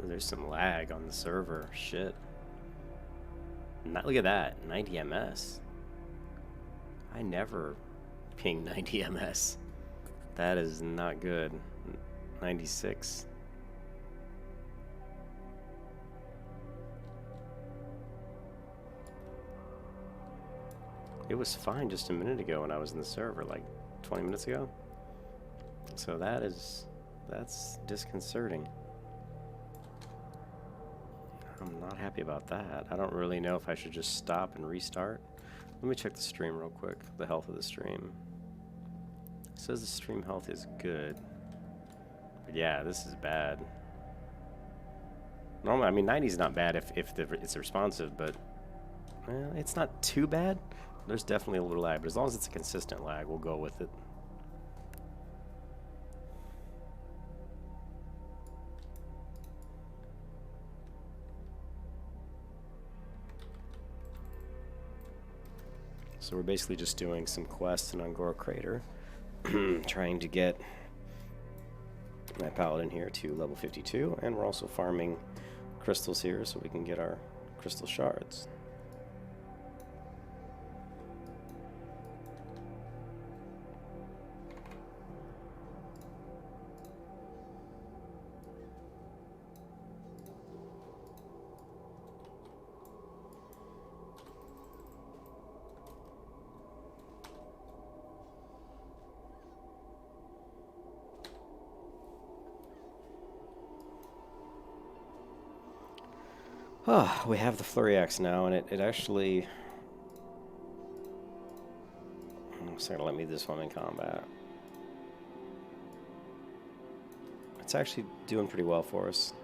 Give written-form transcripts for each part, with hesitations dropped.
Ooh, there's some lag on the server. Shit. Look at that. 90 ms. I never ping 90 ms. That is not good. 96. It was fine just a minute ago when I was in the server, like 20 minutes ago. So that's disconcerting. I'm not happy about that. I don't really know if I should just stop and restart. Let me check the stream real quick, the health of the stream. It says the stream health is good. But yeah, this is bad. Normally, I mean, 90 is not bad if it's responsive, but well, it's not too bad. There's definitely a little lag, but as long as it's a consistent lag, we'll go with it. So we're basically just doing some quests in Angora Crater, trying to get my Paladin here to level 52, and we're also farming crystals here so we can get our crystal shards. Oh, we have the Flurry Axe now, and it actually... It's not going to let me this one in combat. It's actually doing pretty well for us.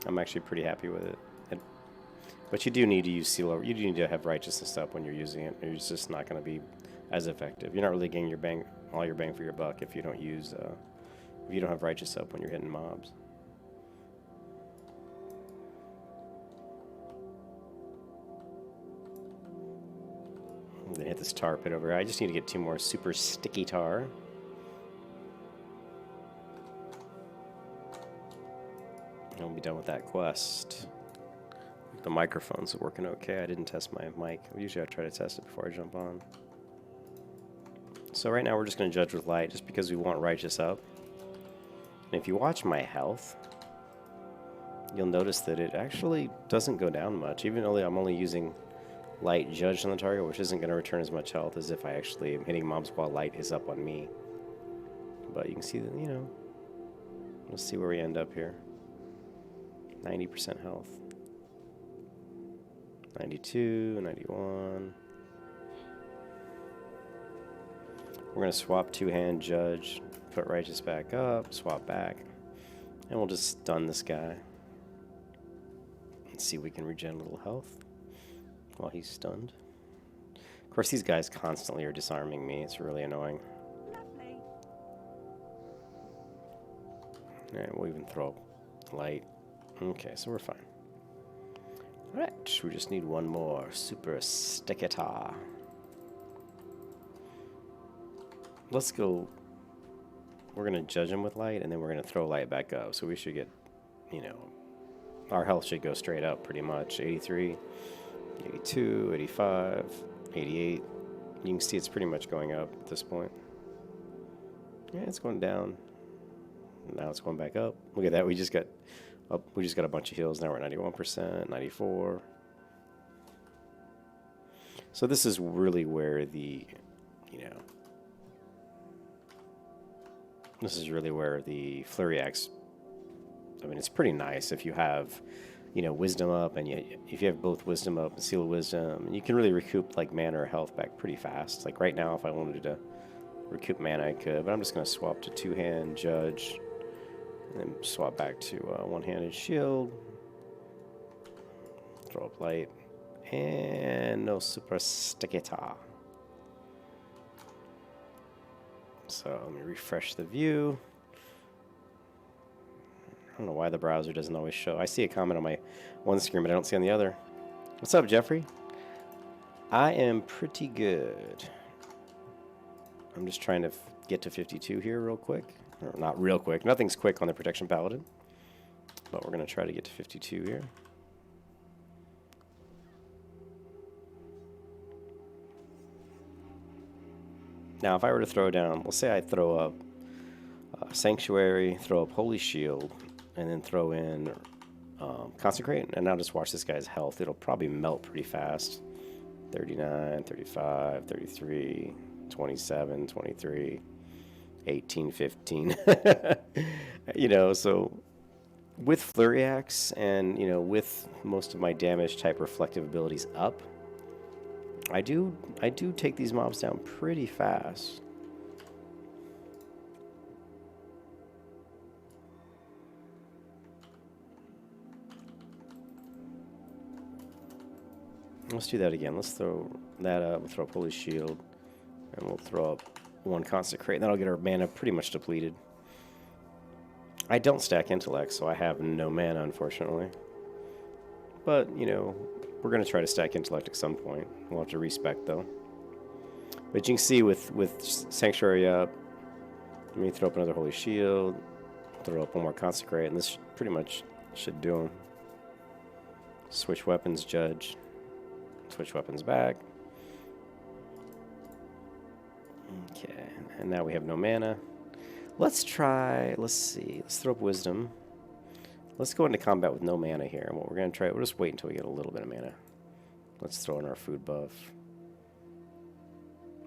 I'm actually pretty happy with it. But you do need to use Seal. You do need to have Righteousness up when you're using it, or it's just not going to be as effective. You're not really getting all your bang for your buck if you don't use... if you don't have Righteous up when you're hitting mobs. Then hit this tar pit over here. I just need to get 2 more super sticky tar. And we'll be done with that quest. The microphones are working okay. I didn't test my mic. Usually I try to test it before I jump on. So right now we're just going to judge with light just because we want Righteous up. And if you watch my health, you'll notice that it actually doesn't go down much, even though I'm only using light judged on the target, which isn't going to return as much health as if I actually am hitting mobs while light is up on me. But you can see that, you know, let's see where we end up here. 90% health. 92, 91. We're going to swap 2-hand judge, put Righteous back up, swap back, and we'll just stun this guy. And see if we can regen a little health while he's stunned. Of course, these guys constantly are disarming me. It's really annoying. Lovely. Alright, we'll even throw light. Okay, so we're fine. Alright, we just need one more super stickita. Let's go. We're going to judge him with light, and then we're going to throw light back up. So we should get, you know, our health should go straight up pretty much. 83. 82, 85, 88. You can see it's pretty much going up at this point. Yeah, it's going down. Now it's going back up. Look at that. We just got a bunch of heals. Now we're at 91%, 94. So this is really where the, you know, this is really where the Flurry Axe, I mean, it's pretty nice if you have, you know, Wisdom up, and if you have both Wisdom up and Seal of Wisdom, you can really recoup like mana or health back pretty fast. Like right now, if I wanted to recoup mana, I could, but I'm just going to swap to 2-hand Judge, and then swap back to 1-handed Shield, throw up light, and no super stickita. So let me refresh the view. I don't know why the browser doesn't always show. I see a comment on my one screen, but I don't see on the other. What's up, Jeffrey? I am pretty good. I'm just trying to get to 52 here real quick. Or not real quick. Nothing's quick on the Protection Paladin. But we're going to try to get to 52 here. Now, if I were to throw down, let's say I throw up Sanctuary, throw up Holy Shield, and then throw in Consecrate, and now just watch this guy's health. It'll probably melt pretty fast. 39, 35, 33, 27, 23, 18, 15. You know, so with Flurry Axe and, you know, with most of my damage type reflective abilities up, I do take these mobs down pretty fast. Let's do that again. Let's throw that up. We'll throw up Holy Shield. And we'll throw up one Consecrate. And that'll get our mana pretty much depleted. I don't stack Intellect, so I have no mana, unfortunately. But, you know, we're going to try to stack Intellect at some point. We'll have to respec, though. But you can see with Sanctuary up, let me throw up another Holy Shield. Throw up one more Consecrate, and this pretty much should do them. Switch weapons, Judge. Switch weapons back. Okay, and now we have no mana. Let's try, let's see, let's throw up Wisdom. Let's go into combat with no mana here. And what we're going to try, we'll just wait until we get a little bit of mana. Let's throw in our food buff.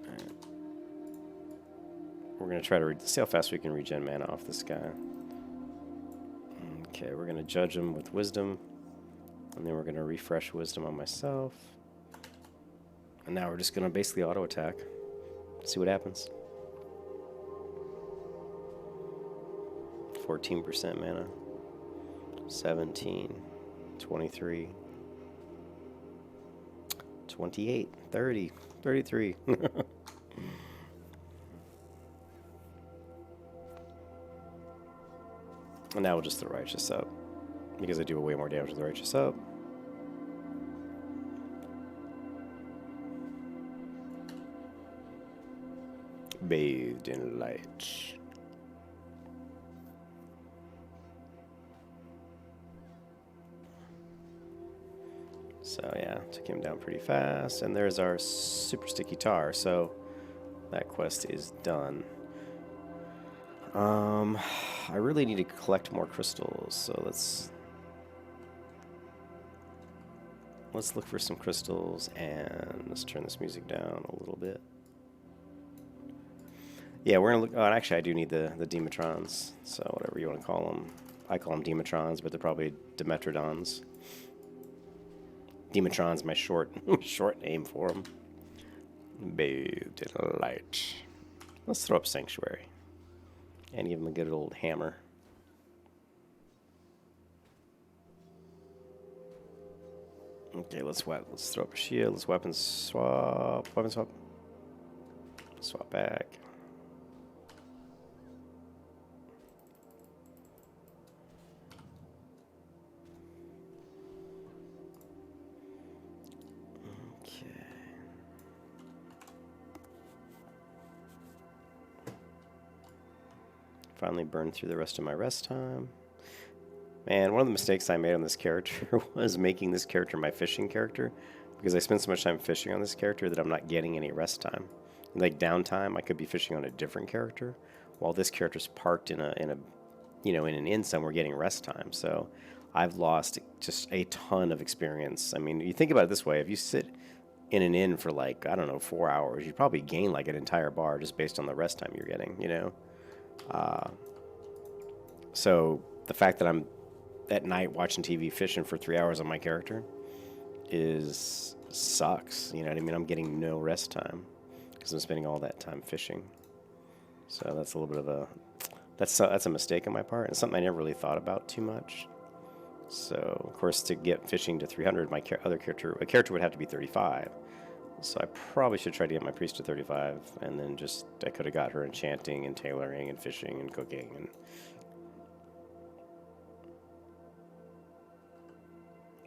Right. We're going to try to see how fast we can regen mana off this guy. Okay, we're going to judge him with Wisdom. And then we're going to refresh Wisdom on myself. And now we're just going to basically auto-attack. See what happens. 14% mana. 17. 23. 28. 30. 33. And now we'll just throw Righteous up. Because I do way more damage with the Righteous up. Bathed in light. So yeah, took him down pretty fast. And there's our super sticky tar. So that quest is done. I really need to collect more crystals. So let's look for some crystals, and let's turn this music down a little bit. Yeah, we're gonna look. Oh, actually, I do need the Demetrons. So whatever you want to call them, I call them Demetrons, but they're probably Demetrodons. Demetron's my short name for them. Bathed in light. Let's throw up Sanctuary and give him a good old hammer. Okay, let's throw up a shield. Let's weapon swap. Swap back. Finally burned through the rest of my rest time. Man, one of the mistakes I made on this character was making this character my fishing character, because I spent so much time fishing on this character that I'm not getting any rest time. Like downtime, I could be fishing on a different character, while this character's parked in an inn somewhere getting rest time. So I've lost just a ton of experience. I mean, you think about it this way: if you sit in an inn for like, I don't know, 4 hours, you probably gain like an entire bar just based on the rest time you're getting, you know? So the fact that I'm at night watching TV fishing for 3 hours on my character sucks. You know what I mean? I'm getting no rest time because I'm spending all that time fishing. So that's a little bit of that's a mistake on my part, and something I never really thought about too much. So of course, to get fishing to 300, my other character would have to be 35. So I probably should try to get my priest to 35, and then I could have got her enchanting and tailoring and fishing and cooking.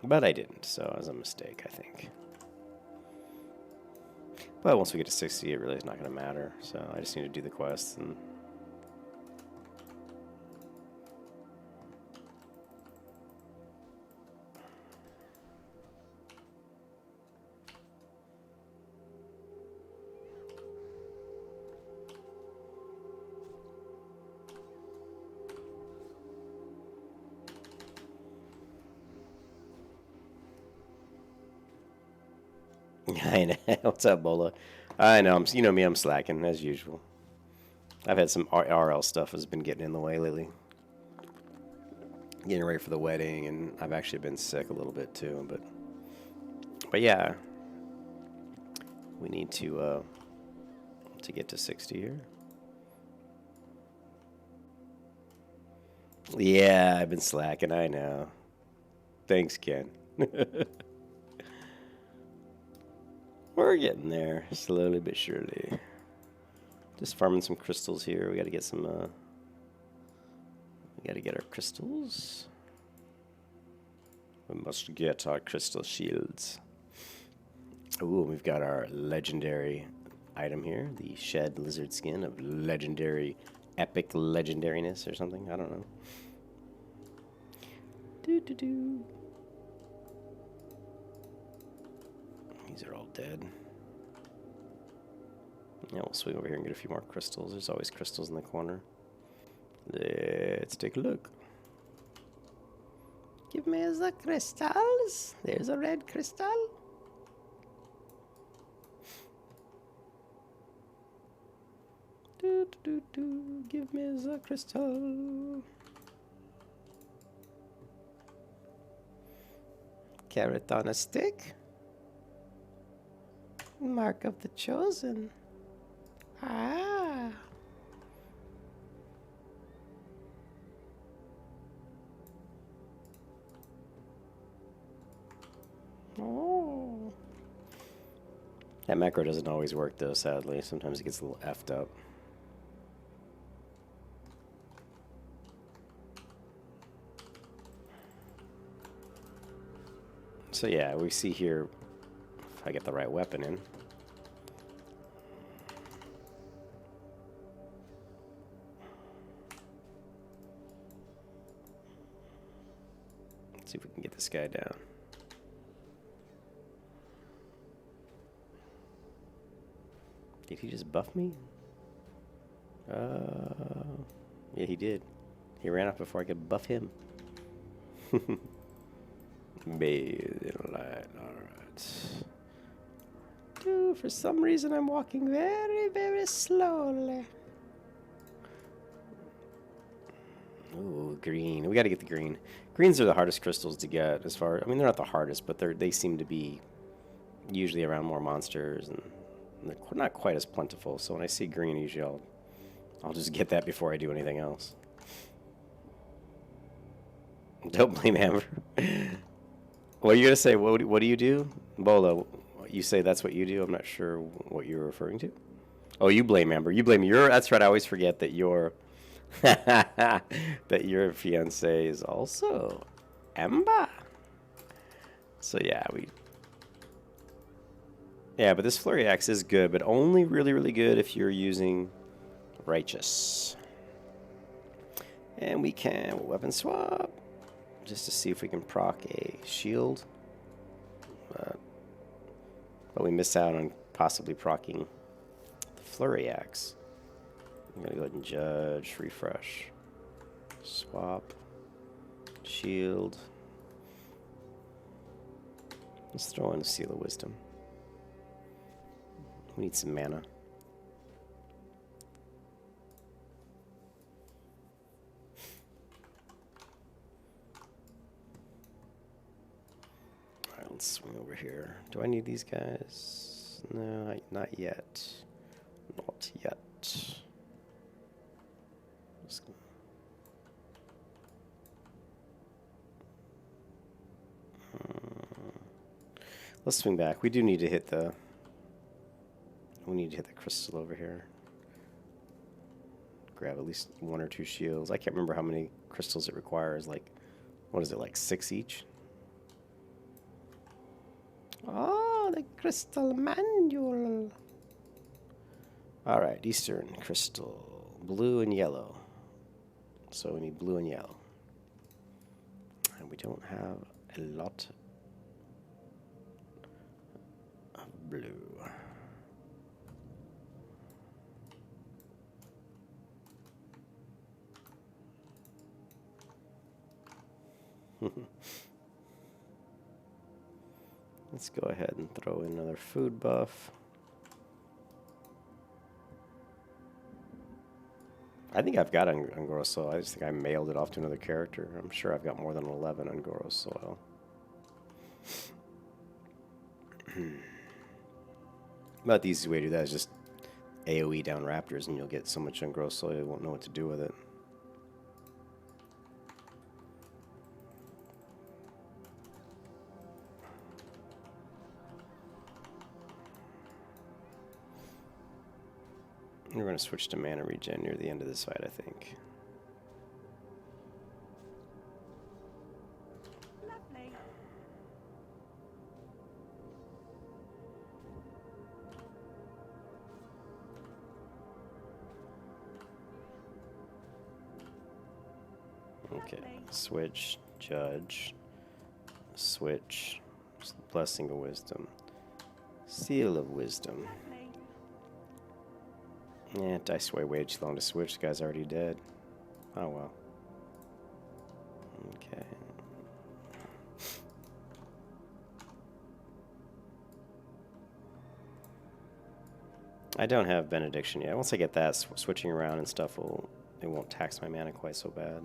But I didn't, so it was a mistake, I think. But once we get to 60, it really is not going to matter. So I just need to do the quests. And I know. What's up, Bola? I know. You know me. I'm slacking as usual. I've had some RL stuff has been getting in the way lately. Getting ready for the wedding, and I've actually been sick a little bit too. But yeah, we need to get to 60 here. Yeah, I've been slacking. I know. Thanks, Ken. We're getting there, slowly but surely. Just farming some crystals here. We got to get some. We got to get our crystals. We must get our crystal shields. Ooh, we've got our legendary item here, the shed lizard skin of legendary, epic legendariness or something. I don't know. Doo-doo-doo. These are all dead. Yeah, we'll swing over here and get a few more crystals. There's always crystals in the corner. Let's take a look. Give me the crystals. There's a red crystal. Give me the crystal. Carrot on a stick. Mark of the chosen. Ah. Oh. That macro doesn't always work though, sadly. Sometimes it gets a little effed up. So yeah, we see here, if I get the right weapon in. Let's see if we can get this guy down. Did he just buff me? Yeah, he did. He ran off before I could buff him. Bathe in light. Alright. For some reason, I'm walking very, very slowly. Ooh, green. We got to get the green. Greens are the hardest crystals to get as far... I mean, they're not the hardest, but they seem to be usually around more monsters, and they're not quite as plentiful. So when I see green, usually I'll just get that before I do anything else. Don't blame Amber. What are you going to say? What do you do? Bola, you say that's what you do? I'm not sure what you're referring to. Oh, you blame Amber. You blame your... That's right. I always forget that your... that your fiance is also Amber. So yeah, yeah, but this flurry axe is good, but only really, really good if you're using righteous. And we can weapon swap just to see if we can proc a shield. But we miss out on possibly proccing the flurry axe. I'm gonna go ahead and judge, refresh, swap, shield. Let's throw in a seal of wisdom. We need some mana. Alright, let's swing over here. Do I need these guys? No, not yet. Not yet. Let's swing back. We do need to hit the... We need to hit the crystal over here. Grab at least 1 or 2 shields. I can't remember how many crystals it requires. Like, what is it, like 6 each? Oh, the crystal manual. Alright, Eastern crystal. Blue and yellow. So we need blue and yellow. And we don't have a lot of blue. Let's go ahead and throw in another food buff. I think I've got Ungoro Soil. I just think I mailed it off to another character. I'm sure I've got more than 11 Ungoro Soil. But the easiest way to do that is just AoE down raptors, and you'll get so much Ungoro Soil you won't know what to do with it. We're going to switch to mana regen near the end of this fight, I think. Lovely. Okay, switch, judge, switch, blessing of wisdom, seal of wisdom. Yeah, dice way too long to switch. The guy's already dead. Oh well. Okay. I don't have benediction yet. Once I get that, switching around and stuff it won't tax my mana quite so bad.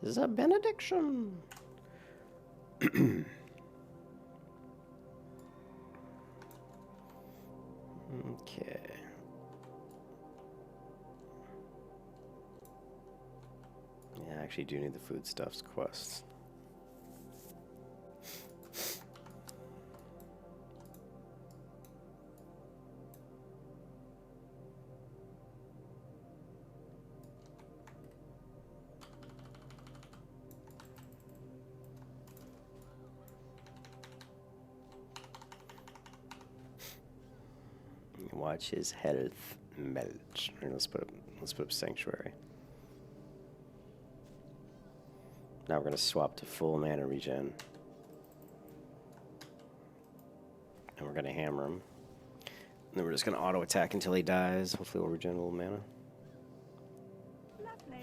This is a benediction. Okay. Yeah, I actually do need the foodstuffs quest. Watch his health melt. Right, let's put up sanctuary. Now we're gonna swap to full mana regen, and we're gonna hammer him. And then we're just gonna auto attack until he dies. Hopefully, we'll regen a little mana. Lovely.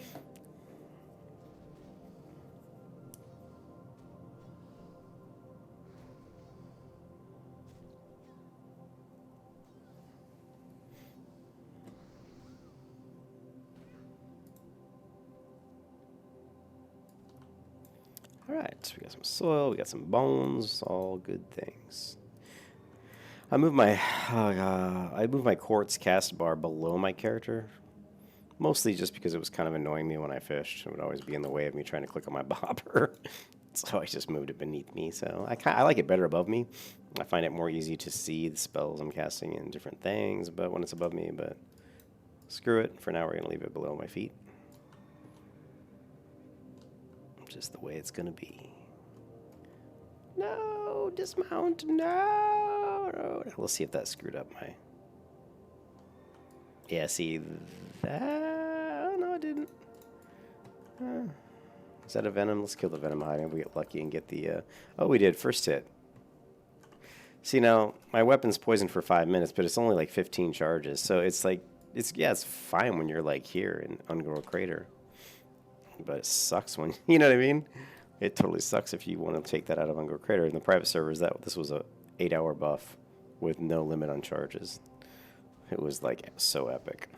Alright, we got some soil, we got some bones, all good things. I moved my quartz cast bar below my character, mostly just because it was kind of annoying me when I fished. It would always be in the way of me trying to click on my bobber. So I just moved it beneath me. So I like it better above me. I find it more easy to see the spells I'm casting and different things, but when it's above me, but screw it. For now, we're going to leave it below my feet. Just the way it's gonna be. No, dismount, no. Let's see if that screwed up my... Yeah, see that? Oh, no, it didn't. Is that a venom? Let's kill the venom hiding. We get lucky and get the... Oh, we did. First hit. See, now, my weapon's poisoned for 5 minutes, but it's only like 15 charges. So it's like... It's fine when you're like here in Ungoro Crater. But it sucks when, you know what I mean? It totally sucks if you want to take that out of Ungoro Crater. In the private servers, this was a 8-hour buff with no limit on charges. It was like so epic.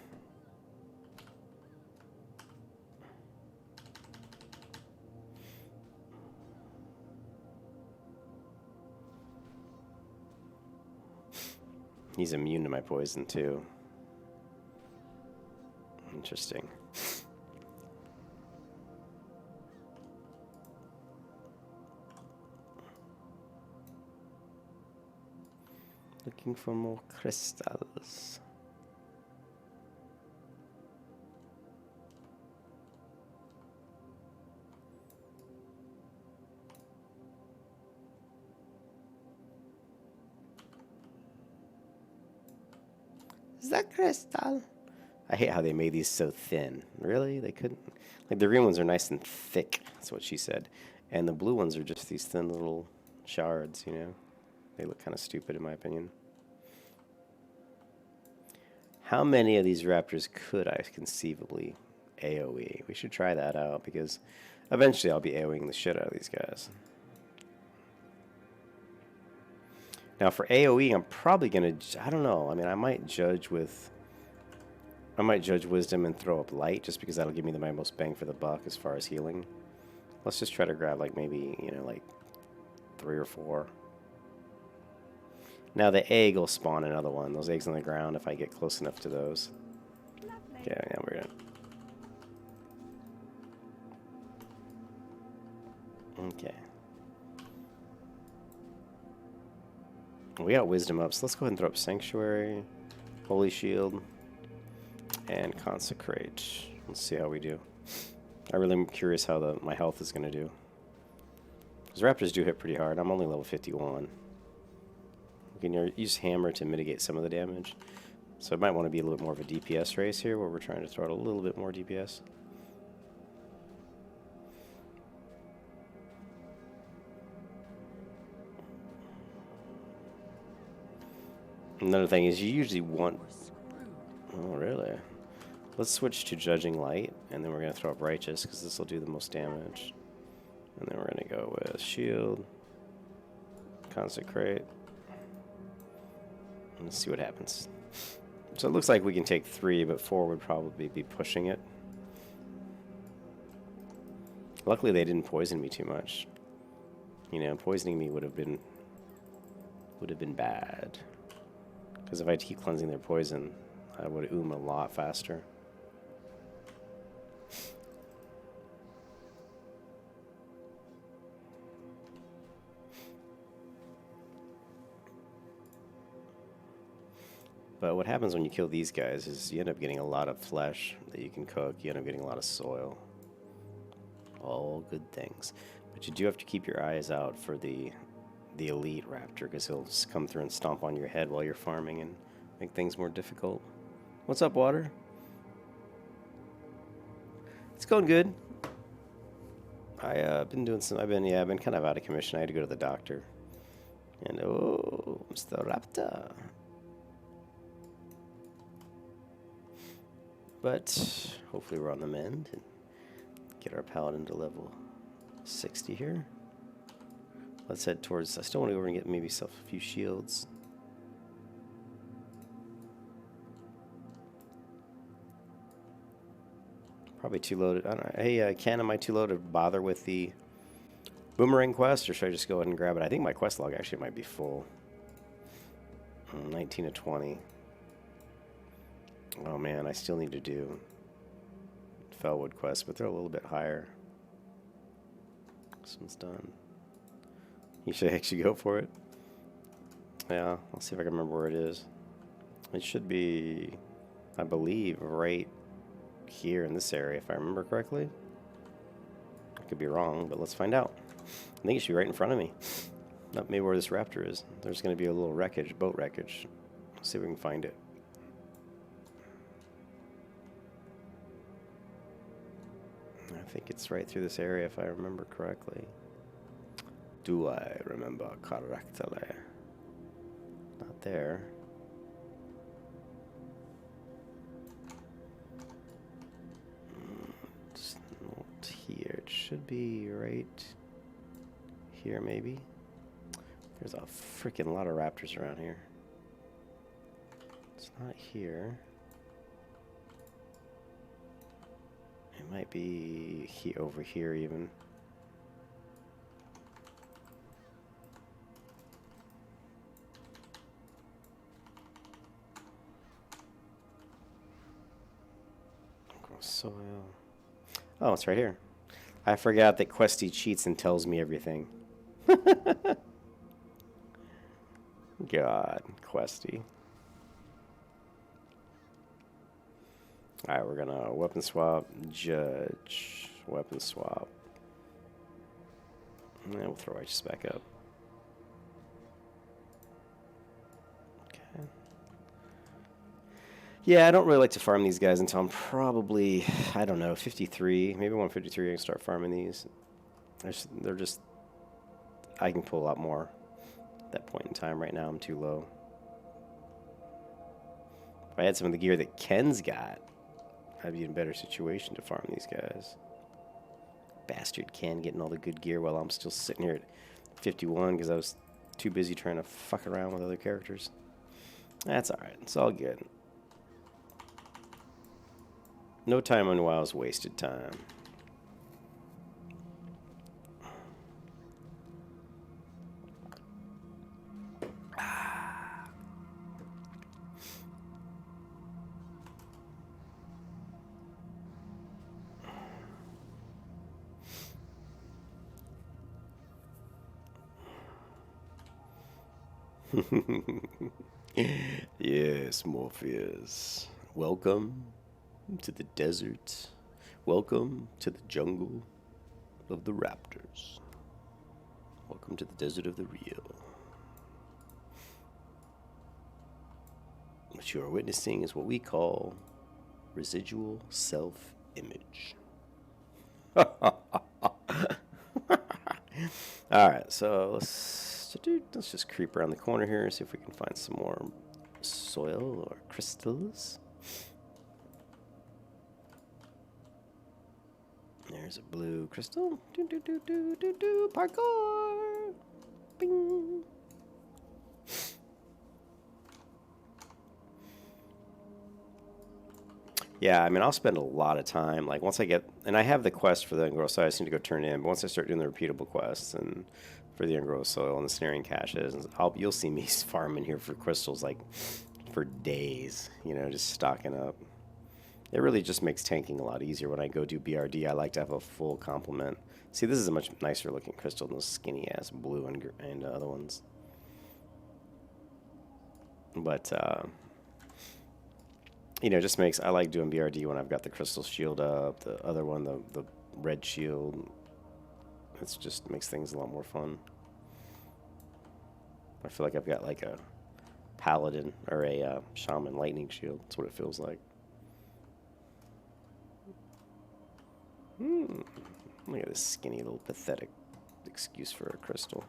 He's immune to my poison too. Interesting. Looking for more crystals. Is that crystal? I hate how they made these so thin. Really? They couldn't... Like, the green ones are nice and thick. That's what she said. And the blue ones are just these thin little shards, you know? They look kind of stupid in my opinion. How many of these raptors could I conceivably AoE? We should try that out because Eventually, I'll be AoEing the shit out of these guys. Now, for AoE, I'm probably going to... I don't know. I mean, I might judge with... I might judge Wisdom and throw up Light, just because that'll give me the most bang for the buck as far as healing. Let's just try to grab, like, maybe, you know, like 3 or 4. Now, the egg will spawn another one. Those eggs on the ground, if I get close enough to those. Yeah, we're gonna... Okay. We got Wisdom up, so let's go ahead and throw up Sanctuary, Holy Shield, and Consecrate. Let's see how we do. I really am curious how my health is going to do. Because Raptors do hit pretty hard. I'm only level 51. We can use Hammer to mitigate some of the damage. So it might want to be a little bit more of a DPS race here, where we're trying to throw out a little bit more DPS. Another thing is you usually want... Oh, really? Let's switch to Judging Light, and then we're going to throw up Righteous, because this will do the most damage. And then we're going to go with Shield, Consecrate, and let's see what happens. So it looks like we can take 3, but 4 would probably be pushing it. Luckily, they didn't poison me too much. You know, poisoning me would have been bad. Because if I keep cleansing their poison, I would a lot faster. But what happens when you kill these guys is you end up getting a lot of flesh that you can cook. You end up getting a lot of soil. All good things. But you do have to keep your eyes out for the elite raptor, because he'll just come through and stomp on your head while you're farming and make things more difficult. What's up, Water? It's going good. I've been kind of out of commission. I had to go to the doctor. And oh, Mr. Raptor. But hopefully we're on the mend and get our Paladin to level 60 here. Let's head towards... I still want to go over and get maybe a few shields. Probably too low to... I don't know. Hey, Ken, am I too low to bother with the boomerang quest, or should I just go ahead and grab it? I think my quest log actually might be full. 19 to 20. Oh man, I still need to do Fellwood quest, but they're a little bit higher. This one's done. You should actually go for it. Yeah, I'll see if I can remember where it is. It should be, I believe, right here in this area, if I remember correctly. I could be wrong, but let's find out. I think it should be right in front of me. Not maybe where this raptor is. There's going to be a little wreckage, boat wreckage. Let's see if we can find it. I think it's right through this area, if I remember correctly. Do I remember correctly? Not there. It's not here. It should be right here, maybe. There's a freaking lot of raptors around here. It's not here. It might be over here even. Soil. Oh, it's right here. I forgot that Questy cheats and tells me everything. God, Questy. Alright, we're gonna weapon swap, judge, weapon swap. And then we'll throw Righteous back up. Okay. Yeah, I don't really like to farm these guys until I'm probably, I don't know, 53. Maybe 153 I can start farming these. They're just, I can pull a lot more at that point in time. Right now I'm too low. If I had some of the gear that Ken's got, I'd be in a better situation to farm these guys. bastard Ken getting all the good gear while I'm still sitting here at 51 because I was too busy trying to fuck around with other characters. That's alright. It's all good. No time on WoW is wasted time. Yes, Morpheus. Welcome to the desert. Welcome to the jungle of the raptors. Welcome to the desert of the real. What you are witnessing is what we call residual self-image. Alright, so let's just creep around the corner here and see if we can find some more soil or crystals. There's a blue crystal. Parkour! Bing! Yeah, I mean, I'll spend a lot of time. Like, once I get... And I have the quest for the ungrown soil. I just need to go turn it in. But once I start doing the repeatable quests and for the ungrown soil and the snaring caches, you'll see me farming here for crystals, like, for days. You know, just stocking up. It really just makes tanking a lot easier. When I go do BRD, I like to have a full complement. See, this is a much nicer looking crystal than those skinny-ass blue and other ones. But, you know, it just makes... I like doing BRD when I've got the crystal shield up, the other one, the red shield. It just makes things a lot more fun. I feel like I've got like a paladin or a shaman lightning shield. That's what it feels like. Look at this skinny little pathetic excuse for a crystal.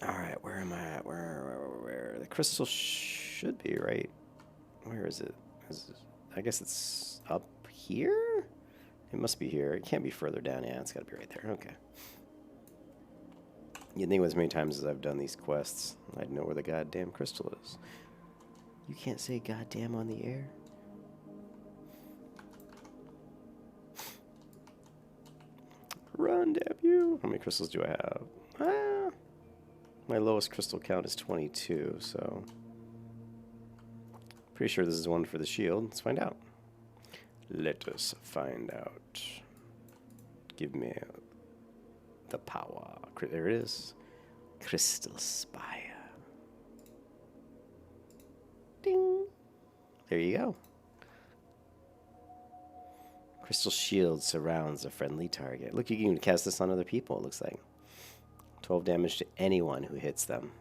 Alright, where am I at? Where? The crystal should be, right? Where is it? I guess it's up here? It must be here. It can't be further down. Yeah, it's got to be right there. Okay. You'd think as many times as I've done these quests, I'd know where the goddamn crystal is. You can't say goddamn on the air? Run, damn you! How many crystals do I have? My lowest crystal count is 22, so... Pretty sure this is one for the shield. Let's find out. Let us find out. Give me the power. There it is. Crystal Spire. Ding! There you go. Crystal shield surrounds a friendly target. Look, you can even cast this on other people, it looks like. 12 damage to anyone who hits them.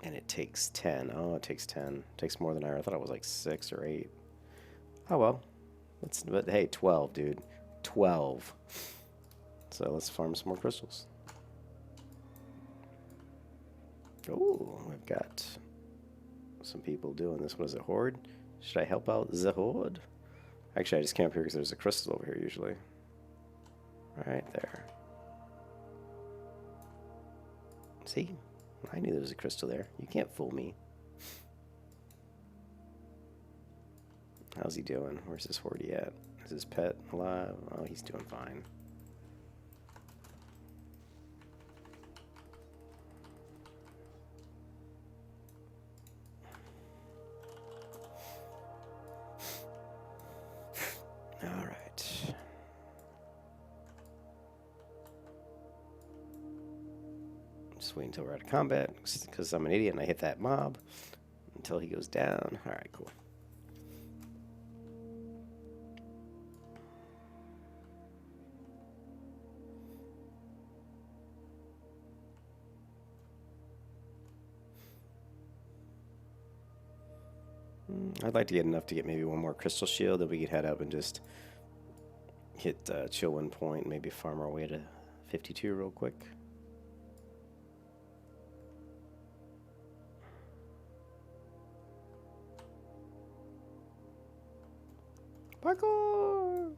And it takes 10. Oh, it takes 10. It takes more than I thought it was like 6 or 8. Oh, well. But hey, 12, dude. 12. So let's farm some more crystals. Oh, we've got some people doing this. What is it, Horde? Should I help out the Horde? Actually, I just camp here because there's a crystal over here usually. Right there. See? I knew there was a crystal there. You can't fool me. How's he doing? Where's this Horde at? Is his pet alive? Oh, he's doing fine. All right. Just wait until we're out of combat because I'm an idiot and I hit that mob until he goes down. All right, cool. I'd like to get enough to get maybe one more crystal shield that we could head up and just hit chill one point, maybe farm our way to 52 real quick. Parkour!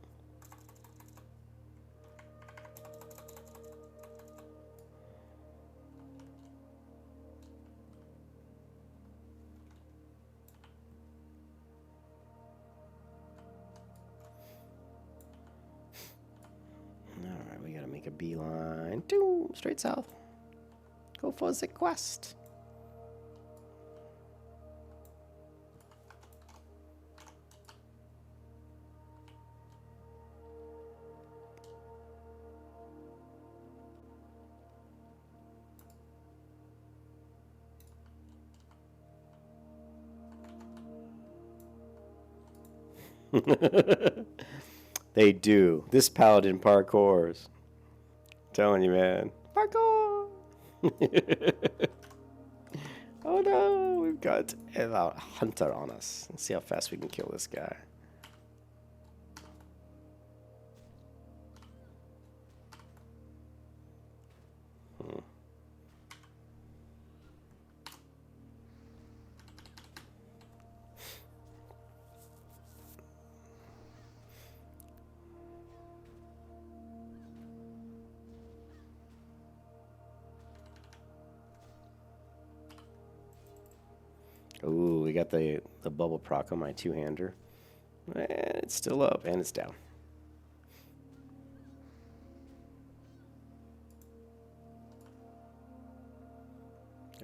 Alright, we gotta make a beeline. Straight south. Go for the quest. They do. This paladin parkours. Telling you, man. Parkour! Oh no, we've got a hunter on us. Let's see how fast we can kill this guy. Ooh, we got the bubble proc on my two-hander. And it's still up, and it's down.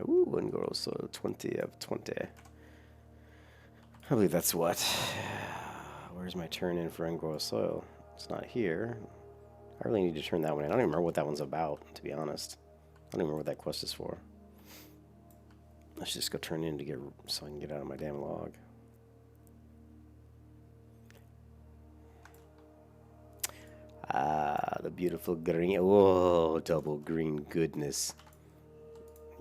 Ooh, and go so 20 of 20. I believe that's what. Where's my turn in for Ungrow Soil? It's not here. I really need to turn that one in. I don't even remember what that one's about, to be honest. I don't even remember what that quest is for. Let's just go turn in to get so I can get out of my damn log. Ah, the beautiful green. Whoa, double green goodness.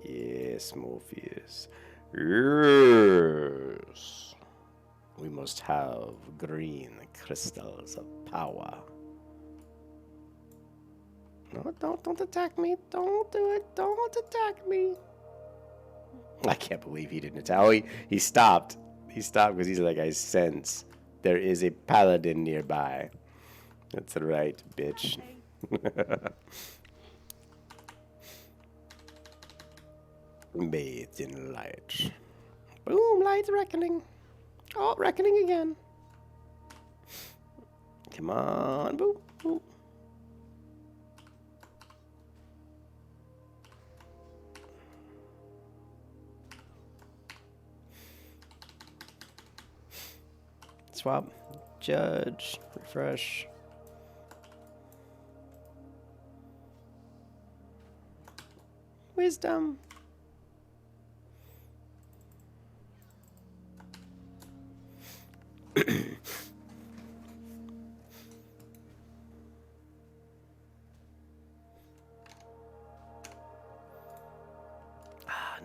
Yes, Morpheus. Yes. We must have green crystals of power. No, don't attack me. Don't do it. Don't attack me. I can't believe he didn't attack. Oh, he stopped. He stopped because he's like, I sense there is a paladin nearby. That's right, bitch. Bathed in light. Boom, light reckoning. Oh, reckoning again. Come on, boom, boom. Swap, judge, refresh. Wisdom.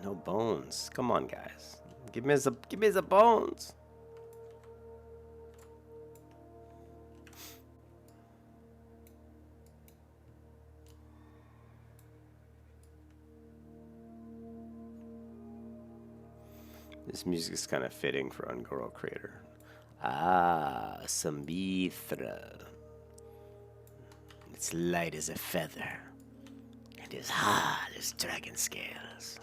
No bones. Come on, guys. Give me the bones. This music is kind of fitting for Ungoro Crater. Ah, Sambithra. It's light as a feather, and as hard as dragon scales.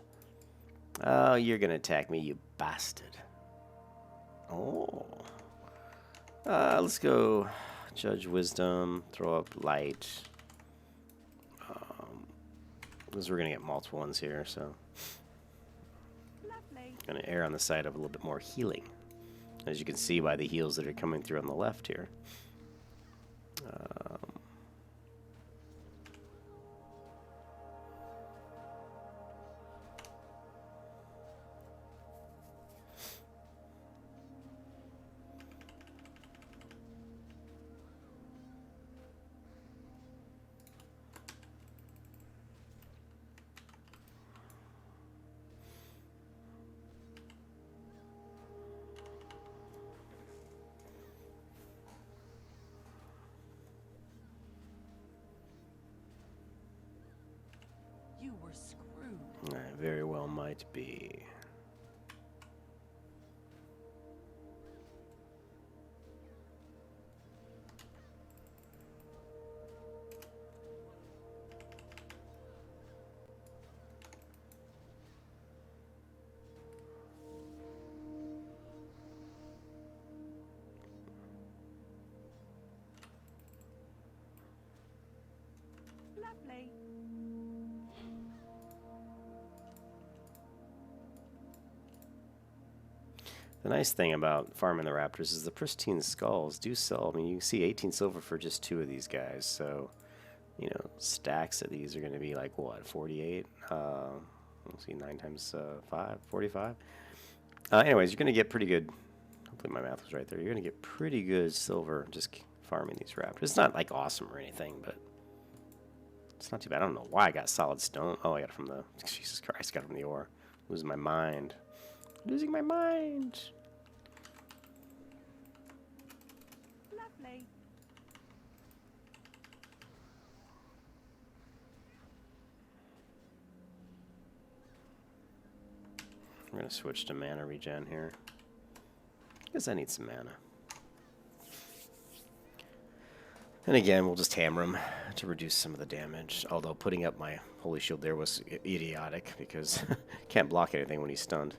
Oh, you're gonna attack me, you bastard. Oh. Let's go Judge Wisdom, throw up Light. Because we're gonna get multiple ones here, so. Lovely. Gonna err on the side of a little bit more healing. As you can see by the heals that are coming through on the left here. You were screwed. I very well might be. The nice thing about farming the raptors is the pristine skulls do sell. I mean, you can see 18 silver for just 2 of these guys. So, you know, stacks of these are going to be like, what, 48? Let's see, 9 times 5, 45. Anyways, you're going to get pretty good. Hopefully my math was right there. You're going to get pretty good silver just farming these raptors. It's not like awesome or anything, but it's not too bad. I don't know why I got solid stone. Oh, I got it from the, Jesus Christ, got it from the ore. Losing my mind. Losing my mind. Lovely. I'm going to switch to mana regen here. Because I need some mana. And again, we'll just hammer him to reduce some of the damage. Although putting up my holy shield there was idiotic because can't block anything when he's stunned.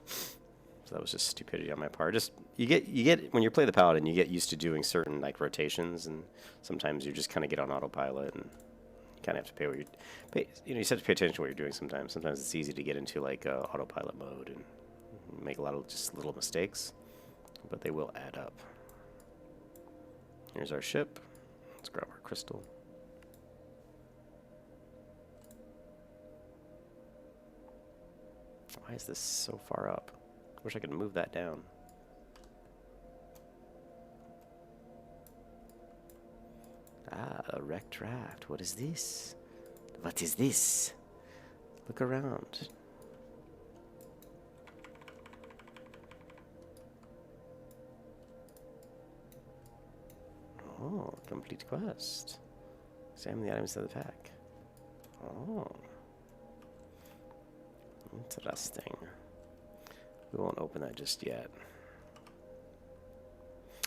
So that was just stupidity on my part. Just you get when you play the Paladin, you get used to doing certain like rotations, and sometimes you just kind of get on autopilot, and you kind of have to pay what you you just have to pay attention to what you're doing. Sometimes it's easy to get into like autopilot mode and make a lot of just little mistakes, but they will add up. Here's our ship. Let's grab our crystal. Why is this so far up? I wish I could move that down. Ah, a wrecked raft. What is this? What is this? Look around. Oh, complete quest. Examine the items in the pack. Oh. Interesting. We won't open that just yet.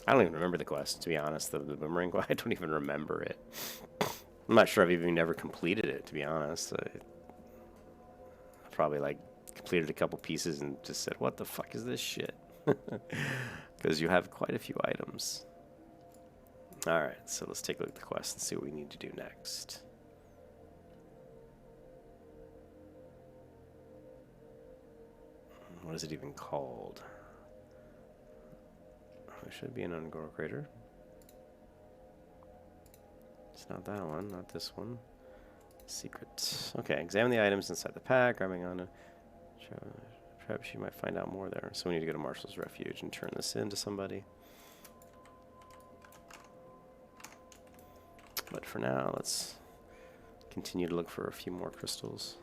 I don't even remember the quest, to be honest. The boomerang quest, I don't even remember it. I'm not sure I've even ever completed it, to be honest. I probably like completed a couple pieces and just said, what the fuck is this shit? Because you have quite a few items. Alright, so let's take a look at the quest and see what we need to do next. What is it even called? There should be an Ungoro crater. It's not that one, not this one. Secret. Okay, examine the items inside the pack, grabbing on a... Perhaps you might find out more there. So we need to go to Marshall's Refuge and turn this in to somebody. But for now, let's continue to look for a few more crystals.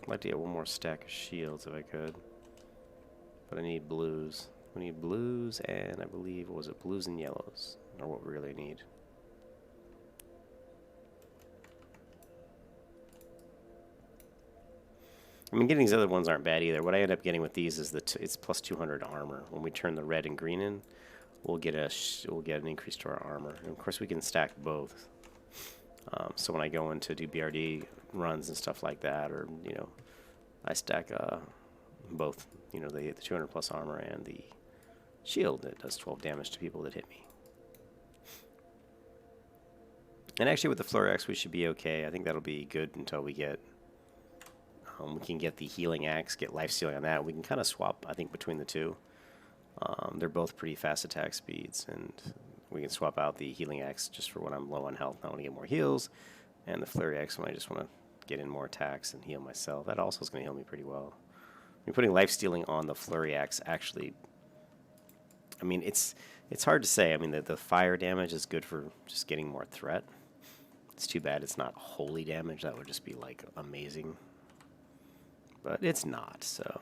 I'd like to get one more stack of shields if I could. But I need blues. We need blues and I believe, what was it, blues and yellows are what we really need. I mean, getting these other ones aren't bad either. What I end up getting with these is it's plus 200 armor. When we turn the red and green in, we'll get an increase to our armor. And of course, we can stack both. So when I go in to do BRD runs and stuff like that, or I stack both. The 200 plus armor and the shield that does 12 damage to people that hit me. And actually, with the Flurry Axe, we should be okay. I think that'll be good until we get. We can get the healing axe, get life stealing on that. We can kind of swap, I think, between the two. They're both pretty fast attack speeds, and we can swap out the healing axe just for when I'm low on health. I want to get more heals, and the flurry axe when I just want to get in more attacks and heal myself. That also is going to heal me pretty well. I mean, putting life stealing on the flurry axe actually, I mean, it's hard to say. I mean, the fire damage is good for just getting more threat. It's too bad it's not holy damage. That would just be like amazing. But it's not, so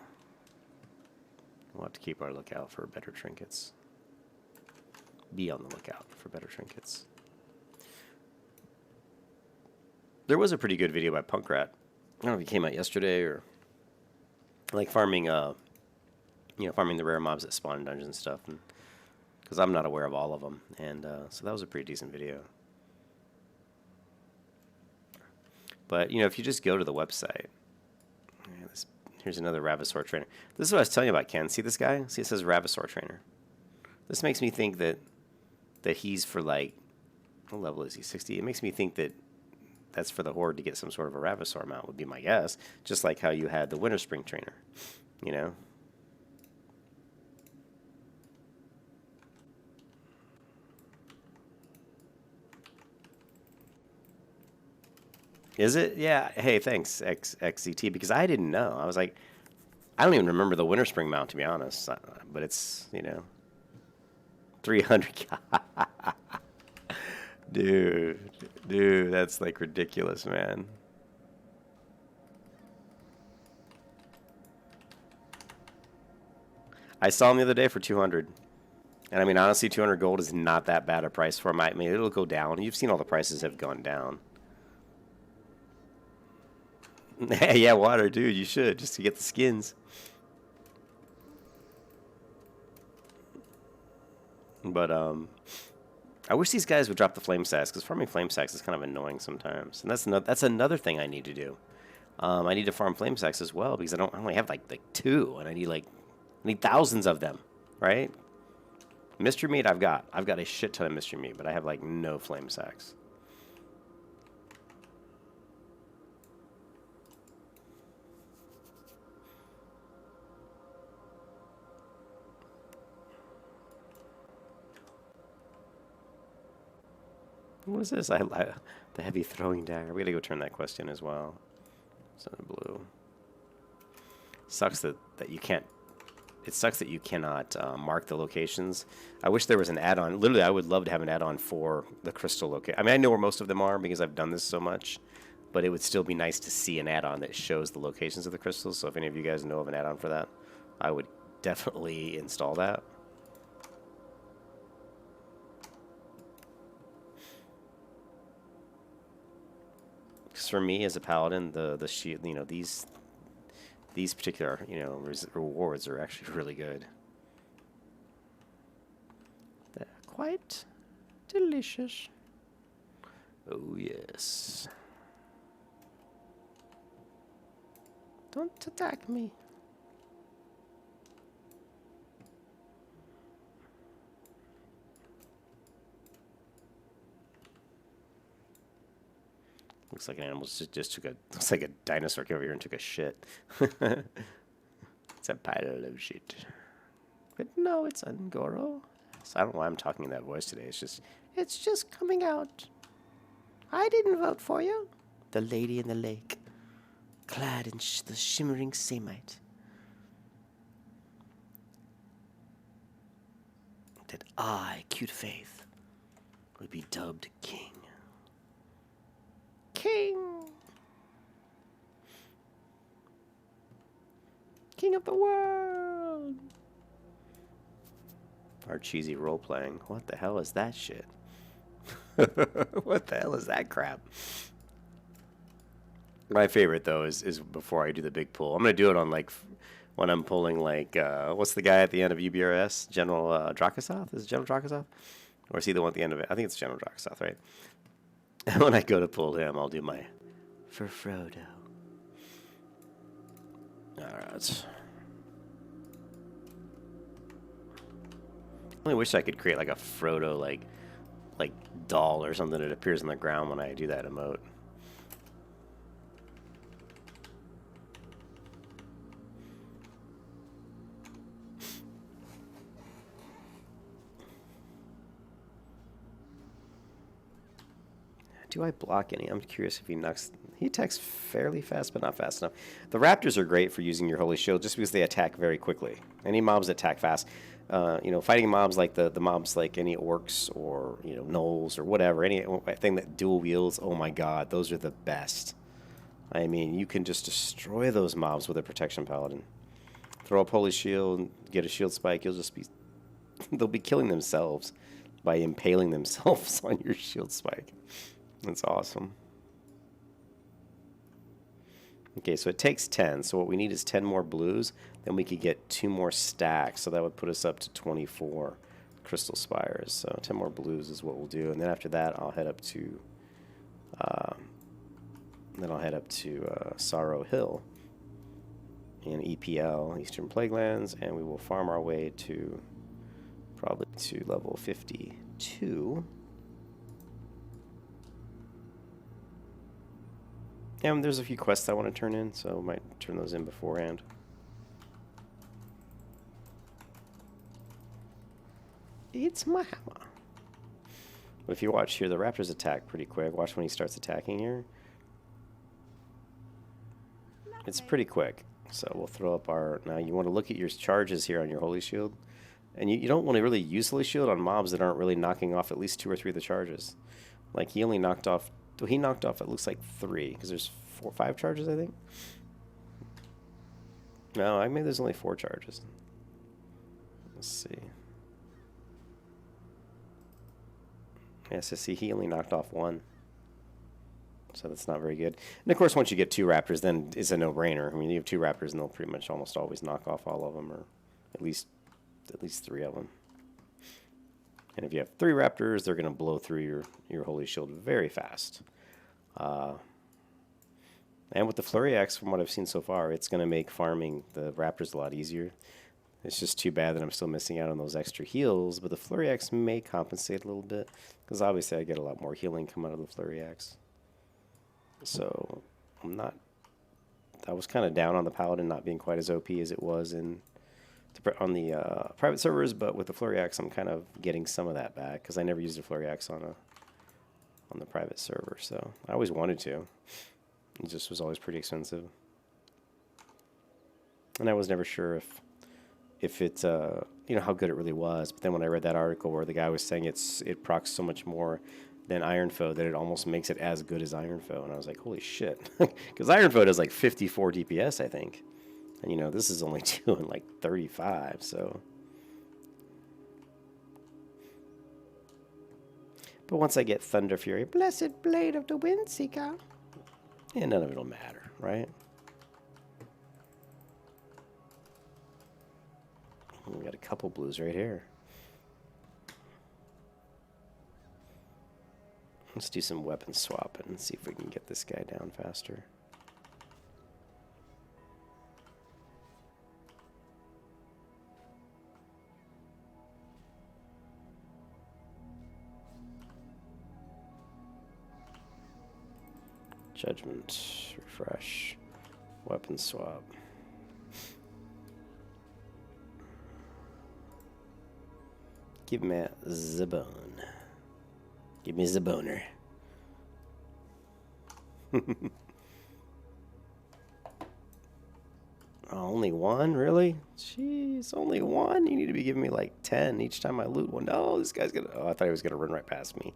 we'll have to keep our lookout for better trinkets. Be on the lookout for better trinkets. There was a pretty good video by Punkrat. I don't know if it came out yesterday or like farming, farming the rare mobs that spawn in dungeons and stuff. Because I'm not aware of all of them, and so that was a pretty decent video. But if you just go to the website. Here's another Ravasaur trainer. This is what I was telling you about, Ken. See this guy? See, it says Ravasaur trainer. This makes me think that he's for like, what level is he? 60? It makes me think that that's for the Horde to get some sort of a Ravasaur mount, would be my guess. Just like how you had the Winter Spring trainer, Is it? Yeah. Hey, thanks, XZT, because I didn't know. I was like, I don't even remember the Winter Spring mount, to be honest. But it's, 300. Dude, dude, that's like ridiculous, man. I saw him the other day for 200. And I mean, honestly, 200 gold is not that bad a price for him. I mean, it'll go down. You've seen all the prices have gone down. Yeah, water, dude, you should, just to get the skins. But, I wish these guys would drop the flame sacks, because farming flame sacks is kind of annoying sometimes. And that's another thing I need to do. I need to farm flame sacks as well, because I only have like two, and I need thousands of them, right? Mystery meat I've got a shit ton of mystery meat, but I have like no flame sacks. What is this? The heavy throwing dagger. We gotta go turn that quest in as well. Center blue. Sucks that you can't. It sucks that you cannot mark the locations. I wish there was an add-on. Literally, I would love to have an add-on for the crystal location. I mean, I know where most of them are because I've done this so much, but it would still be nice to see an add-on that shows the locations of the crystals. So if any of you guys know of an add-on for that, I would definitely install that. Because for me as a paladin, the shield, these particular, rewards are actually really good. They're quite delicious. Oh, yes. Don't attack me. Looks like an animal just took a. Looks like a dinosaur came over here and took a shit. It's a pile of shit. But no, it's Angoro. So I don't know why I'm talking in that voice today. It's just coming out. I didn't vote for you. The lady in the lake, clad in the shimmering samite. That I, Cutefaith, would be dubbed king. King! King of the world! Our cheesy role-playing. What the hell is that shit? What the hell is that crap? My favorite, though, is before I do the big pull. I'm going to do it on, like, when I'm pulling, like, what's the guy at the end of UBRS? General Dracosoth? Is it General Dracosoth? Or is he the one at the end of it? I think it's General Dracosoth, right? And when I go to pull him, I'll do my for Frodo. Alright. I only wish I could create like a Frodo like doll or something that appears on the ground when I do that emote. Do I block any? I'm curious if he knocks. He attacks fairly fast, but not fast enough. The raptors are great for using your holy shield just because they attack very quickly. Any mobs that attack fast, fighting mobs like the mobs like any orcs or gnolls or whatever, anything that dual wields. Oh my god, those are the best. I mean, you can just destroy those mobs with a protection paladin. Throw up holy shield, get a shield spike. You'll just be. They'll be killing themselves by impaling themselves on your shield spike. That's awesome. Okay, so it takes 10. So what we need is 10 more blues. Then we could get 2 more stacks. So that would put us up to 24 crystal spires. So 10 more blues is what we'll do. And then after that, I'll head up to Sorrow Hill in EPL, Eastern Plaguelands, and we will farm our way to probably to level 52. Yeah, there's a few quests I want to turn in, so I might turn those in beforehand. It's my hammer. But if you watch here, the raptors attack pretty quick. Watch when he starts attacking here. It's pretty quick. So we'll throw up our... Now you want to look at your charges here on your Holy Shield. And you don't want to really use Holy Shield on mobs that aren't really knocking off at least 2 or 3 of the charges. Like he only knocked off... Well, he knocked off, it looks like 3. Because there's 4 or 5 charges, I think. No, I mean there's only 4 charges. Let's see. Yeah, so see, he only knocked off 1. So that's not very good. And of course, once you get 2 raptors, then it's a no-brainer. I mean, you have 2 raptors, and they'll pretty much almost always knock off all of them, or at least 3 of them. And if you have 3 raptors, they're going to blow through your Holy Shield very fast. And with the Flurry Axe, from what I've seen so far, it's going to make farming the raptors a lot easier. It's just too bad that I'm still missing out on those extra heals, but the Flurry Axe may compensate a little bit, because obviously I get a lot more healing come out of the Flurry Axe. So I was kind of down on the Paladin not being quite as OP as it was on the private servers, but with the Flurry Axe I'm kind of getting some of that back, because I never used a Flurry Axe on the private server, so I always wanted to. It just was always pretty expensive. And I was never sure if it, you know, how good it really was. But then when I read that article where the guy was saying it procs so much more than Iron Foe that it almost makes it as good as Iron Foe. And I was like, holy shit. Because Iron Foe does like 54 DPS, I think. And, you know, this is only doing like 35, so. But once I get Thunder Fury, Blessed Blade of the Windseeker, yeah, none of it will matter, right? We got a couple blues right here. Let's do some weapon swapping and see if we can get this guy down faster. Judgment, refresh, weapon swap. Give me the bone. Give me the boner. Only 1, really? Jeez, only 1? You need to be giving me like 10 each time I loot one. No, this guy's gonna... Oh, I thought he was gonna run right past me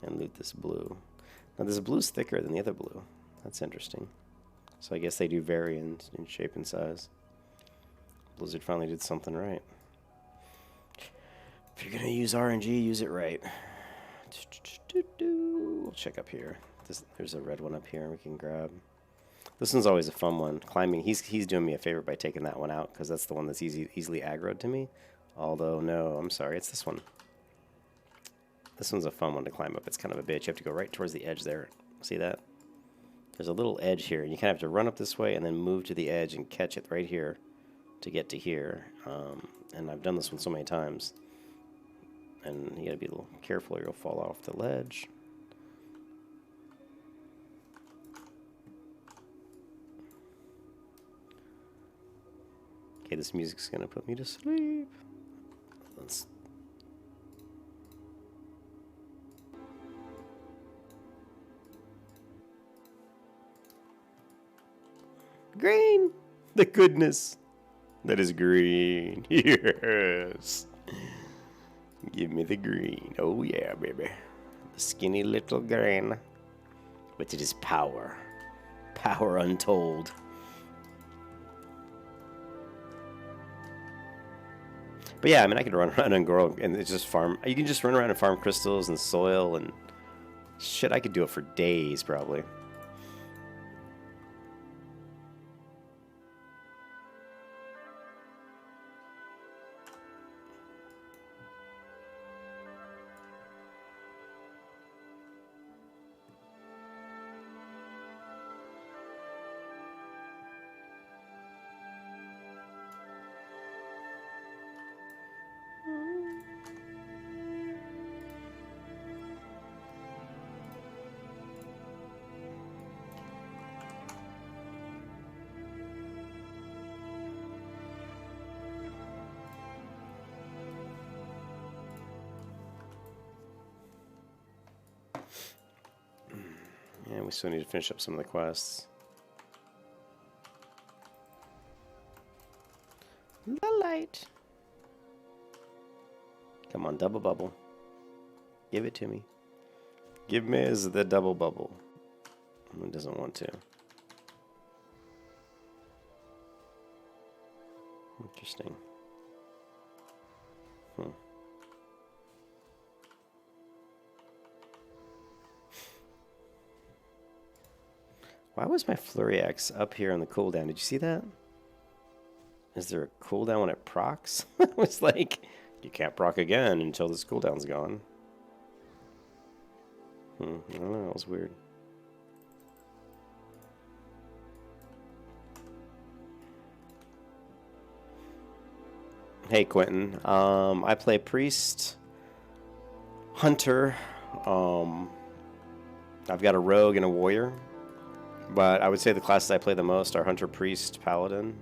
and loot this blue. Now, this blue's thicker than the other blue. That's interesting. So I guess they do vary in shape and size. Blizzard finally did something right. If you're gonna use RNG, use it right. We'll check up here. There's a red one up here we can grab. This one's always a fun one. Climbing, he's doing me a favor by taking that one out, because that's the one that's easily aggroed to me. Although, no, I'm sorry, it's this one. This one's a fun one to climb up. It's kind of a bitch. You have to go right towards the edge there. See that? There's a little edge here, and you kind of have to run up this way and then move to the edge and catch it right here to get to here. And I've done this one so many times. And you gotta be a little careful or you'll fall off the ledge. Okay, this music's gonna put me to sleep. Let's... Green! The goodness that is green. Yes! Give me the green. Oh yeah, baby. The skinny little green. But it is power. Power untold. But yeah, I mean, I could run around and grow, and it's just farm. You can just run around and farm crystals and soil and shit. I could do it for days, probably. Yeah, we still need to finish up some of the quests. The light. Come on, double bubble. Give it to me. Give me the double bubble. It doesn't want to. Interesting. Why was my Flurry Axe up here on the cooldown? Did you see that? Is there a cooldown when it procs? It was like, you can't proc again until this cooldown's gone. I don't know, that was weird. Hey Quentin, I play Priest, Hunter, I've got a Rogue and a Warrior, but I would say the classes I play the most are Hunter, Priest, Paladin,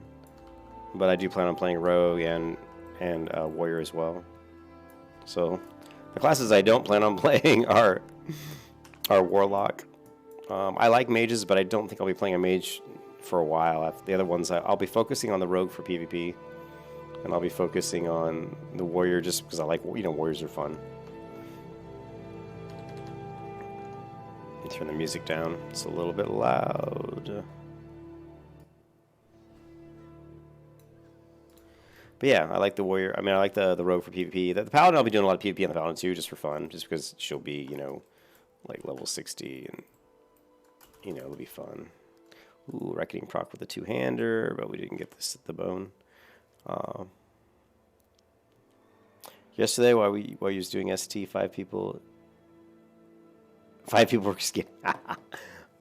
but I do plan on playing Rogue and Warrior as well. So the classes I don't plan on playing are Warlock. I like mages, but I don't think I'll be playing a mage for a while. The other ones, I'll be focusing on the Rogue for PvP. And I'll be focusing on the Warrior just because I like, Warriors are fun. Turn the music down. It's a little bit loud. But yeah, I like the Warrior. I mean, I like the Rogue for PvP. The Paladin, I'll be doing a lot of PvP on the Paladin too, just for fun. Just because she'll be, like level 60 and, it'll be fun. Ooh, Reckoning proc with a two-hander, but we didn't get this at the bone. Yesterday, while we was doing ST, five people were skin.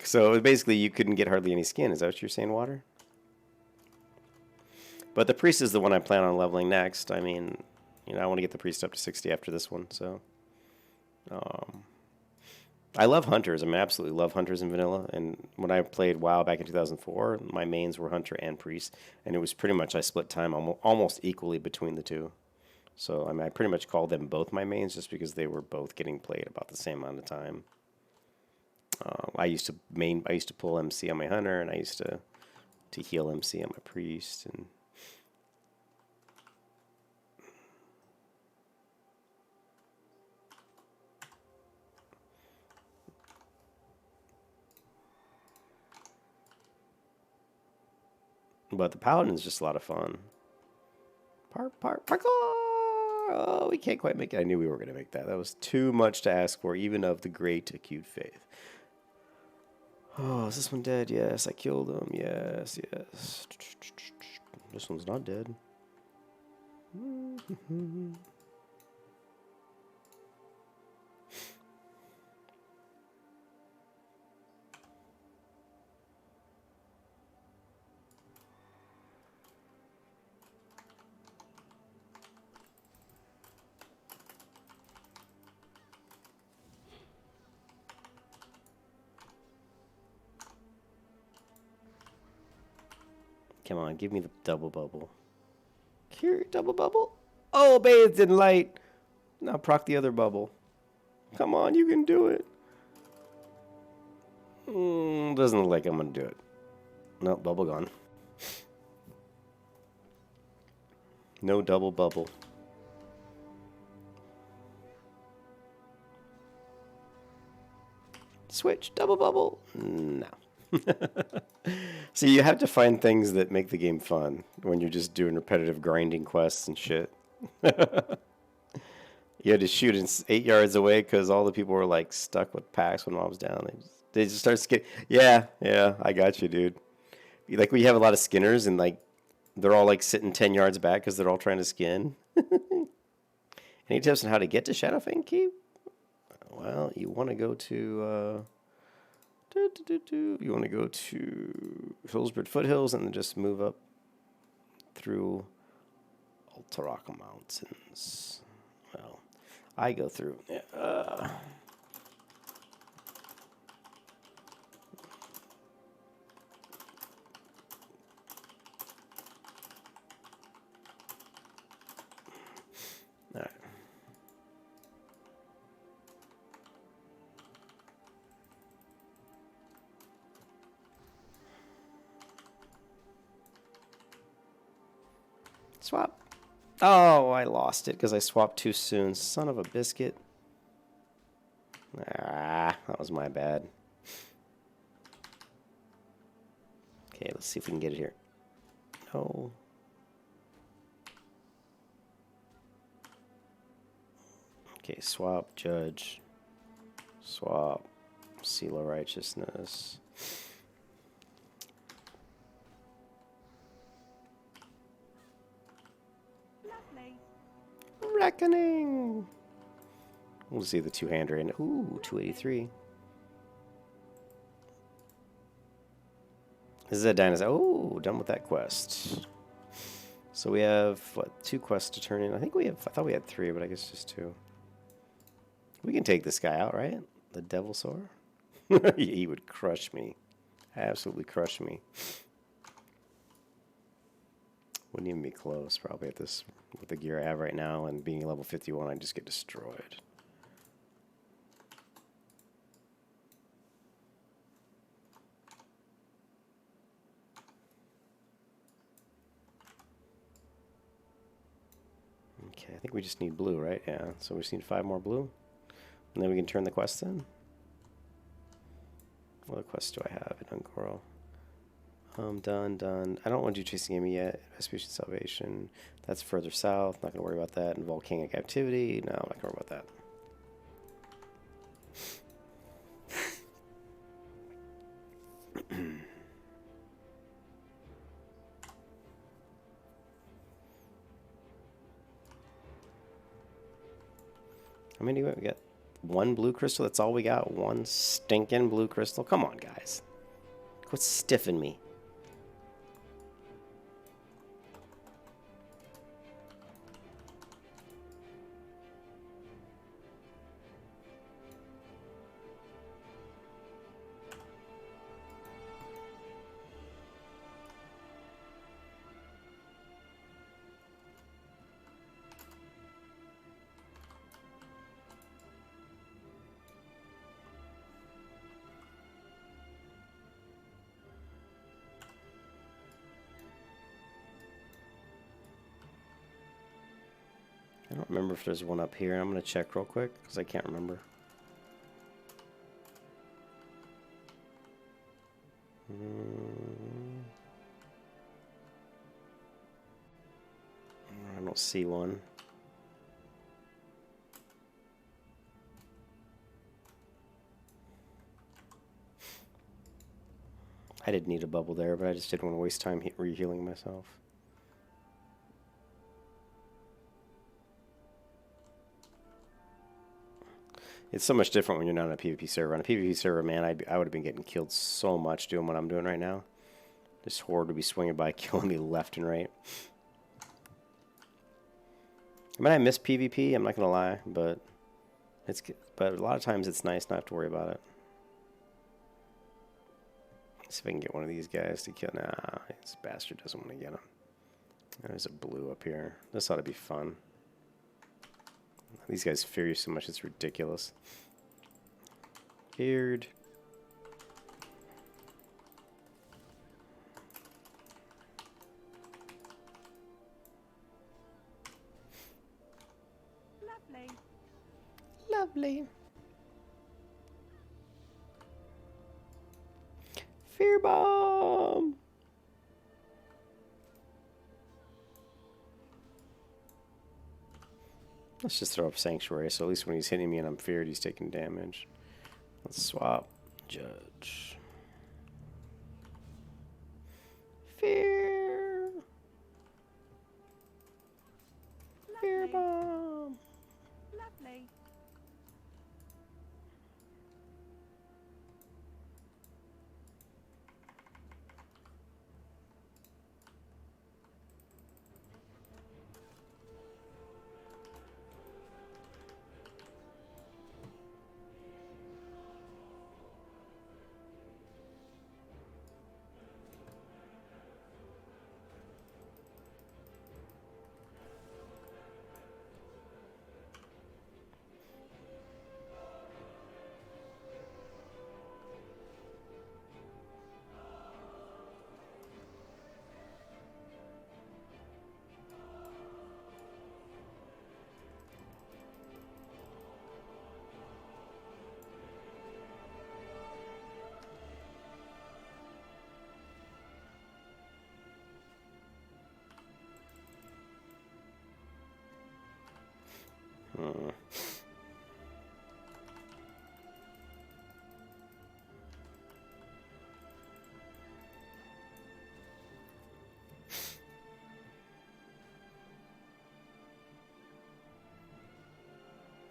So basically, you couldn't get hardly any skin. Is that what you're saying, Water? But the Priest is the one I plan on leveling next. I mean, I want to get the Priest up to 60 after this one. So, I love Hunters. I mean, I absolutely love Hunters in vanilla. And when I played WoW back in 2004, my mains were Hunter and Priest, and it was pretty much I split time almost equally between the two. So I mean, I pretty much called them both my mains just because they were both getting played about the same amount of time. I used to pull MC on my Hunter, and I used to heal MC on my Priest, and but the Paladin is just a lot of fun. Parkour! Oh, we can't quite make it. I knew we were going to make that. That was too much to ask for, even of the great Cutefaith. Oh, is this one dead? Yes, I killed him. Yes, yes. This one's not dead. Come on, give me the double bubble. Here, double bubble. Oh, bathed in light. Now proc the other bubble. Come on, you can do it. Doesn't look like I'm going to do it. No, bubble gone. No double bubble. Switch, double bubble. No. See, you have to find things that make the game fun when you're just doing repetitive grinding quests and shit. You had to shoot 8 yards away because all the people were like stuck with packs when mobs down. They just start skin. Yeah, I got you, dude. Like we have a lot of skinners and like they're all like sitting 10 yards back because they're all trying to skin. Any tips on how to get to Shadowfang Keep? Well, you want to go to you want to go to Hillsbridge Foothills and then just move up through Altaraka Mountains. Well, I go through. All right. Swap. Oh, I lost it because I swapped too soon. Son of a biscuit. Ah, that was my bad. Okay, let's see if we can get it here. No. Okay, swap, judge. Swap, seal of righteousness. Lovely. Reckoning. We'll see the two-hander in. Ooh, 283. This is a dinosaur. Oh, done with that quest. So we have, what, 2 quests to turn in? I think we have, I thought we had 3, but I guess just 2. We can take this guy out, right? The Devil Sower? He would crush me. Absolutely crush me. Wouldn't even be close, probably, at this, with the gear I have right now, and being level 51, I'd just get destroyed. Okay, I think we just need blue, right? Yeah, so we just need 5 more blue. And then we can turn the quest in. What quest do I have in Ungoro? Done. I don't want you chasing Amy yet. Investigation Salvation. That's further south. Not going to worry about that. And Volcanic Activity. No, I'm not going to worry about that. How many do we got? 1 blue crystal? That's all we got? 1 stinking blue crystal? Come on, guys. Quit stiffing me. I don't remember if there's one up here. I'm going to check real quick because I can't remember. I don't see one. I didn't need a bubble there, but I just didn't want to waste time re-healing myself. It's so much different when you're not on a PvP server. On a PvP server, man, I would have been getting killed so much doing what I'm doing right now. This horde would be swinging by, killing me left and right. I mean, I miss PvP, I'm not going to lie, but a lot of times it's nice not to have to worry about it. Let's see if I can get one of these guys to kill. Nah, this bastard doesn't want to get him. There's a blue up here. This ought to be fun. These guys fear you so much, it's ridiculous. Feared. Lovely. Lovely. Fear bomb. Let's just throw up Sanctuary, so at least when he's hitting me and I'm feared, he's taking damage. Let's swap. Judge. Fear. Fear bomb. Lovely. Hmm.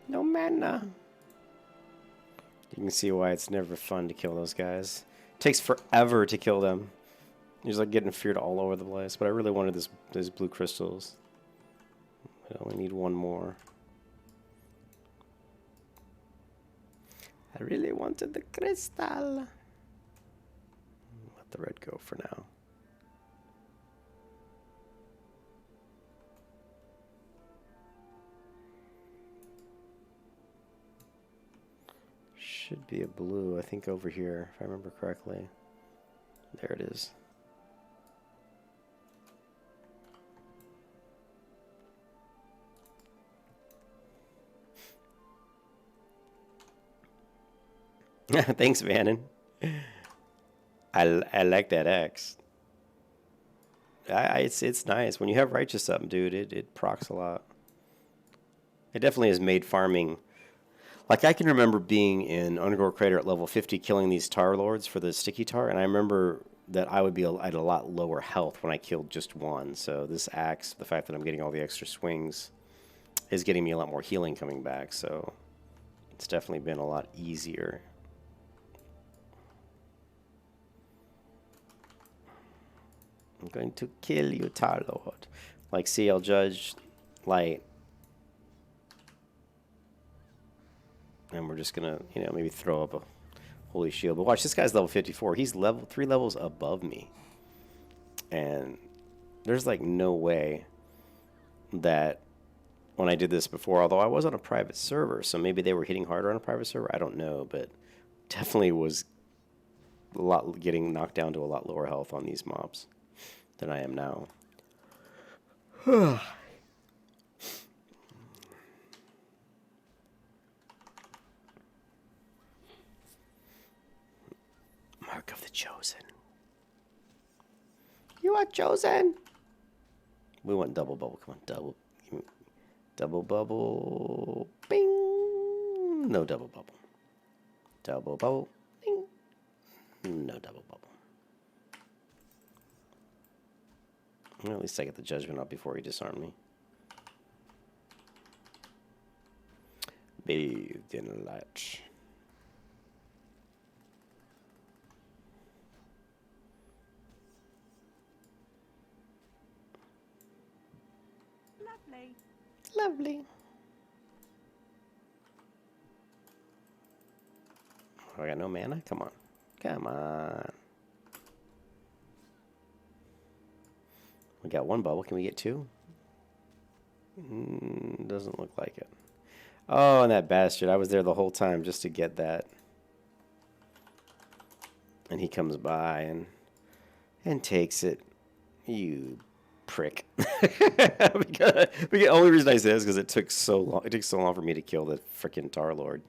No mana. You can see why it's never fun to kill those guys. It takes forever to kill them. You're just like getting feared all over the place. But I really wanted these blue crystals. I only need one more. I really wanted the crystal. Let the red go for now. Should be a blue, I think, over here, if I remember correctly. There it is. Thanks, Vannon. I like that X. It's nice. When you have Righteous up, dude, it procs a lot. It definitely has made farming... Like, I can remember being in Underground Crater at level 50 killing these Tar Lords for the Sticky Tar, and I remember that I would be at a lot lower health when I killed just one. So this axe, the fact that I'm getting all the extra swings, is getting me a lot more healing coming back, so it's definitely been a lot easier. I'm going to kill you, Tar Lord. Like, see, I'll judge light. And we're just gonna, you know, maybe throw up a holy shield. But watch, this guy's level 54. He's level 3 levels above me. And there's like no way that when I did this before, although I was on a private server, so maybe they were hitting harder on a private server, I don't know, but definitely was a lot getting knocked down to a lot lower health on these mobs than I am now. Mark of the Chosen. You are chosen. We want double bubble. Come on, double bubble. Bing. No double bubble. Double bubble. Bing. No double bubble. Well, at least I get the judgment up before he disarmed me. Bathed in light. Lovely. Lovely. Oh, I got no mana? Come on. Come on. We got one bubble. Can we get two? Doesn't look like it. Oh, and that bastard. I was there the whole time just to get that. And he comes by and takes it. You prick. because the only reason I say this is because it took so long. It took so long for me to kill the freaking Tar Lord.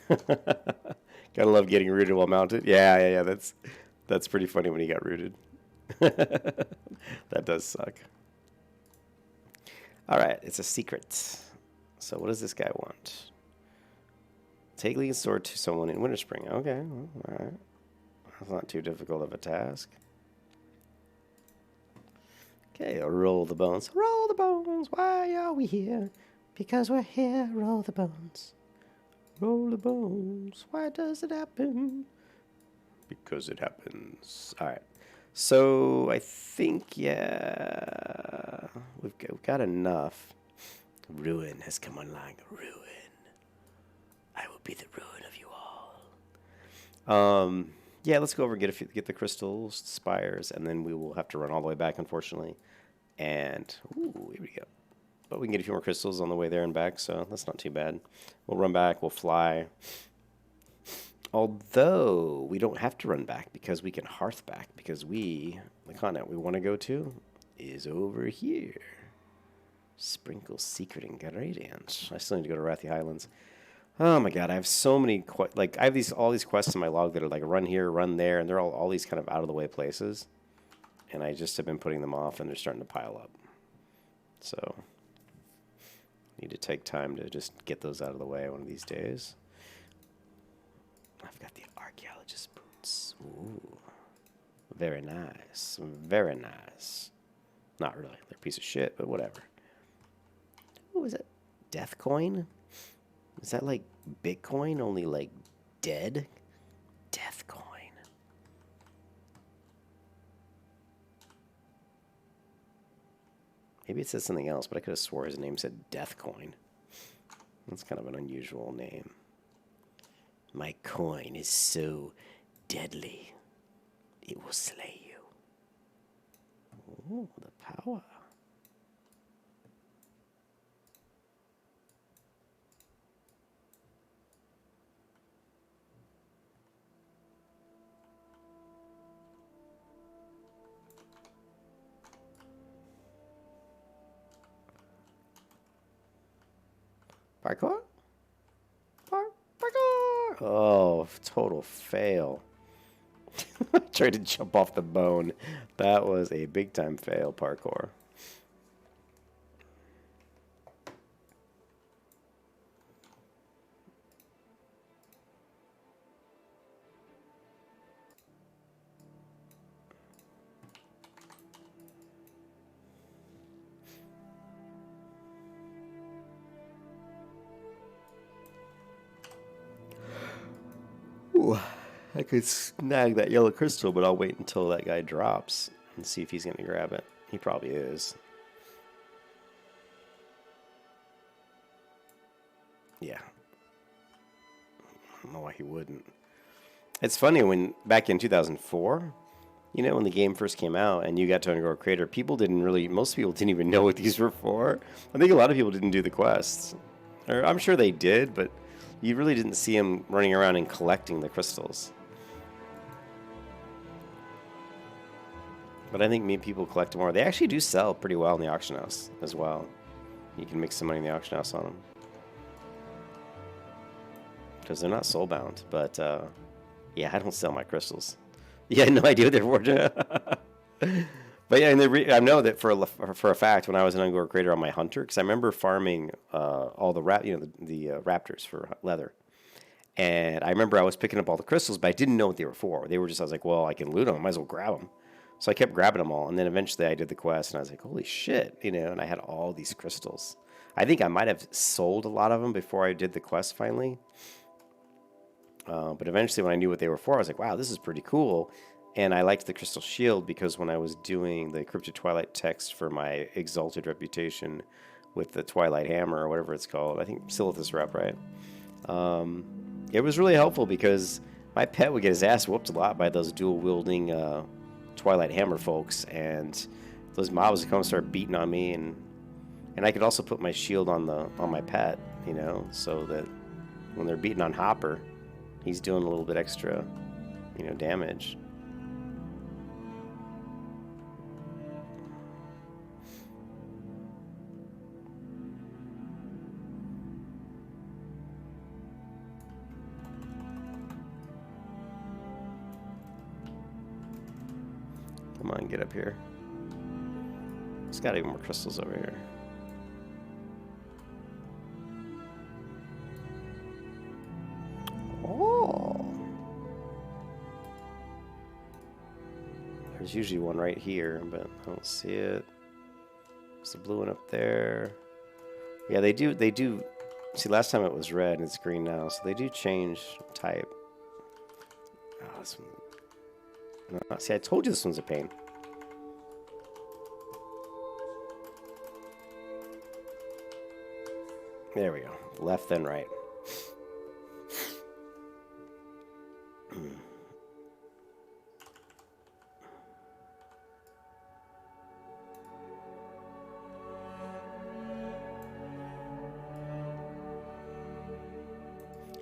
Gotta love getting rooted while mounted. Yeah. That's pretty funny when he got rooted. That does suck. All right, it's a secret. So what does this guy want? Take Legion Sword to someone in Winterspring. Okay, well, all right. That's not too difficult of a task. Okay, roll the bones. Roll the bones. Why are we here? Because we're here. Roll the bones. Roll the bones. Why does it happen? Because it happens. All right. So I think, yeah, we've got enough. Ruin has come online. Ruin. I will be the ruin of you all. Yeah, let's go over and get the crystals, spires, and then we will have to run all the way back, unfortunately. And, ooh, here we go. But we can get a few more crystals on the way there and back, so that's not too bad. We'll run back, we'll fly. Although, we don't have to run back because we can hearth back, because the continent we want to go to is over here. Sprinkle Secret Ingredient. I still need to go to Wrathy Highlands. Oh my god, I have so many, I have all these quests in my log that are like run here, run there, and they're all these kind of out of the way places. And I just have been putting them off, and they're starting to pile up. So, Need to take time to just get those out of the way one of these days. I've got the archaeologist boots. Ooh. Very nice. Very nice. Not really. They're a piece of shit, but whatever. What was it? Death coin? Is that like Bitcoin, only like dead? Death coin. Maybe it says something else, but I could have swore his name said Death Coin. That's kind of an unusual name. My coin is so deadly, it will slay you. Ooh, the power. Parkour? Parkour! Oh, total fail. I tried to jump off the bone. That was a big time fail, parkour. Ooh, I could snag that yellow crystal, but I'll wait until that guy drops and see if he's going to grab it. He probably is. Yeah. I don't know why he wouldn't. It's funny, when back in 2004, you know, when the game first came out and you got to Underground Creator, most people didn't even know what these were for. I think a lot of people didn't do the quests. Or I'm sure they did, but you really didn't see them running around and collecting the crystals. But I think maybe people collect more. They actually do sell pretty well in the auction house as well. You can make some money in the auction house on them. Because they're not soulbound. But, yeah, I don't sell my crystals. Yeah, no idea what they're for. But yeah, and I know that for a fact, when I was an Ungor Creator on my hunter, because I remember farming all the raptors for leather. And I remember I was picking up all the crystals, but I didn't know what they were for. They were just, I was like, well, I can loot them. I might as well grab them. So I kept grabbing them all. And then eventually I did the quest, and I was like, holy shit, you know, and I had all these crystals. I think I might have sold a lot of them before I did the quest finally. But eventually when I knew what they were for, I was like, wow, this is pretty cool. And I liked the crystal shield because when I was doing the Cryptid Twilight text for my exalted reputation with the Twilight Hammer or whatever it's called, I think Silithus rep, right? It was really helpful because my pet would get his ass whooped a lot by those dual-wielding Twilight Hammer folks, and those mobs would come and start beating on me, and I could also put my shield on my pet, you know, so that when they're beating on Hopper, he's doing a little bit extra, you know, damage. Come on, get up here. It's got even more crystals over here. Oh! There's usually one right here, but I don't see it. There's the blue one up there. Yeah, they do. See, last time it was red and it's green now, so they do change type. Oh, this one. No, see, I told you this one's a pain. There we go. Left then right.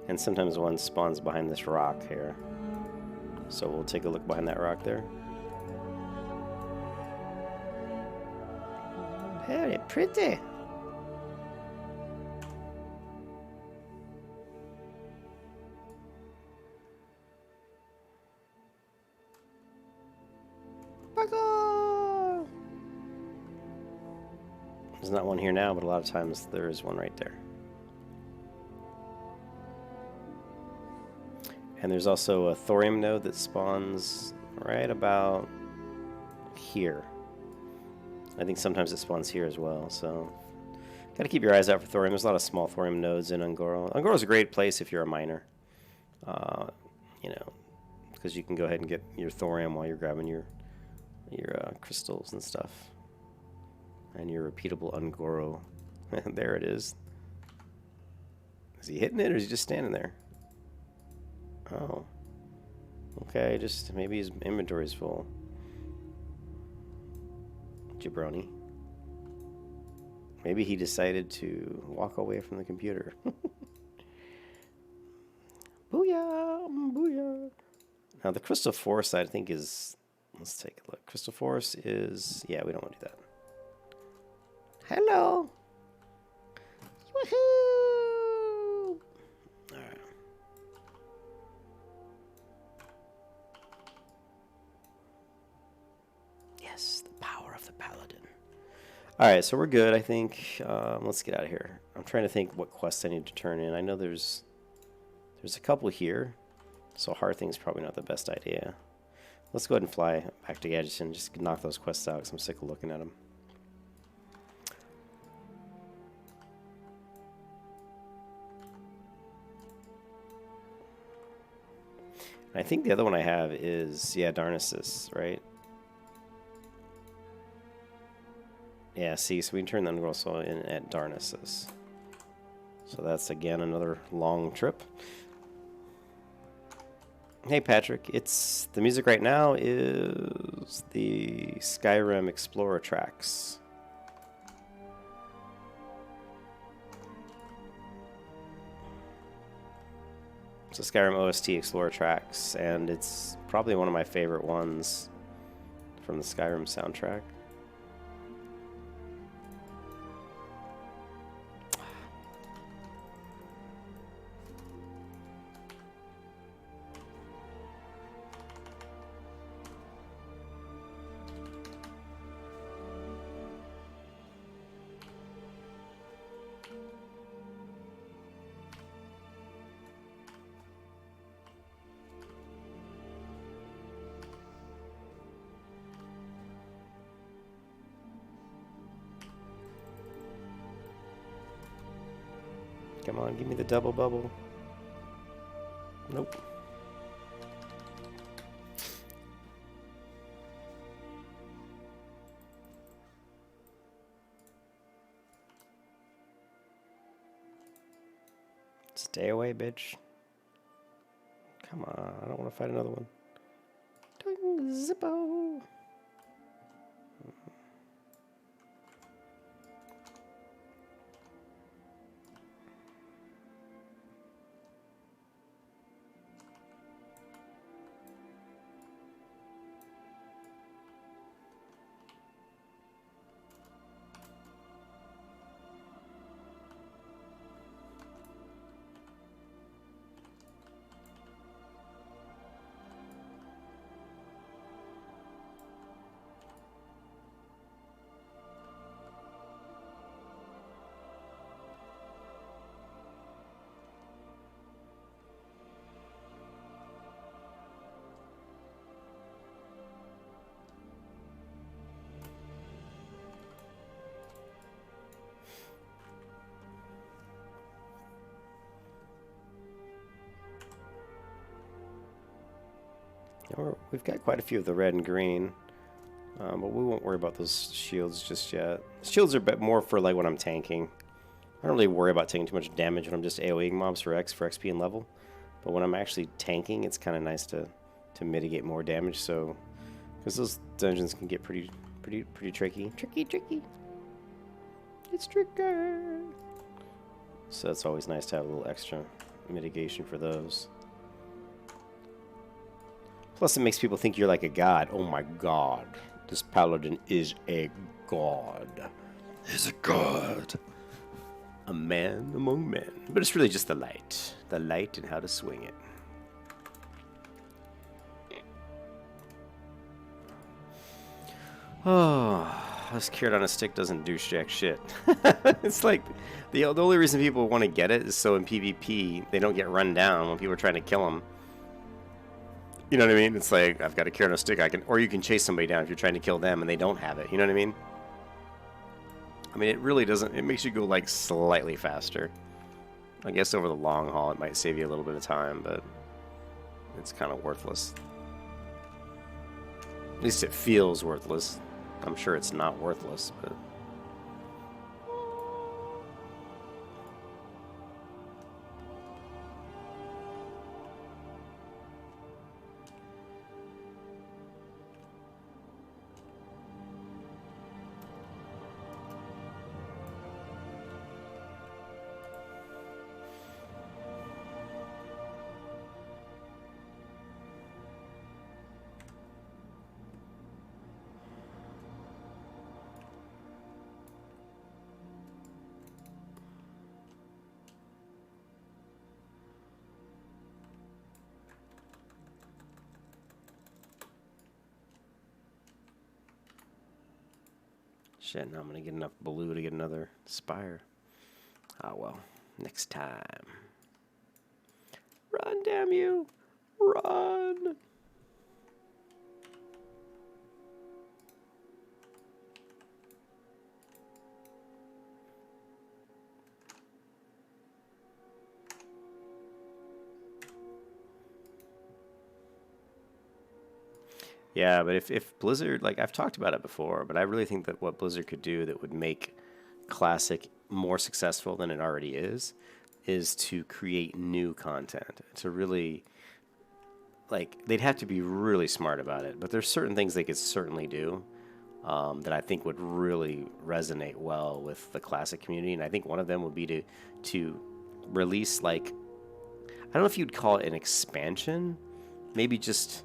And sometimes one spawns behind this rock here. So we'll take a look behind that rock there. Very pretty. There's not one here now, but a lot of times there is one right there. And there's also a thorium node that spawns right about here. I think sometimes it spawns here as well, so got to keep your eyes out for thorium. There's a lot of small thorium nodes in Un'Goro. Un'Goro's a great place if you're a miner, you know, because you can go ahead and get your thorium while you're grabbing your crystals and stuff. And your repeatable Un'Goro. There it is. Is he hitting it or is he just standing there? Oh. Okay, just maybe his inventory's full. Jabroni. Maybe he decided to walk away from the computer. Booyah! Booyah! Now the Crystal Forest I think is... Let's take a look. Crystal Forest is... Yeah, we don't want to do that. Hello! Woohoo! Alright. Yes, the power of the Paladin. Alright, so we're good, I think. Let's get out of here. I'm trying to think what quests I need to turn in. I know there's a couple here, so Hearthing's probably not the best idea. Let's go ahead and fly back to Gadgeton and just knock those quests out because I'm sick of looking at them. I think the other one I have is, yeah, Darnassus, right? Yeah, see, so we can turn the Underworld Soul in at Darnassus. So that's, again, another long trip. Hey, Patrick. It's the music right now is the Skyrim Explorer tracks. So Skyrim OST Explorer tracks, and it's probably one of my favorite ones from the Skyrim soundtrack. Come on, give me the double bubble. Nope. Stay away, bitch. Come on, I don't want to fight another one. Doing Zippo. We've got quite a few of the red and green, but we won't worry about those shields just yet. Shields are a bit more for like when I'm tanking. I don't really worry about taking too much damage when I'm just AoEing mobs for XP and level. But when I'm actually tanking, it's kind of nice to mitigate more damage. So, because those dungeons can get pretty tricky. Tricky. It's tricky. So it's always nice to have a little extra mitigation for those. Plus, it makes people think you're like a god. Oh my god, this paladin is a god. He's a god. A man among men. But it's really just the light. The light and how to swing it. Oh. this carrot on a stick doesn't do jack shit. It's like the only reason people want to get it is so in PvP they don't get run down when people are trying to kill them. You know what I mean? It's like, I've got a carrot on a stick, or you can chase somebody down if you're trying to kill them and they don't have it. You know what I mean? I mean, it really doesn't, it makes you go like slightly faster. I guess over the long haul it might save you a little bit of time, but it's kind of worthless. At least it feels worthless. I'm sure it's not worthless, but... Shit, now I'm gonna get enough blue to get another spire. Ah, well, next time. Run, damn you! Run! Yeah, but if Blizzard, like, I've talked about it before, but I really think that what Blizzard could do that would make Classic more successful than it already is to create new content. To really, like, they'd have to be really smart about it, but there's certain things they could certainly do that I think would really resonate well with the Classic community, and I think one of them would be to release, like, I don't know if you'd call it an expansion, maybe just...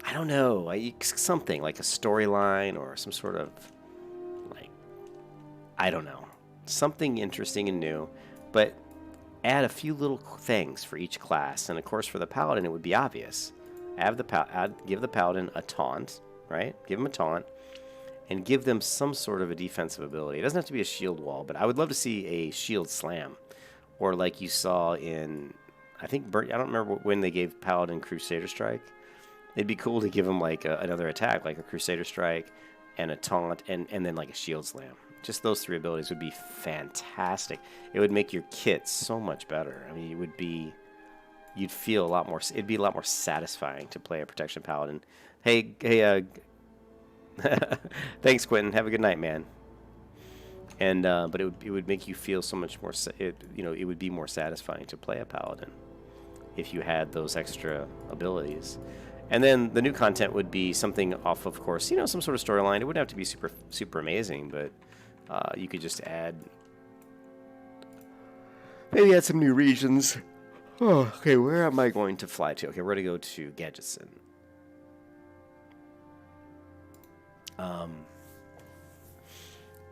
I don't know, something like a storyline or some sort of, like, I don't know, something interesting and new, but add a few little things for each class. And of course, for the Paladin, it would be obvious. Give the Paladin a taunt, right? Give him a taunt, and give them some sort of a defensive ability. It doesn't have to be a shield wall, but I would love to see a shield slam, or like you saw in, I think, I don't remember when they gave Paladin Crusader Strike. It'd be cool to give him like another attack, like a Crusader Strike and a taunt, and then like a shield slam. Just those three abilities would be fantastic. It would make your kit so much better. I mean, you'd feel a lot more, it'd be a lot more satisfying to play a Protection Paladin. Hey, thanks, Quentin. Have a good night, man. And, but it would make you feel so much more, it would be more satisfying to play a Paladin if you had those extra abilities. And then the new content would be something off, of course, some sort of storyline. It wouldn't have to be super amazing, but you could just maybe add some new regions. Oh, okay, where am I going to fly to? Okay, we're going to go to Gadgetson.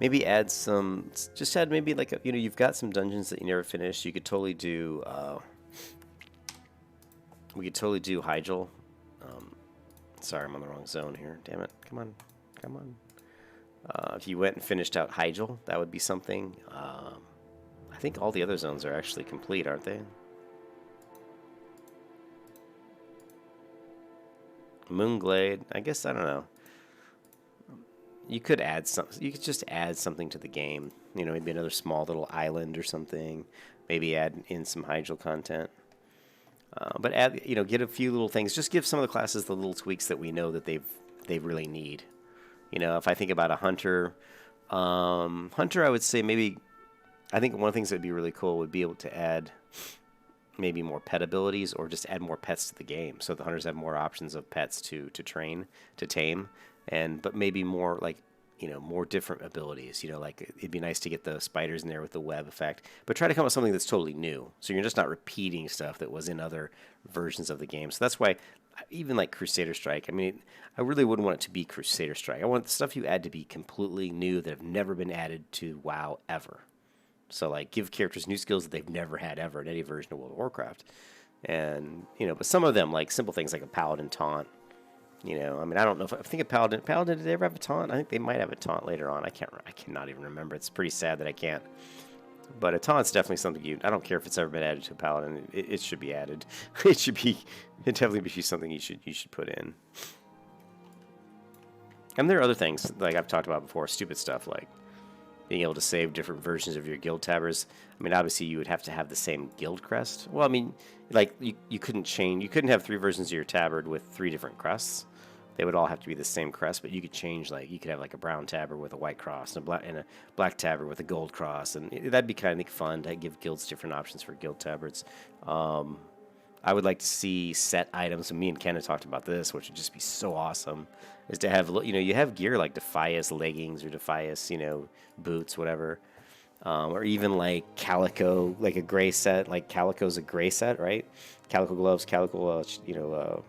Maybe add maybe like, you've got some dungeons that you never finished. You could totally do, we could totally do Hyjal. Sorry, I'm on the wrong zone here. Damn it. Come on. If you went and finished out Hyjal, that would be something. I think all the other zones are actually complete, aren't they? Moonglade. I guess, I don't know. You could add something. You could just add something to the game. Maybe another small little island or something. Maybe add in some Hyjal content. But add, get a few little things. Just give some of the classes the little tweaks that we know that they really need. If I think about a hunter, I would say maybe. I think one of the things that would be really cool would be able to add maybe more pet abilities, or just add more pets to the game, so the hunters have more options of pets to train, to tame, but maybe more like. More different abilities. Like it'd be nice to get the spiders in there with the web effect, but try to come up with something that's totally new. So you're just not repeating stuff that was in other versions of the game. So that's why, even like Crusader Strike, I mean, I really wouldn't want it to be Crusader Strike. I want the stuff you add to be completely new that have never been added to WoW ever. So like give characters new skills that they've never had ever in any version of World of Warcraft. And, but some of them, like simple things like a Paladin taunt, You know, I mean, I don't know if I think of Paladin. Paladin, did they ever have a taunt? I think they might have a taunt later on. I can't. I cannot even remember. It's pretty sad that I can't. But a taunt's definitely something you. I don't care if it's ever been added to a Paladin. It should be added. It should be. It definitely be something you should put in. And there are other things like I've talked about before. Stupid stuff like being able to save different versions of your guild tabbers. I mean, obviously you would have to have the same guild crest. Well, I mean, like you couldn't change. You couldn't have 3 versions of your tabard with 3 different crests. They would all have to be the same crest, but you could change, like, you could have like a brown tabard with a white cross and a black tabard with a gold cross, and that'd be kind of fun to give guilds different options for guild tabards. I would like to see set items, and me and Ken have talked about this, which would just be so awesome, is to have, you know, you have gear like Defias leggings or Defias, you know, boots, whatever, or even like Calico, like a gray set, like Calico's a gray set, right? Calico gloves, Calico, you know,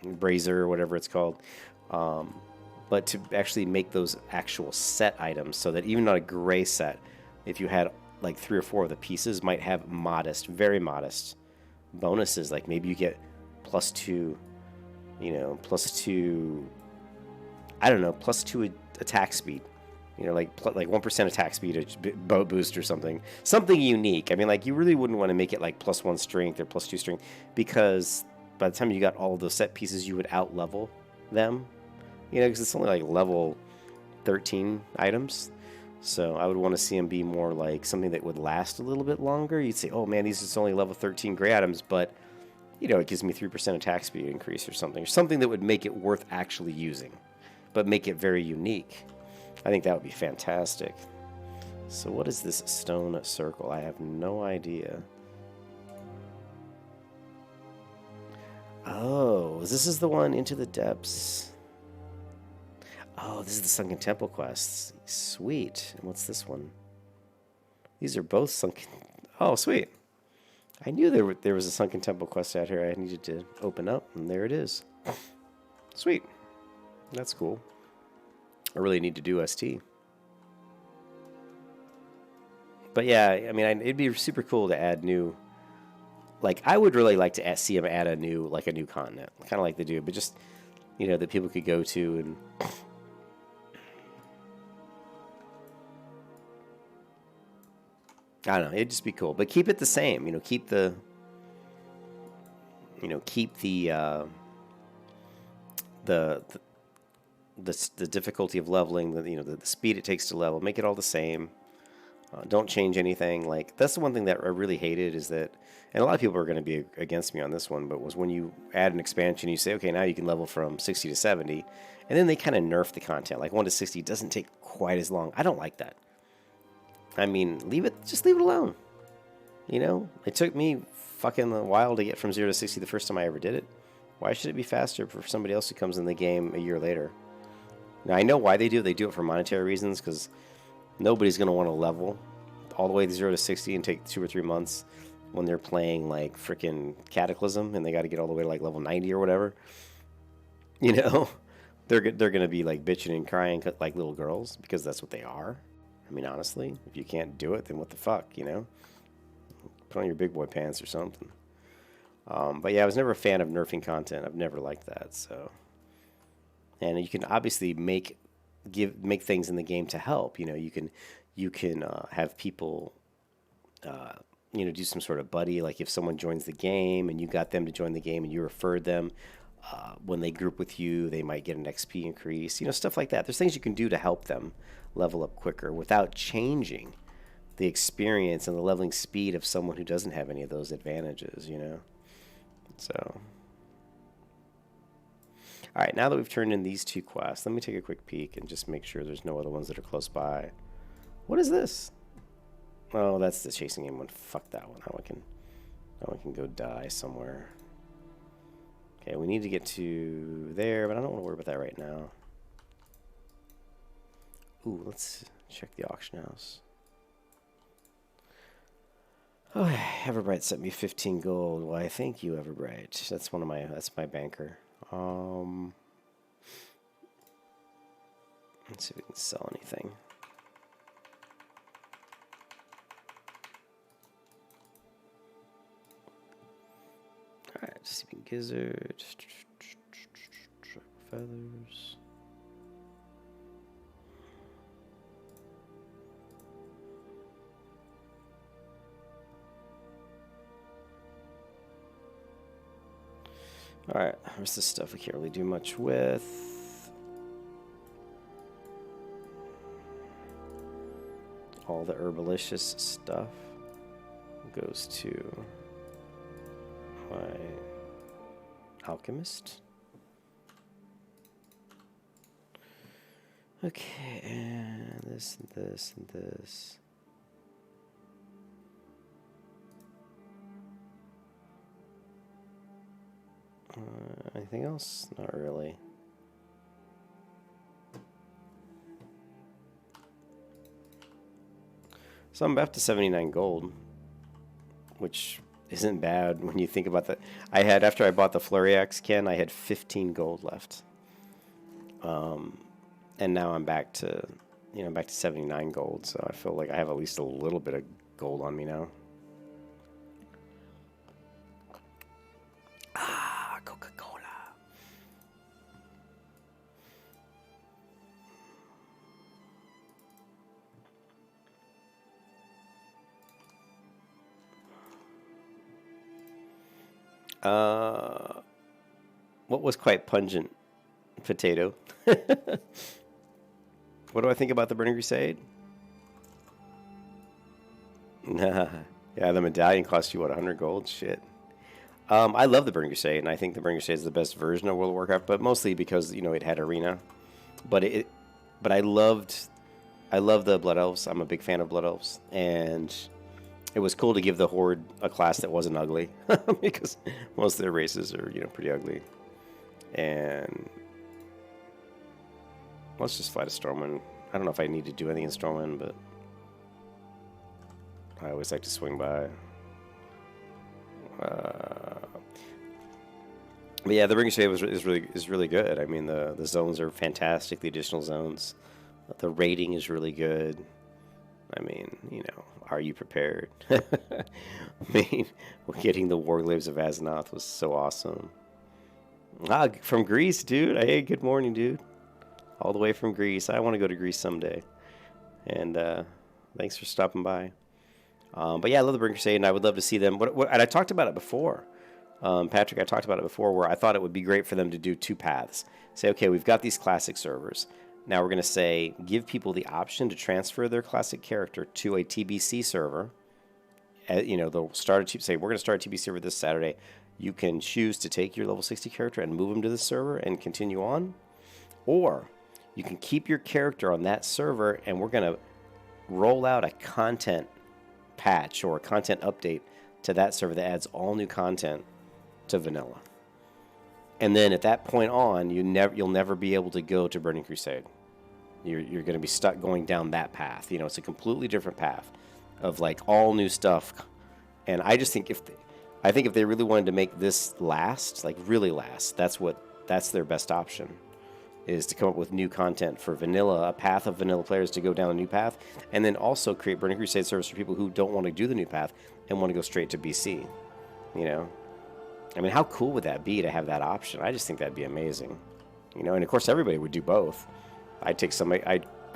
brazier or whatever it's called, but to actually make those actual set items so that even on a gray set, if you had like 3 or 4 of the pieces, might have modest, very modest bonuses, like maybe you get +2, you know, +2, I don't know, +2 attack speed, you know, like 1% attack speed, a boat boost or something unique. I mean, like, you really wouldn't want to make it like +1 strength or +2 strength, because by the time you got all of those set pieces, you would out level them, you know, because it's only like level 13 items. So I would want to see them be more like something that would last a little bit longer. You'd say, oh man, these are only level 13 gray items, but, you know, it gives me 3% attack speed increase or something that would make it worth actually using, but make it very unique. I think that would be fantastic. So what is this stone circle? I have no idea. Oh, this is the one, Into the Depths. Oh, this is the Sunken Temple quests. Sweet. And what's this one? These are both sunken. Oh, sweet. I knew there was a Sunken Temple quest out here I needed to open up, and there it is. Sweet. That's cool. I really need to do ST. But yeah, I mean, it'd be super cool to add new. Like, I would really like to see them add a new continent, kind of like they do, but just, you know, that people could go to and. I don't know, it'd just be cool, but keep it the same, you know, keep the difficulty of leveling, the speed it takes to level, make it all the same. Don't change anything. Like, that's the one thing that I really hated, is that, and a lot of people are going to be against me on this one, but was when you add an expansion, you say, okay, now you can level from 60 to 70, and then they kind of nerf the content. Like 1 to 60 doesn't take quite as long. I don't like that. I mean, just leave it alone. You know, it took me fucking a while to get from 0 to 60 the first time I ever did it. Why should it be faster for somebody else who comes in the game a year later? Now, I know why they do it. They do it for monetary reasons, because nobody's going to want to level all the way to 0 to 60 and take 2 or 3 months when they're playing like freaking Cataclysm and they got to get all the way to like level 90 or whatever. You know, they're going to be like bitching and crying like little girls, because that's what they are. I mean, honestly, if you can't do it, then what the fuck, you know? Put on your big boy pants or something. But yeah, I was never a fan of nerfing content. I've never liked that. So, and you can obviously make things in the game to help. You know, you can have people, you know, do some sort of buddy. Like if someone joins the game and you got them to join the game and you referred them, when they group with you, they might get an XP increase. You know, stuff like that. There's things you can do to help them level up quicker without changing the experience and the leveling speed of someone who doesn't have any of those advantages, you know? So, all right, now that we've turned in these 2 quests, let me take a quick peek and just make sure there's no other ones that are close by. What is this? Oh, that's the chasing game one. Fuck that one. That one can go die somewhere. Okay, we need to get to there, but I don't want to worry about that right now. Ooh, let's check the auction house. Oh, Everbright sent me 15 gold. Why, thank you, Everbright. That's my banker. Let's see if we can sell anything. Alright, Sleeping Gizzard. feathers. Alright, there's this stuff we can't really do much with. All the herbalicious stuff goes to my alchemist. Okay, and this and this and this. Anything else? Not really. So I'm up to 79 gold, which isn't bad when you think about that. I had, after I bought the Flurryax Ken, I had 15 gold left. And now I'm back to, back to 79 gold. So I feel like I have at least a little bit of gold on me now. Ah, Coca-Cola. What was quite pungent? Potato. What do I think about the Burning Crusade? Yeah, the medallion cost you, what, 100 gold? Shit. I love the Burning Crusade, and I think the Burning Crusade is the best version of World of Warcraft, but mostly because, it had arena. But I love the Blood Elves. I'm a big fan of Blood Elves, and it was cool to give the Horde a class that wasn't ugly, because most of their races are, pretty ugly. And let's just fight a Stormwind. I don't know if I need to do anything in Stormwind, but I always like to swing by. But yeah, the Burning Crusade is really good. I mean, the zones are fantastic. The additional zones, the rating is really good. I mean, are you prepared? I mean, getting the Warglaives of Azeroth was so awesome. Ah, from Greece, dude. Hey, good morning, dude. All the way from Greece. I want to go to Greece someday. And thanks for stopping by. But yeah, I love the Burning Crusade, and I would love to see them. And I talked about it before. Patrick, I talked about it before, where I thought it would be great for them to do two paths. Say, okay, we've got these classic servers. Now we're going to say, give people the option to transfer their classic character to a TBC server. They'll start say, we're going to start a TBC server this Saturday. You can choose to take your level 60 character and move them to the server and continue on. Or you can keep your character on that server, and we're going to roll out a content patch or a content update to that server that adds all new content to vanilla. And then at that point on, you'll never be able to go to Burning Crusade. You're going to be stuck going down that path. It's a completely different path of like all new stuff. And I just think if they really wanted to make this last, like really last, that's their best option, is to come up with new content for vanilla, a path of vanilla players to go down a new path, and then also create Burning Crusade servers for people who don't want to do the new path and want to go straight to BC. I mean, how cool would that be to have that option? I just think that'd be amazing. And of course everybody would do both. I'd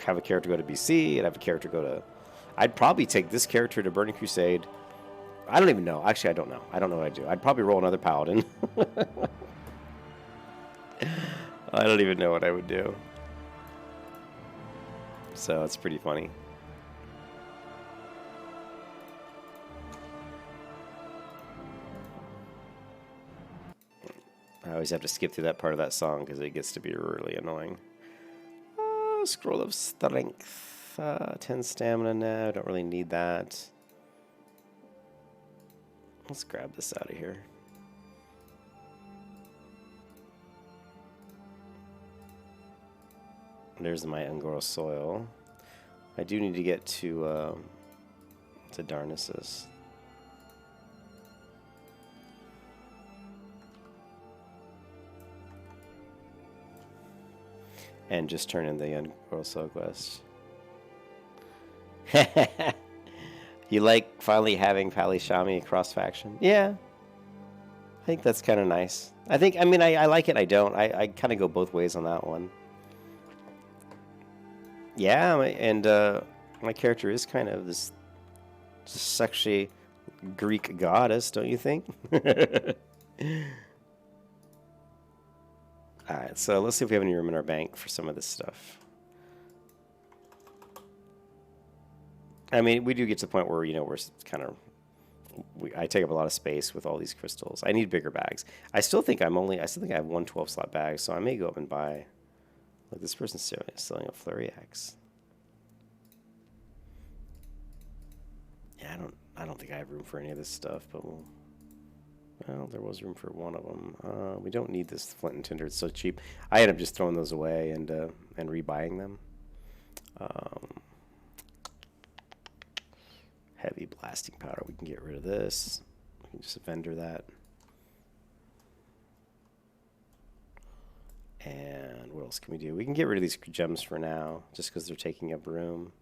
have a character go to BC, I'd have a character go to... I'd probably take this character to Burning Crusade. I don't even know. Actually, I don't know. I don't know what I'd do. I'd probably roll another Paladin. I don't even know what I would do. So it's pretty funny. I always have to skip through that part of that song because it gets to be really annoying. Scroll of Strength. 10 stamina now. Don't really need that. Let's grab this out of here. There's my Angora soil. I do need to get to Darnassus. And just turn in the Angora soil quest. You like finally having Pali Shami cross faction? Yeah. I think that's kind of nice. I think, I mean, I like it, I don't. I kind of go both ways on that one. Yeah, and my character is kind of this sexy Greek goddess, don't you think? Alright, so let's see if we have any room in our bank for some of this stuff. I mean, we do get to the point where, you know, we're kind of... I take up a lot of space with all these crystals. I need bigger bags. I still think I have one 12-slot bag, so I may go up and buy... Look, this person's selling a Flurry Axe. Yeah, I don't think I have room for any of this stuff, but we'll... Well, there was room for one of them. We don't need this flint and tinder. It's so cheap. I end up just throwing those away and rebuying them. Heavy blasting powder. We can get rid of this. We can just vendor that. And what else can we do? We can get rid of these gems for now, just because they're taking up room.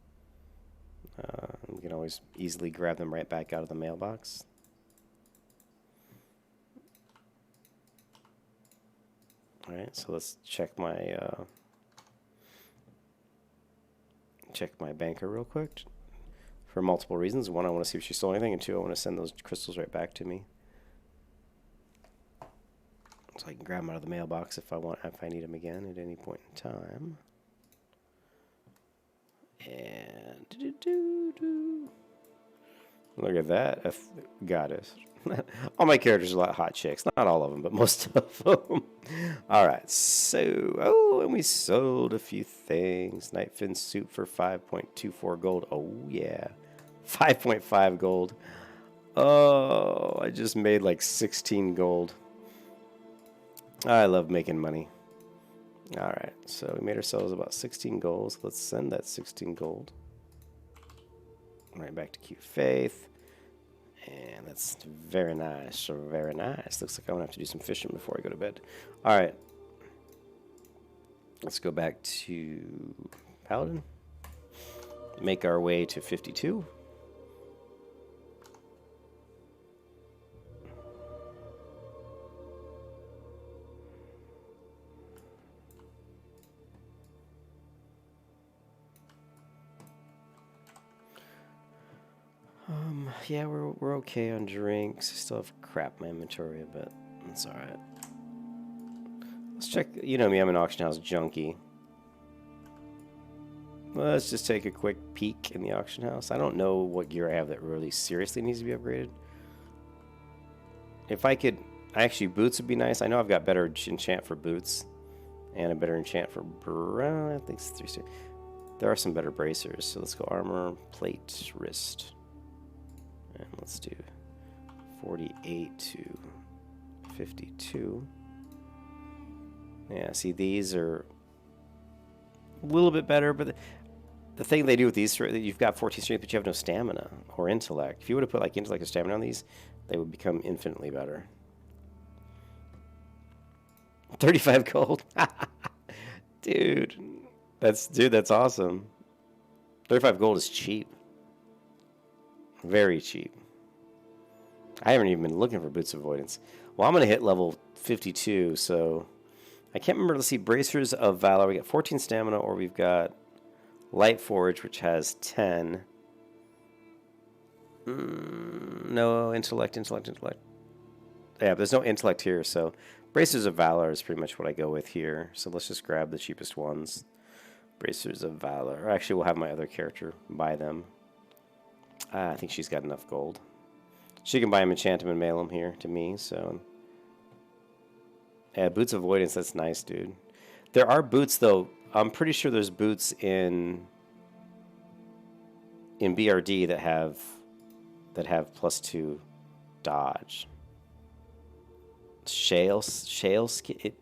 We can always easily grab them right back out of the mailbox. All right, so let's check my banker real quick for multiple reasons. One, I want to see if she stole anything, and two, I want to send those crystals right back to me, so I can grab them out of the mailbox if I need them again at any point in time. And look at that, goddess. All my characters are a lot hot chicks. Not all of them, but most of them. All right, so, and we sold a few things. Nightfin suit for 5.24 gold. Oh, yeah. 5.5 gold. Oh, I just made like 16 gold. I love making money. All right, so we made ourselves about 16 gold. Let's send that 16 gold right back to Cutefaith. And that's very nice, very nice. Looks like I'm gonna have to do some fishing before I go to bed. All right, let's go back to Paladin. Make our way to 52. Yeah, we're okay on drinks. I still have crap in my inventory, but it's all right. Let's check. You know me, I'm an auction house junkie. Let's just take a quick peek in the auction house. I don't know what gear I have that really seriously needs to be upgraded. If I could, actually, boots would be nice. I know I've got better enchant for boots and a better enchant for I think it's 3 There are some better bracers. So let's go armor, plate, wrist. And let's do 48 to 52. Yeah, see, these are a little bit better, but the thing they do with these, you've got 14 strength, but you have no stamina or intellect. If you would have put like intellect or stamina on these, they would become infinitely better. 35 gold. Dude, that's awesome. 35 gold is cheap. Very cheap. I haven't even been looking for boots avoidance. Well, I'm going to hit level 52, so I can't remember. Let's see, Bracers of Valor. We got 14 stamina, or we've got Light Forge, which has 10. No, intellect. Yeah, but there's no intellect here, so Bracers of Valor is pretty much what I go with here. So let's just grab the cheapest ones. Bracers of Valor. Actually, we'll have my other character buy them. I think she's got enough gold. She can buy them, enchant them, and mail them here to me, so... Yeah, Boots of Avoidance, that's nice, dude. There are boots, though. I'm pretty sure there's boots in BRD that have +2 dodge. Shale skin...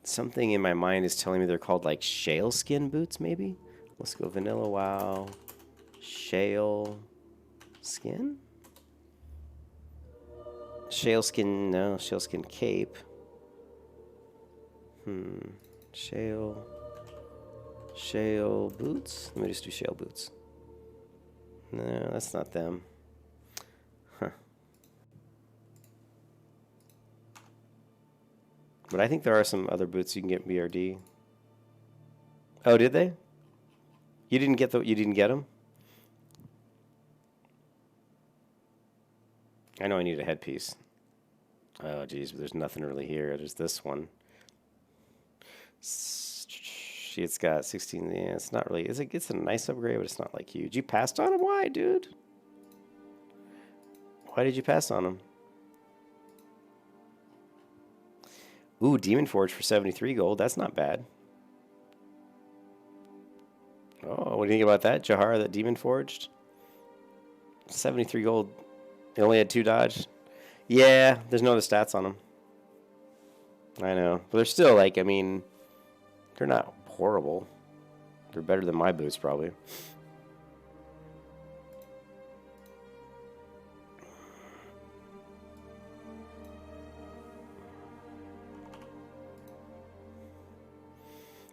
Something in my mind is telling me they're called, like, shale skin boots, maybe? Let's go Vanilla WoW. Shale... Skin? Shale skin, no. Shale skin cape. Shale boots? Let me just do shale boots. No, that's not them. Huh. But I think there are some other boots you can get in BRD. Oh, did they? You didn't get them? I know I need a headpiece. Oh, geez, but there's nothing really here. There's this one. It's got 16. Yeah, it's not really. It's a nice upgrade, but it's not like huge. You passed on him? Why, dude? Why did you pass on him? Ooh, Demon Forge for 73 gold. That's not bad. Oh, what do you think about that, Jahar, that Demon Forged? 73 gold. He only had 2 dodge. Yeah, there's no other stats on him. I know. But they're still, like, I mean, they're not horrible. They're better than my boots, probably.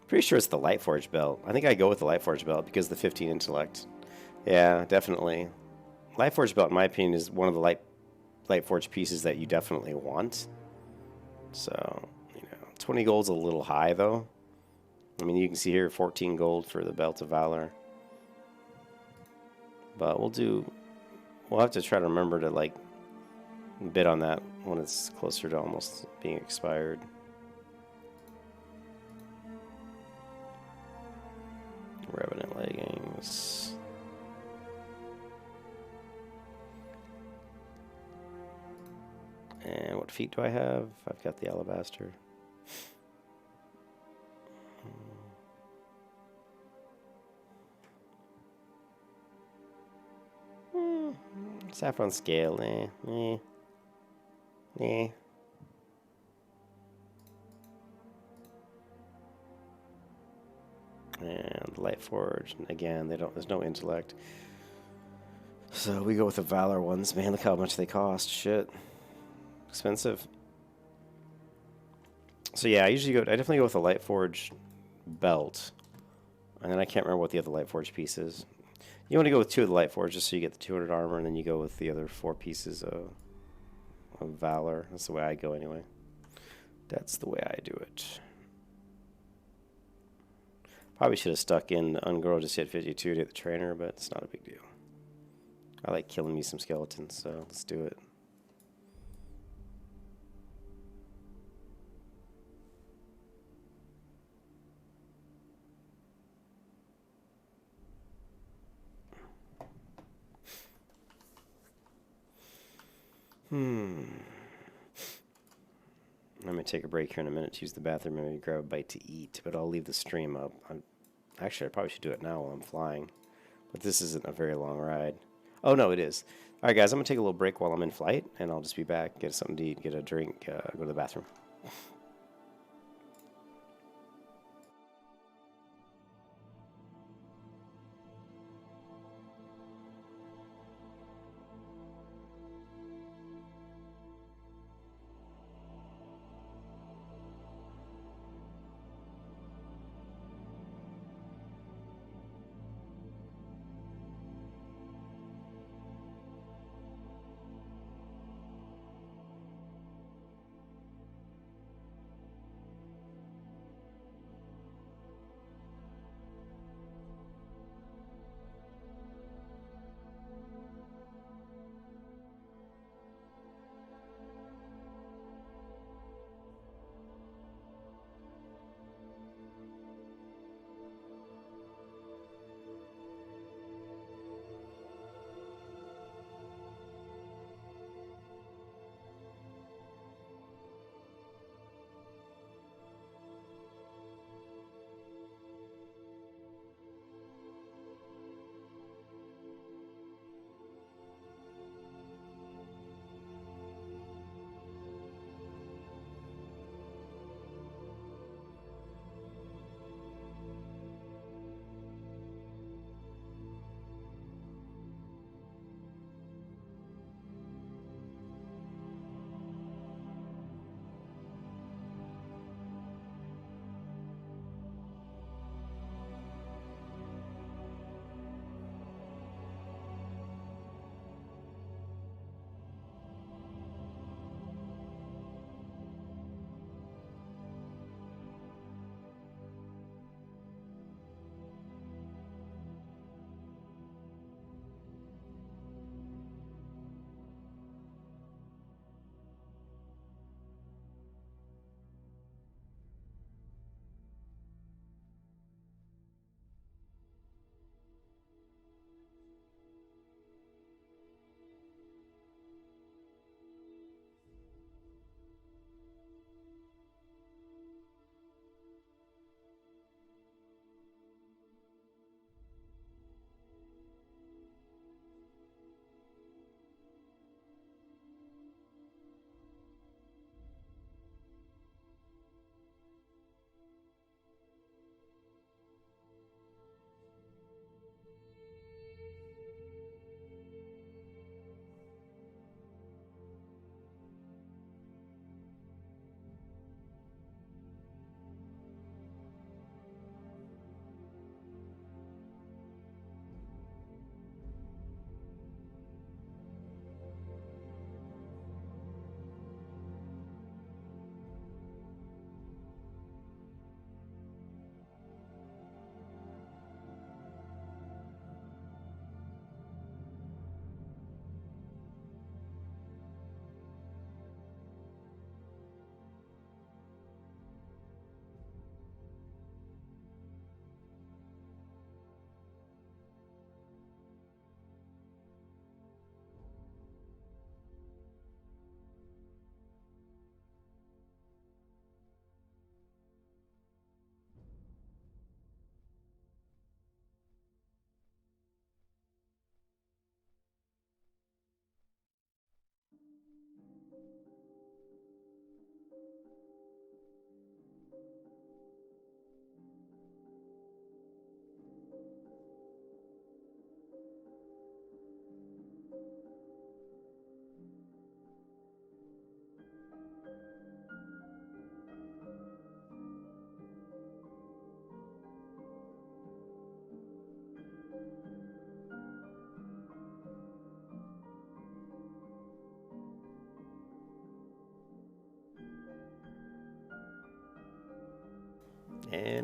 Pretty sure it's the Lightforge belt. I think I go with the Lightforge belt because of the 15 intellect. Yeah, definitely. Lightforge belt, in my opinion, is one of the Lightforge pieces that you definitely want. So, 20 gold's a little high, though. I mean, you can see here 14 gold for the Belt of Valor. But we'll have to try to remember to, like, bid on that when it's closer to almost being expired. Revenant leggings. And what feet do I have? I've got the alabaster. Saffron scale, And Lightforge, again, there's no intellect. So we go with the Valor ones. Man, look how much they cost. Shit. Expensive. So yeah, I definitely go with the Lightforge belt. And then I can't remember what the other Lightforge piece is. You want to go with 2 of the Lightforge just so you get the 200 armor, and then you go with the other 4 pieces of Valor. That's the way I go anyway. That's the way I do it. Probably should have stuck in Ungirl just hit 52 to hit the trainer, but it's not a big deal. I like killing me some skeletons, so let's do it. I'm going to take a break here in a minute to use the bathroom and maybe grab a bite to eat, but I'll leave the stream up. Actually, I probably should do it now while I'm flying, but this isn't a very long ride. Oh, no, it is. All right, guys, I'm going to take a little break while I'm in flight, and I'll just be back, get something to eat, get a drink, go to the bathroom.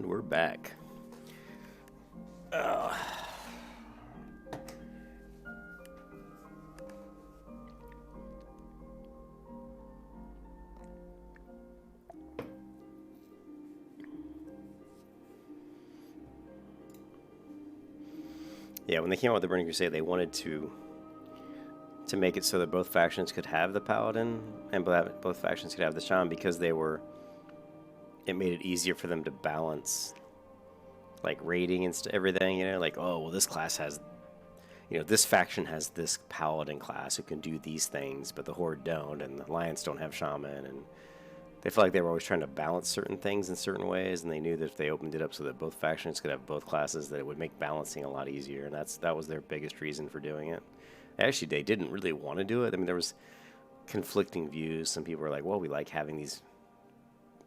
And we're back. Yeah, when they came out with the Burning Crusade, they wanted to make it so that both factions could have the Paladin and both factions could have the Shaman, because it made it easier for them to balance like rating and everything, you know, like, oh, well, this class has, you know, this faction has this Paladin class who can do these things, but the Horde don't, and the Alliance don't have Shaman, and they felt like they were always trying to balance certain things in certain ways, and they knew that if they opened it up so that both factions could have both classes, that it would make balancing a lot easier, and that was their biggest reason for doing it. Actually, they didn't really want to do it. I mean, there was conflicting views. Some people were like, well, we like having these,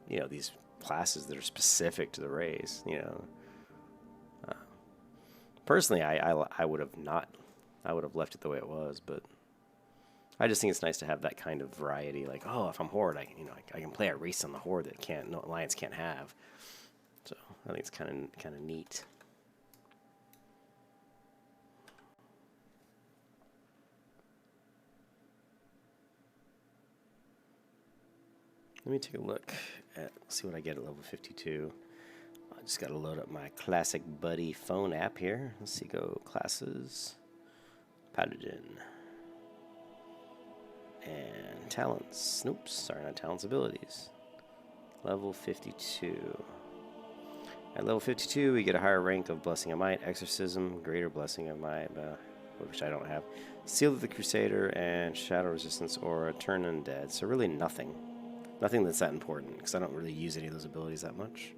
you know, these classes that are specific to the race, you know. Personally, I would have not, I would have left it the way it was, but I just think it's nice to have that kind of variety. Like, oh, if I'm Horde, I can play a race on the Horde that no Alliance can't have. So I think it's kind of neat. Let me take a look at, see what I get at level 52. I just got to load up my Classic Buddy phone app here. Let's see, go classes, Paladin, and talents. Nope, sorry, not talents, abilities. Level 52. At level 52, we get a higher rank of Blessing of Might, Exorcism, Greater Blessing of Might, which I don't have, Seal of the Crusader, and Shadow Resistance Aura, Turn Undead. So really nothing. Nothing that's that important, because I don't really use any of those abilities that much.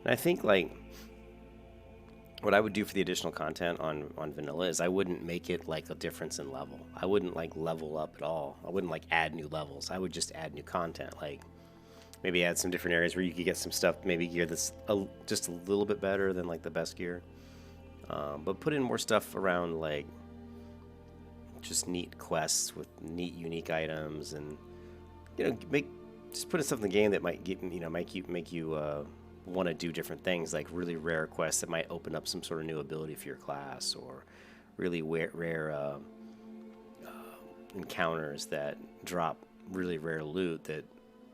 And I think, like, what I would do for the additional content on vanilla is I wouldn't make it like a difference in level. I wouldn't like level up at all. I wouldn't like add new levels. I would just add new content. Like maybe add some different areas where you could get some stuff, maybe gear that's just a little bit better than like the best gear. But put in more stuff around like just neat quests with neat unique items, and you know, just put in stuff in the game that might get, you know, make you want to do different things, like really rare quests that might open up some sort of new ability for your class, or really rare encounters that drop really rare loot that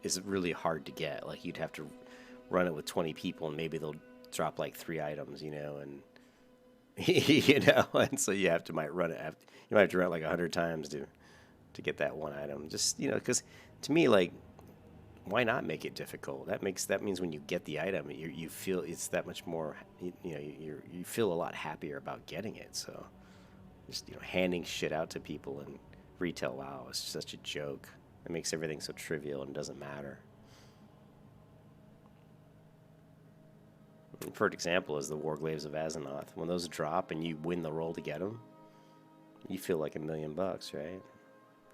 is really hard to get. Like you'd have to run it with 20 people, and maybe they'll drop like 3 items, you know, and you know, and so you might run it. You might have to run it like 100 times to get that one item. Just, you know, because to me, like, why not make it difficult? That means when you get the item, you feel it's that much more. You know, you feel a lot happier about getting it. So, just, you know, handing shit out to people in retail, wow, it's such a joke. It makes everything so trivial and doesn't matter. A perfect example is the Warglaves of Azeroth. When those drop and you win the roll to get them, you feel like $1 million, right?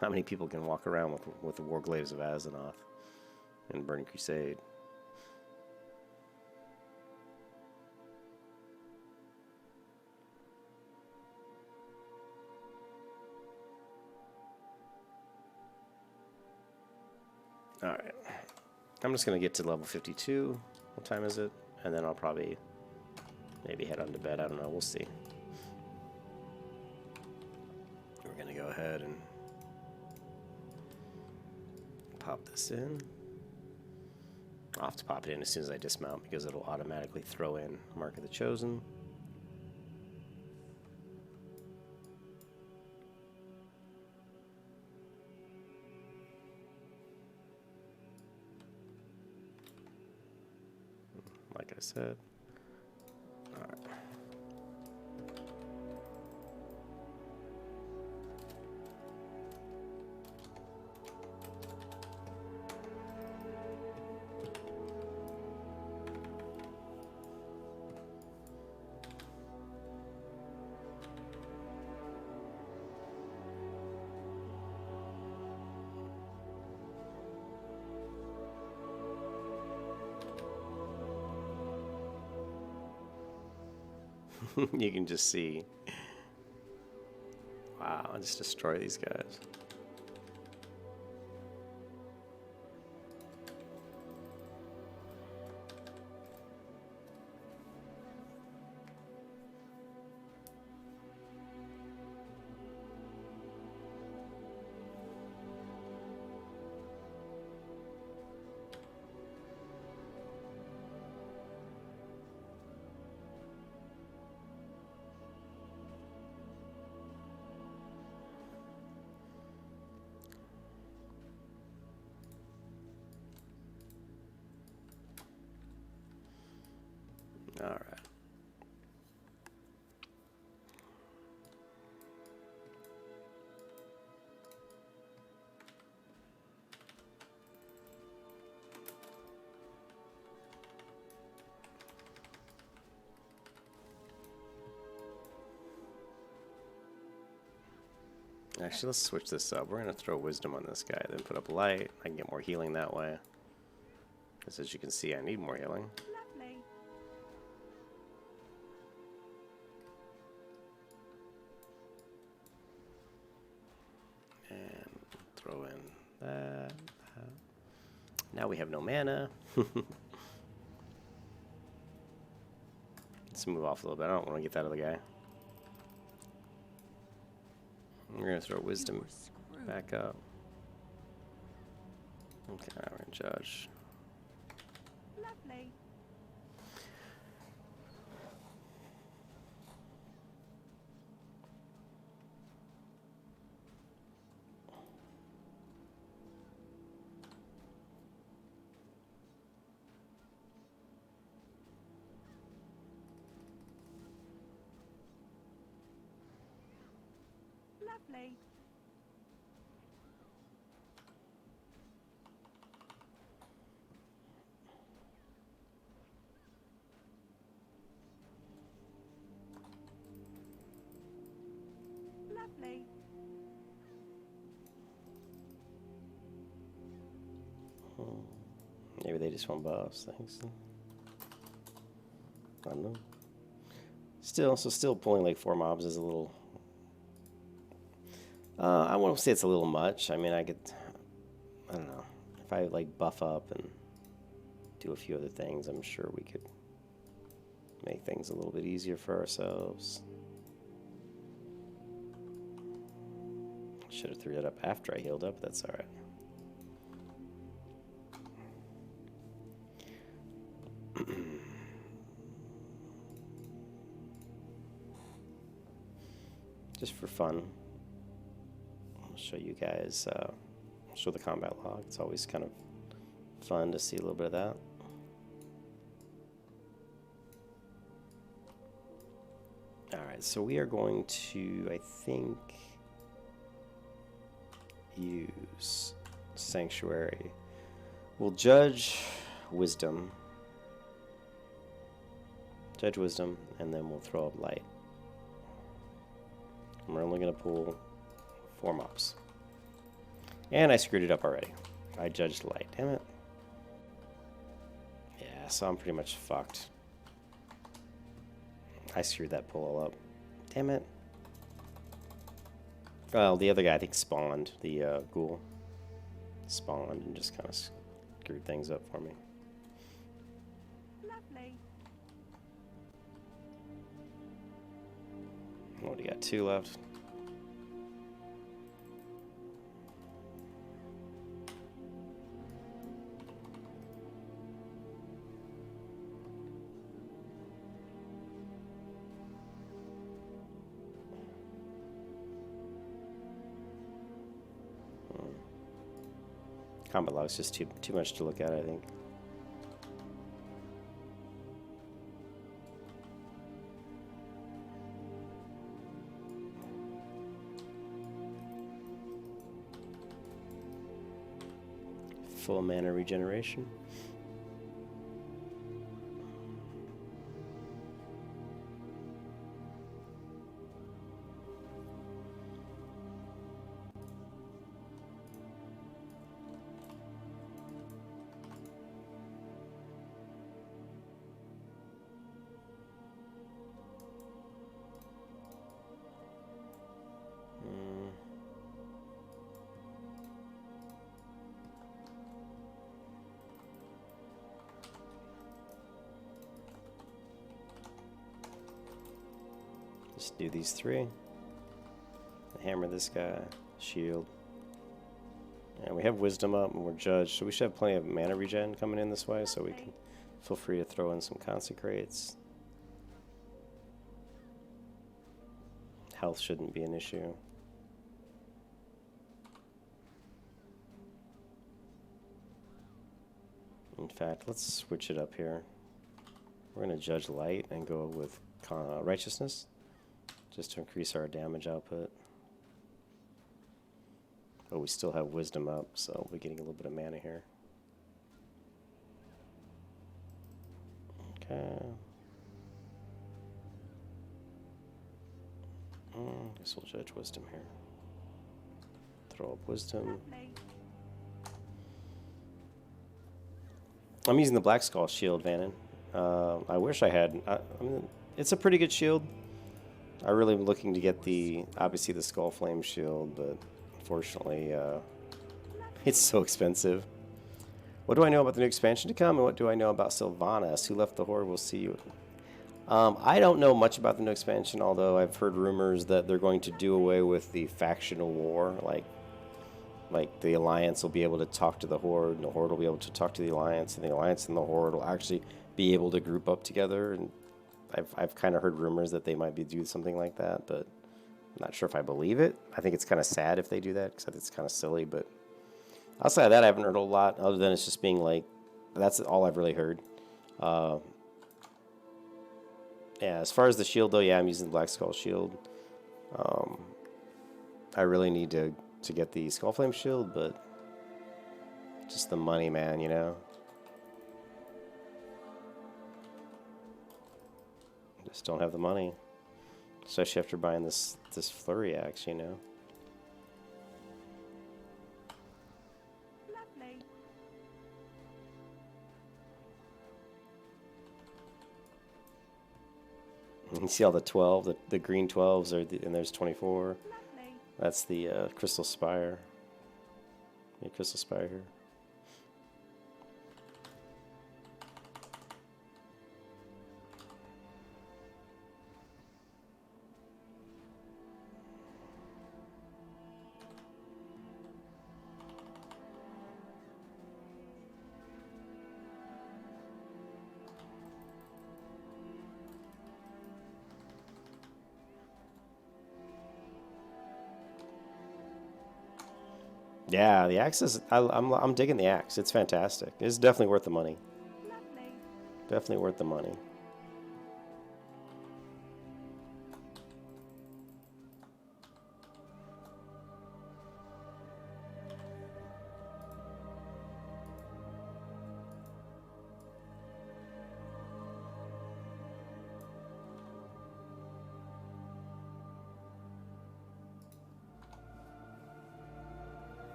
How many people can walk around with the Warglaves of Azeroth in Burning Crusade? Alright. I'm just going to get to level 52. What time is it? And then I'll probably maybe head on to bed. I don't know. We'll see. We're going to go ahead and pop this in. I'll have to pop it in as soon as I dismount because it'll automatically throw in Mark of the Chosen. Like I said. All right. You can just see. Wow, I just destroy these guys. All right. Actually, let's switch this up. We're going to throw wisdom on this guy, then put up light. I can get more healing that way. Because as you can see, I need more healing. Lovely. And throw in that. Now we have no mana. Let's move off a little bit. I don't want to get that other guy. We're going to throw wisdom back up. Okay, now we're going to judge. Lovely. Lovely. Lovely. Maybe they just want buffs. Thanks. I don't know. Still pulling like 4 mobs is a little. I won't say it's a little much. I mean, I don't know. If I like buff up and do a few other things, I'm sure we could make things a little bit easier for ourselves. Should have threw it up after I healed up. That's all right. Just for fun, I'll show you guys, show the combat log. It's always kind of fun to see a little bit of that. Alright, so we are going to, I think, use Sanctuary. We'll judge Wisdom. Judge Wisdom, and then we'll throw up Light. And we're only going to pull 4 mobs. And I screwed it up already. I judged Light. Damn it. Yeah, so I'm pretty much fucked. I screwed that pull all up. Damn it. Well, the other guy, I think, spawned. The ghoul spawned and just kind of screwed things up for me. Lovely. What do you got? 2 left. Combat log's just too much to look at, I think. Full mana regeneration. Just do these 3. Hammer this guy. Shield. And we have wisdom up and we're judged, so we should have plenty of mana regen coming in this way, so we can feel free to throw in some consecrates. Health shouldn't be an issue. In fact, let's switch it up here. We're going to judge light and go with righteousness, just to increase our damage output. But we still have wisdom up, so we're getting a little bit of mana here. Okay. Guess we'll judge wisdom here. Throw up wisdom. Lovely. I'm using the Black Skull shield, Vannon. I wish I had. I mean, it's a pretty good shield. I really am looking to get the, obviously the Skull Flame shield, but unfortunately, it's so expensive. What do I know about the new expansion to come, and what do I know about Sylvanas? Who left the Horde? We'll see you. I don't know much about the new expansion, although I've heard rumors that they're going to do away with the factional war, like the Alliance will be able to talk to the Horde, and the Horde will be able to talk to the Alliance, and the Alliance and the Horde will actually be able to group up together. And I've kind of heard rumors that they might be doing something like that, but I'm not sure if I believe it. I think it's kind of sad if they do that, because I think it's kind of silly. But outside of that, I haven't heard a lot, other than it's just being like, that's all I've really heard. Yeah, as far as the shield, though, yeah, I'm using the Black Skull shield. I really need to get the Skull Flame shield, but just the money, man, you know? Just don't have the money. Especially after buying this Flurry Axe, you know? Lovely. You see all the 12, the green 12s, and there's 24. Lovely. That's the Crystal Spire. Yeah, Crystal Spire here. Yeah, the axe is. I'm digging the axe. It's fantastic. It's definitely worth the money. Lovely. Definitely worth the money.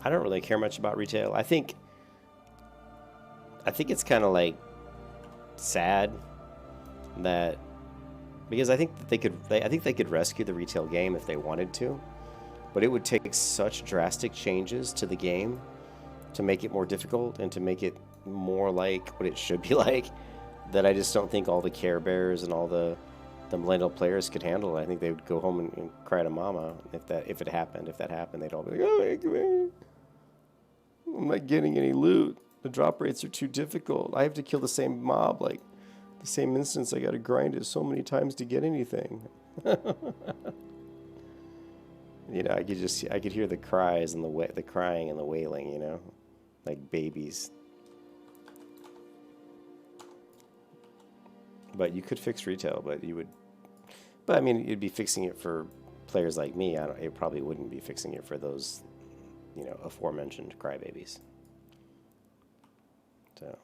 I don't really care much about retail. I think it's kind of like sad that, because I think that they could rescue the retail game if they wanted to, but it would take such drastic changes to the game to make it more difficult and to make it more like what it should be like, that I just don't think all the Care Bears and all the millennial players could handle it. I think they would go home and cry to mama if that happened. They'd all be like, oh, I'm not getting any loot. The drop rates are too difficult. I have to kill the same mob, like the same instance. I got to grind it so many times to get anything. You know, I could hear the cries and the crying and the wailing, you know, like babies. But you could fix retail, but I mean, you'd be fixing it for players like me. It probably wouldn't be fixing it for those, you know, aforementioned crybabies. So.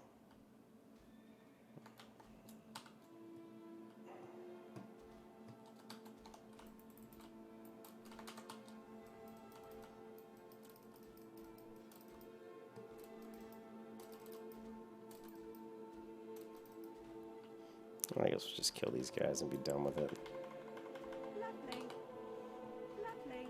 I guess we'll just kill these guys and be done with it. Lovely. Lovely.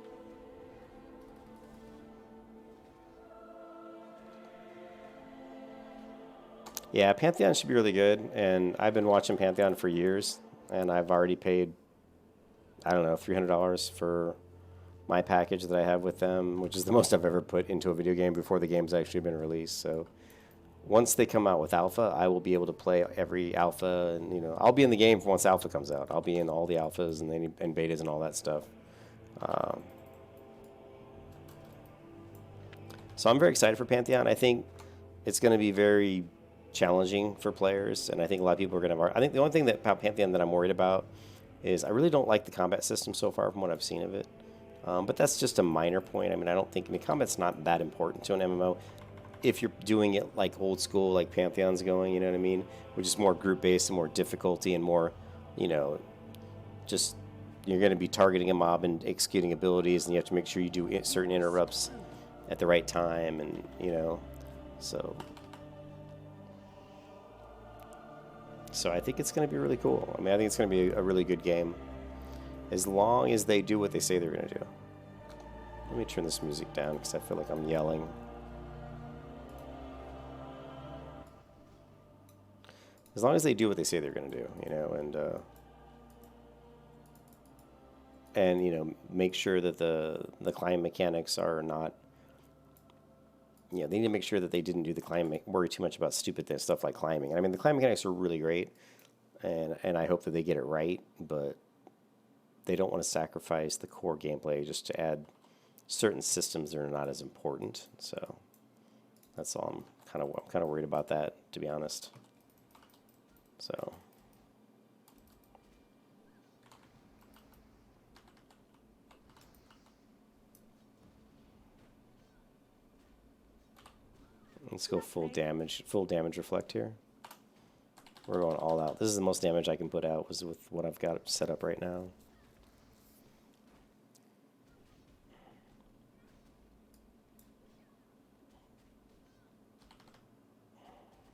Yeah, Pantheon should be really good, and I've been watching Pantheon for years, and I've already paid, I don't know, $300 for my package that I have with them, which is the most I've ever put into a video game before the game's actually been released. So once they come out with alpha, I will be able to play every alpha, and I'll be in the game once alpha comes out. I'll be in all the alphas and betas and all that stuff. Um, so I'm very excited for Pantheon. I think it's going to be very challenging for players, and I think a lot of people are going to. I think the only thing about Pantheon that I'm worried about is I really don't like the combat system so far from what I've seen of it. But that's just a minor point. I mean, I don't think. I mean, combat's not that important to an MMO if you're doing it like old school, like Pantheon's going. You know what I mean? Which is more group based and more difficulty and more, you know, just you're going to be targeting a mob and executing abilities, and you have to make sure you do certain interrupts at the right time, and so. So I think it's going to be really cool. I mean, I think it's going to be a really good game, as long as they do what they say they're going to do. Let me turn this music down because I feel like I'm yelling. As long as they do what they say they're going to do, and make sure that the climb mechanics are not. They need to make sure that they didn't do the climb, worry too much about stupid stuff like climbing. I mean, the climb mechanics are really great, and I hope that they get it right, but they don't want to sacrifice the core gameplay just to add certain systems that are not as important. So that's all. I'm kind of worried about that, to be honest. So. Let's go full damage reflect here. We're going all out. This is the most damage I can put out was with what I've got set up right now.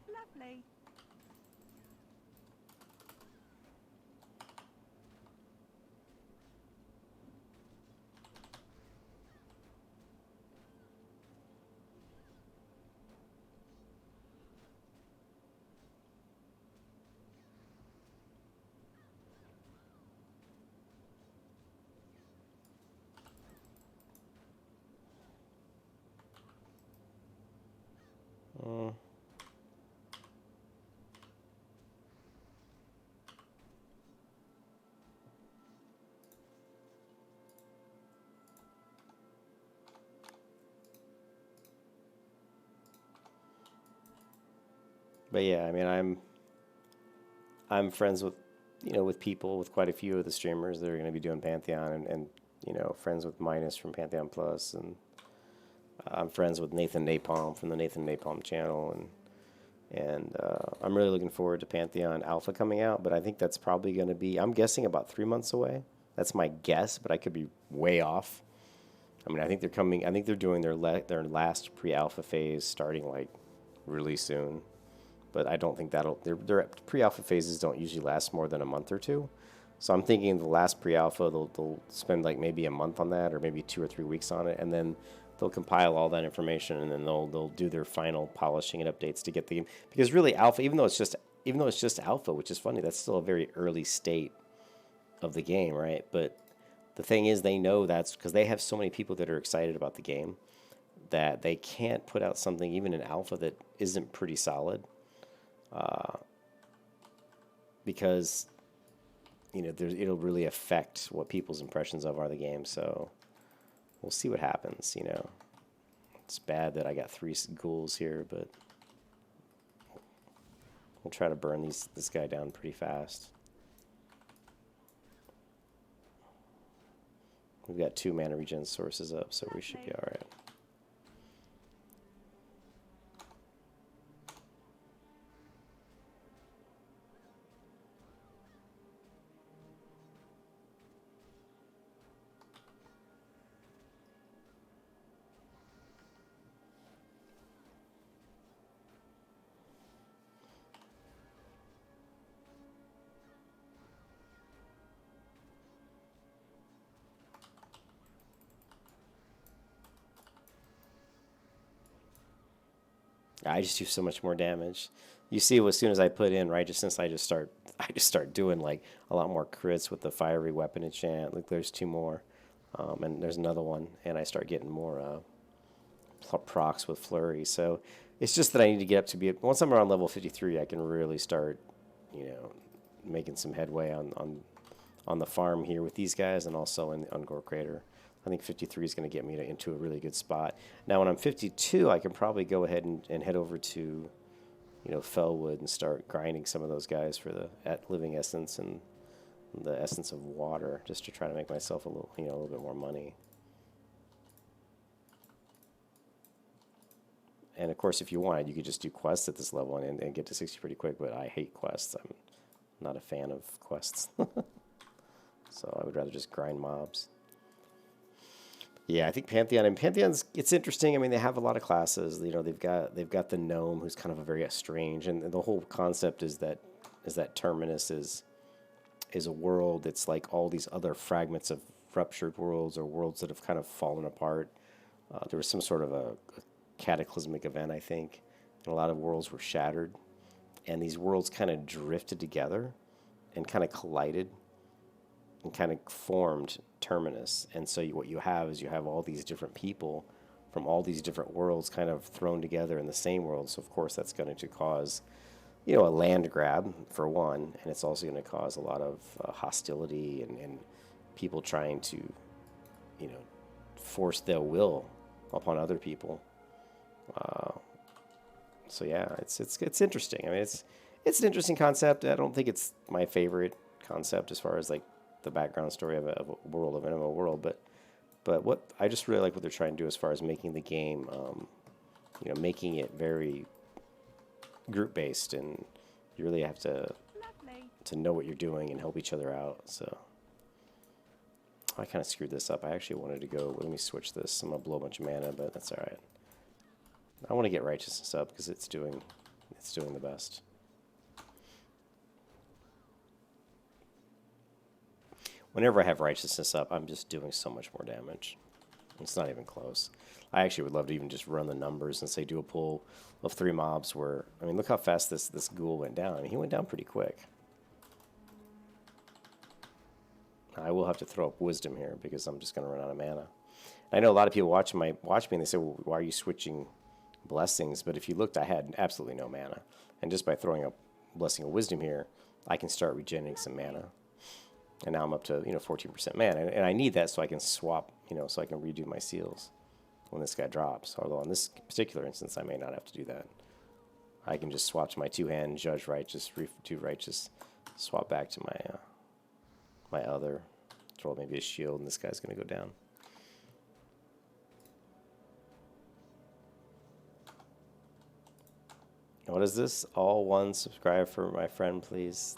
Lovely. But yeah, I mean, I'm friends with with people, with quite a few of the streamers that are going to be doing Pantheon, and friends with Minus from Pantheon Plus, and I'm friends with Nathan Napalm from the Nathan Napalm channel, and I'm really looking forward to Pantheon Alpha coming out. But I think that's probably going to be, I'm guessing, about 3 months away. That's my guess, but I could be way off. I mean, I think they're coming. I think they're doing their last pre-alpha phase starting like really soon. But I don't think that'll. Their pre-alpha phases don't usually last more than a month or two. So I'm thinking the last pre-alpha, they'll spend like maybe a month on that, or maybe 2 or 3 weeks on it, and then they'll compile all that information, and then they'll do their final polishing and updates to get the game. Because really, alpha, even though it's just alpha, which is funny, that's still a very early state of the game, right? But the thing is, they know that's because they have so many people that are excited about the game that they can't put out something even in alpha that isn't pretty solid. Because it'll really affect what people's impressions of are the game. So we'll see what happens. It's bad that I got 3 ghouls here, but we'll try to burn this guy down pretty fast. We've got 2 mana regen sources up, so we should be all right. I just do so much more damage. you see, as soon as I put in righteousness, I just start doing like a lot more crits with the fiery weapon enchant. Look, there's 2 more, and there's another one, and I start getting more procs with flurry. So it's just that I need to get up to be, once I'm around level 53, I can really start, you know, making some headway on the farm here with these guys, and also on Gore Crater. I think 53 is going to get me into a really good spot. Now, when I'm 52, I can probably go ahead and head over to, you know, Fellwood and start grinding some of those guys for the living essence and the essence of water, just to try to make myself a little, you know, a little bit more money. And of course, if you wanted, you could just do quests at this level and get to 60 pretty quick. But I hate quests. I'm not a fan of quests, so I would rather just grind mobs. Yeah, I think Pantheon, and Pantheon's, it's interesting. I mean, they have a lot of classes. You know, they've got the gnome, who's kind of a very strange, and the whole concept is that Terminus is a world that's like all these other fragments of ruptured worlds, or worlds that have kind of fallen apart. There was some sort of a cataclysmic event, I think, and a lot of worlds were shattered, and these worlds kind of drifted together and kind of collided and kind of formed Terminus. And so what you have is you have all these different people from all these different worlds kind of thrown together in the same world. So of course that's going to cause, you know, a land grab for one, and it's also going to cause a lot of hostility and people trying to, you know, force their will upon other people. So yeah, it's interesting. I mean, it's an interesting concept. I don't think it's my favorite concept as far as like the background story of a world, of an MMO world, but what I just really like what they're trying to do as far as making the game, you know, making it very group based, and you really have to know what you're doing and help each other out. So I kind of screwed this up. I actually wanted to go. Let me switch this. I'm gonna blow a bunch of mana, but that's all right. I want to get righteousness up because it's doing the best. Whenever I have righteousness up, I'm just doing so much more damage. It's not even close. I actually would love to even just run the numbers and say do a pull of 3 mobs where, I mean, look how fast this ghoul went down. I mean, he went down pretty quick. I will have to throw up wisdom here because I'm just going to run out of mana. I know a lot of people watch me and they say, well, why are you switching blessings? But if you looked, I had absolutely no mana. And just by throwing up Blessing of Wisdom here, I can start regenerating some mana. And now I'm up to, you know, 14% mana. And I need that so I can swap, you know, so I can redo my seals when this guy drops. Although in this particular instance, I may not have to do that. I can just swap to my 2-hand, Judge Righteous, do Righteous, swap back to my my other, throw maybe a shield, and this guy's going to go down. What is this? All one subscribe for my friend, please.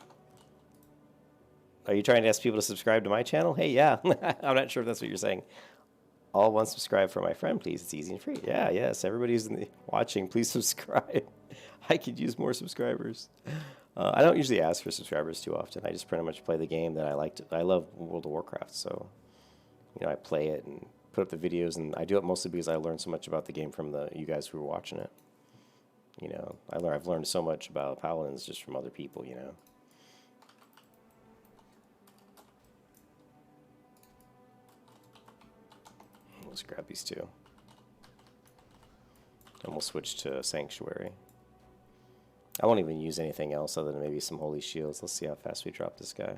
Are you trying to ask people to subscribe to my channel? Hey, yeah. I'm not sure if that's what you're saying. All one subscribe for my friend, please. It's easy and free. Yeah, yes. Everybody who's watching, please subscribe. I could use more subscribers. I don't usually ask for subscribers too often. I just pretty much play the game that I like. I love World of Warcraft, so you know, I play it and put up the videos, and I do it mostly because I learned so much about the game from you guys who were watching it. You know, I've learned so much about Paladins just from other people, you know. Let's grab these 2. And we'll switch to Sanctuary. I won't even use anything else other than maybe some Holy Shields. Let's see how fast we drop this guy.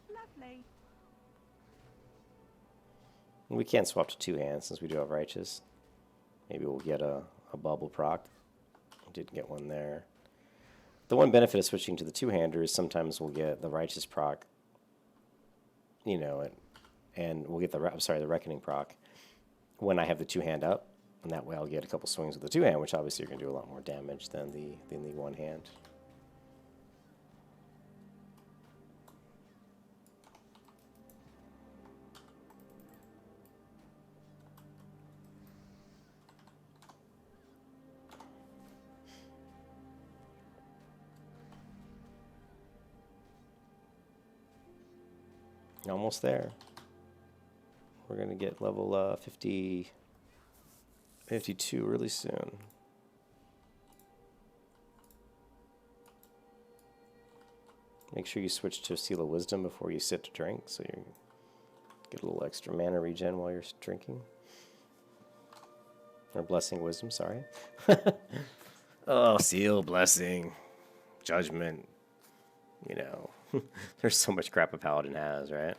Lovely. We can't swap to 2 hands since we do have Righteous. Maybe we'll get a bubble proc. Did get one there. The one benefit of switching to the 2-hander is sometimes we'll get the Righteous proc, you know, and we'll get the Reckoning proc when I have the 2-hand up, and that way I'll get a couple swings with the 2-hand, which obviously are going to do a lot more damage than the 1-hand. Almost there. We're going to get level 52 really soon. Make sure you switch to Seal of Wisdom before you sit to drink, so you get a little extra mana regen while you're drinking. Or Blessing of Wisdom, sorry. Oh, Seal, Blessing, Judgment. You know, there's so much crap a Paladin has, right?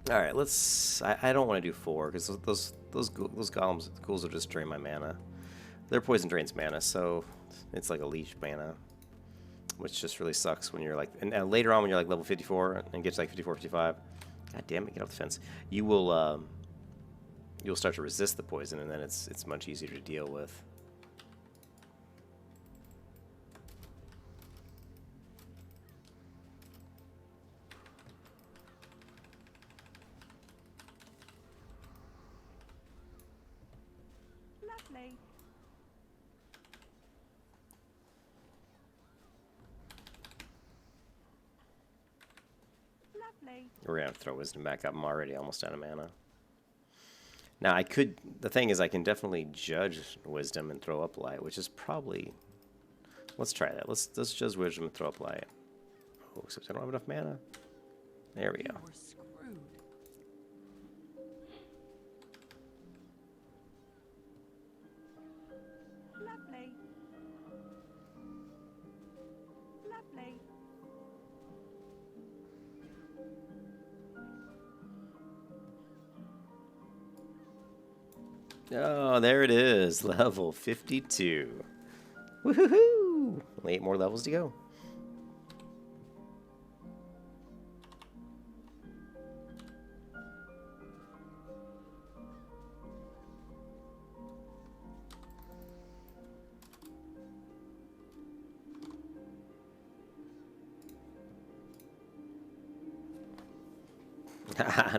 All right, let's. I don't want to do 4 because those golems ghouls will just drain my mana. Their poison drains mana, so it's like a leech mana, which just really sucks when you're like. And later on, when you're like level 54 and get to like 54, 55, god damn it, get off the fence. You will you'll start to resist the poison, and then it's much easier to deal with. Lovely. Lovely. We're gonna have to throw wisdom back up. I'm already almost out of mana. Now I could. The thing is, I can definitely judge wisdom and throw up light, which is probably. Let's try that. Let's judge wisdom and throw up light. Oh, except I don't have enough mana. There we go. We're screwed. Lovely. Lovely. Oh, there it is. Level 52. Woohoo! Only 8 more levels to go.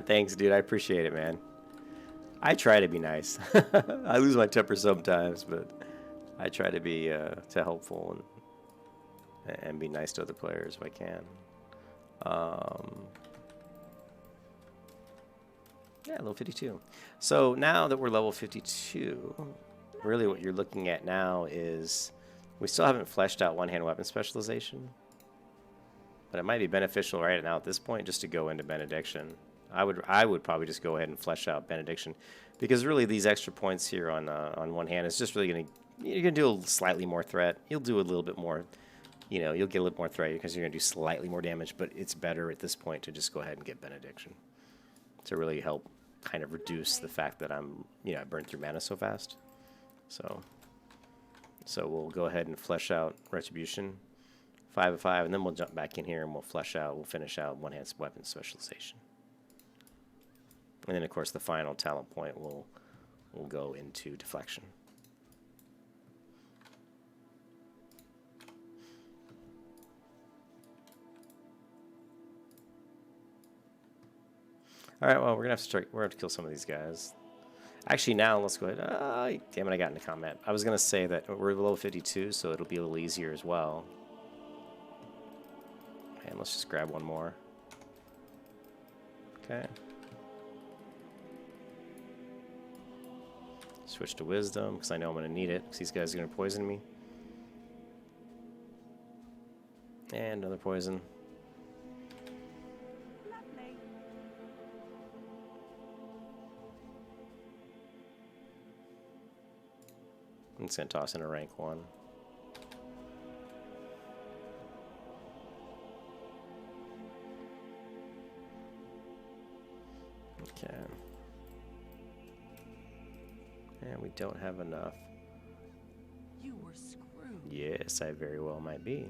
Thanks, dude. I appreciate it, man. I try to be nice. I lose my temper sometimes, but I try to be helpful and be nice to other players if I can. Yeah, level 52. So now that we're level 52, really what you're looking at now is we still haven't fleshed out one-hand weapon specialization, but it might be beneficial right now at this point just to go into Benediction. I would probably just go ahead and flesh out Benediction, because really these extra points here on one hand is just really you're gonna do a slightly more threat. You'll do a little bit more, you know, you'll get a little more threat because you're gonna do slightly more damage. But it's better at this point to just go ahead and get Benediction to really help kind of reduce the fact that I burned through mana so fast. So we'll go ahead and flesh out Retribution, 5 of 5, and then we'll jump back in here and we'll finish out one-hand weapon specialization. And then, of course, the final talent point will go into deflection. All right, well, we're gonna have to kill some of these guys. Actually, now let's go ahead. Damn it, I got into combat. I was gonna say that we're level 52, so it'll be a little easier as well. And let's just grab one more. Okay. Switch to wisdom, because I know I'm going to need it, because these guys are going to poison me. And another poison. Lovely. I'm just going to toss in a rank 1. Okay. And we don't have enough. You were screwed. Yes, I very well might be.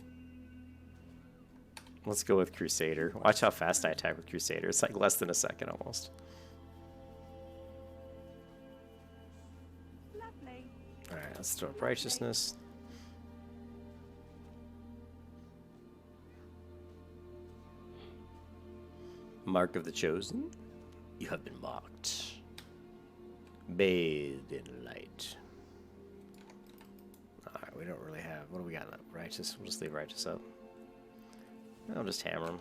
Let's go with Crusader. Watch how fast I attack with Crusader. It's like less than a second almost. Lovely. Alright, let's throw up Righteousness. Mark of the Chosen. You have been marked. Bathed in light. Alright, we don't really have... What do we got? Righteous. We'll just leave Righteous up. I'll just hammer him.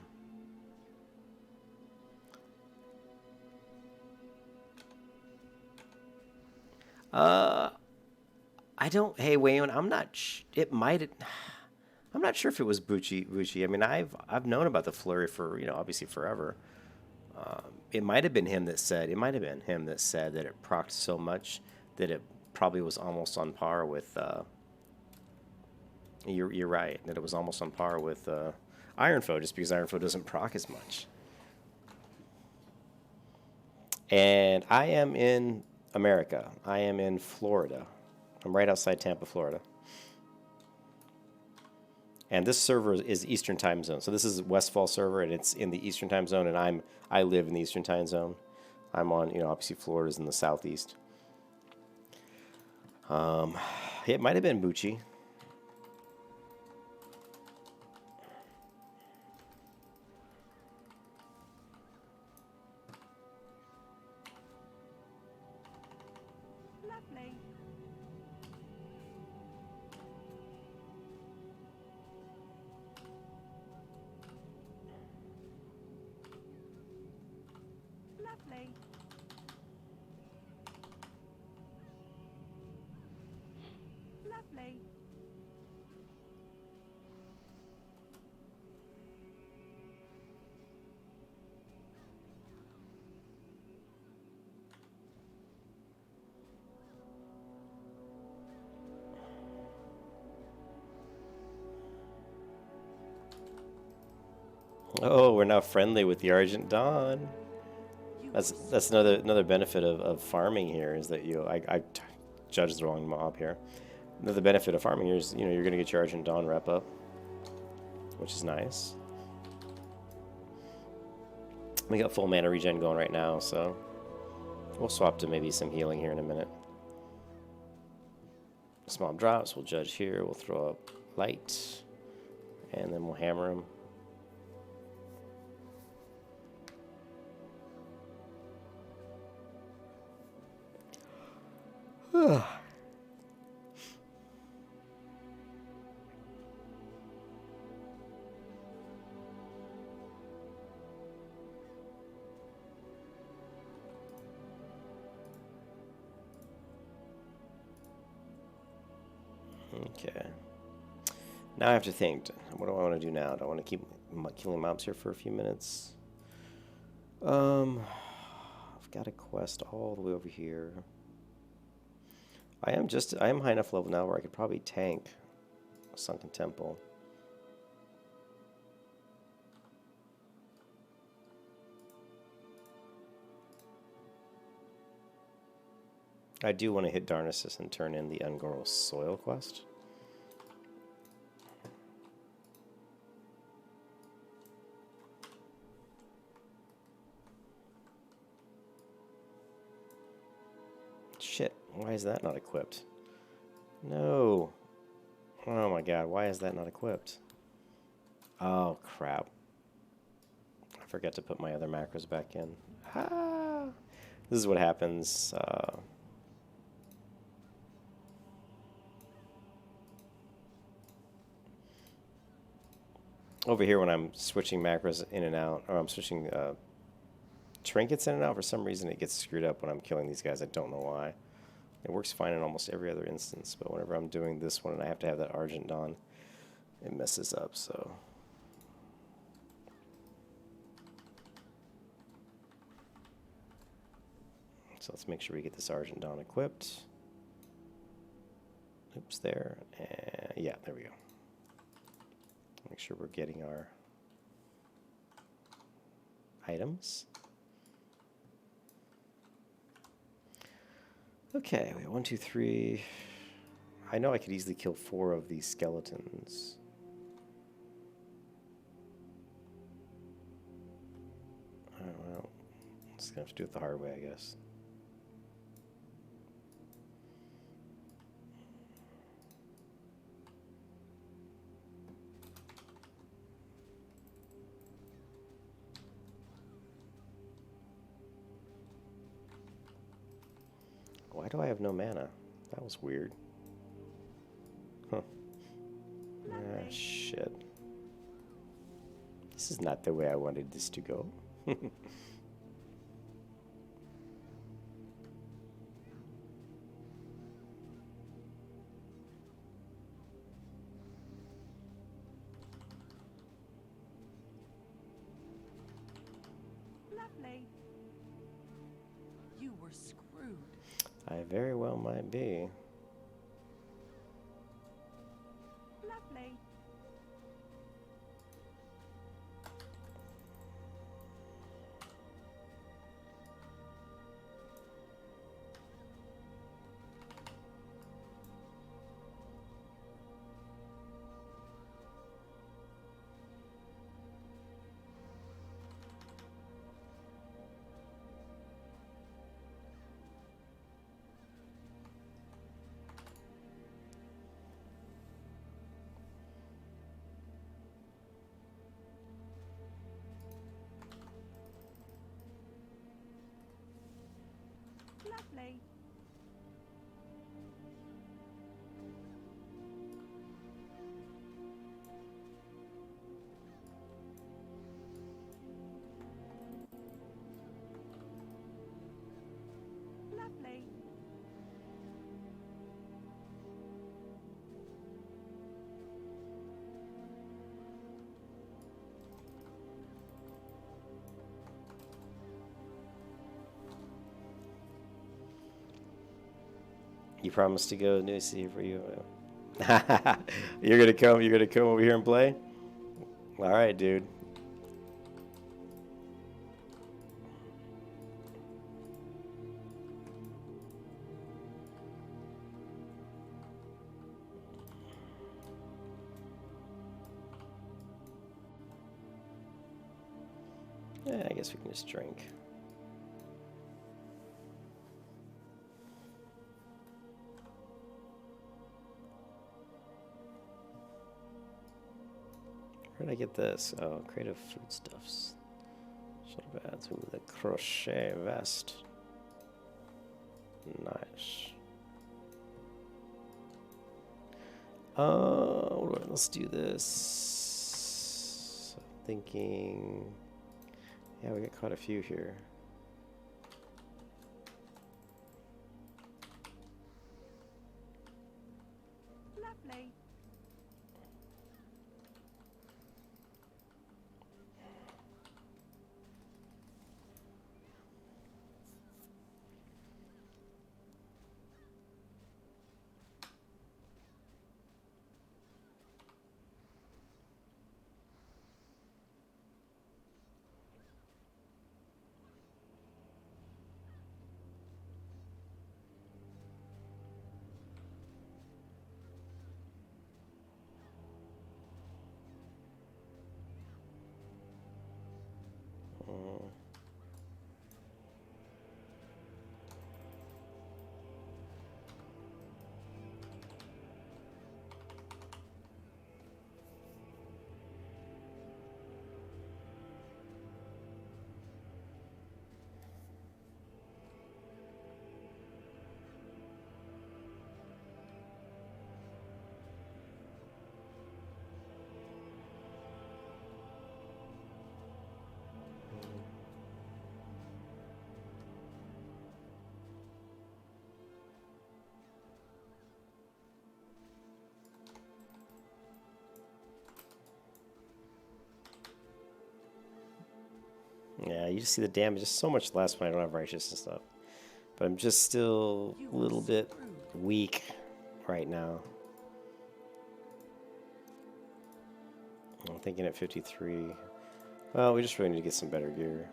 I don't... Hey, Wayne, I'm not... It might... I'm not sure if it was Bucci. I mean, I've known about the flurry for, you know, obviously forever. It might have been him that said... It might have been him that said that it procced so much that it probably was almost on par with... You're right, that it was almost on par with Ironfoe, just because Ironfoe doesn't proc as much. And I am in America. I am in Florida. I'm right outside Tampa, Florida. And this server is Eastern Time Zone. So this is a WESTFALL server, and it's in the Eastern Time Zone, and I live in the Eastern Time Zone. I'm on, you know, obviously Florida's in the southeast. It might have been Bucci. Lovely. Lovely. Lovely. Oh, we're now friendly with the Argent Dawn. You That's another benefit of farming here is that I judged the wrong mob here. Another benefit of farming here is, you know, you're gonna get your Argent Dawn rep up, which is nice. We got full mana regen going right now, so we'll swap to maybe some healing here in a minute. This mob drops, we'll judge here, we'll throw up light, and then we'll hammer him. Okay. Now I have to think. What do I want to do now? Do I want to keep killing mobs here for a few minutes? I've got a quest all the way over here. I am high enough level now where I could probably tank a Sunken Temple. I do want to hit Darnassus and turn in the Ungoro Soil quest. Shit, why is that not equipped? No. Oh my god, why is that not equipped? Oh crap. I forgot to put my other macros back in. Ah! This is what happens. Over here when I'm switching macros in and out, or I'm switching trinkets in and out, for some reason it gets screwed up when I'm killing these guys. I don't know why. It works fine in almost every other instance, but whenever I'm doing this one and I have to have that Argent Dawn, it messes up, so. So let's make sure we get this Argent Dawn equipped. Oops, there. And yeah, there we go. Make sure we're getting our items. Okay, we got 1, 2, 3. I know I could easily kill 4 of these skeletons. I don't know. Just gonna have to do it the hard way, I guess. Why do I have no mana? That was weird. Huh. Ah, shit. This is not the way I wanted this to go. Lovely. You were screwed. I very well might be. Lovely. Lovely. Lovely. You promised to go New Sea for you. You're gonna come. You're gonna come over here and play. All right, dude. Yeah, I guess we can just drink. Where did I get this? Oh, creative foodstuffs. Sort of adds with the crochet vest. Nice. Let's do this. I'm thinking. Yeah, we got quite a few here. Lovely. Yeah, you just see the damage. Just so much less when I don't have righteous and stuff. But I'm just still a little bit weak right now. I'm thinking at 53. Well, we just really need to get some better gear.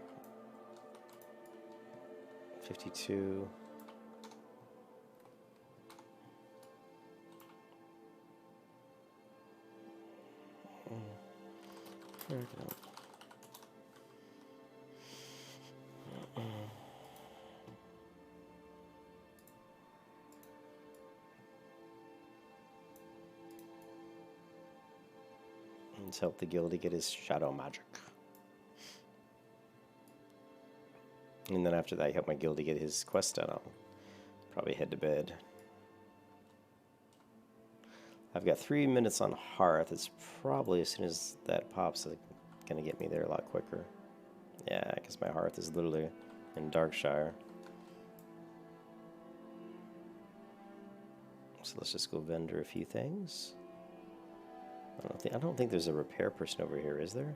52. Let's help the guild to get his shadow magic. And then after that, I help my guild to get his quest done. I'll Probably head to bed. I've got 3 minutes on Hearth. It's probably as soon as that pops, it's gonna get me there a lot quicker. Yeah, because my Hearth is literally in Darkshire. So let's just go vendor a few things. I don't think there's a repair person over here, is there?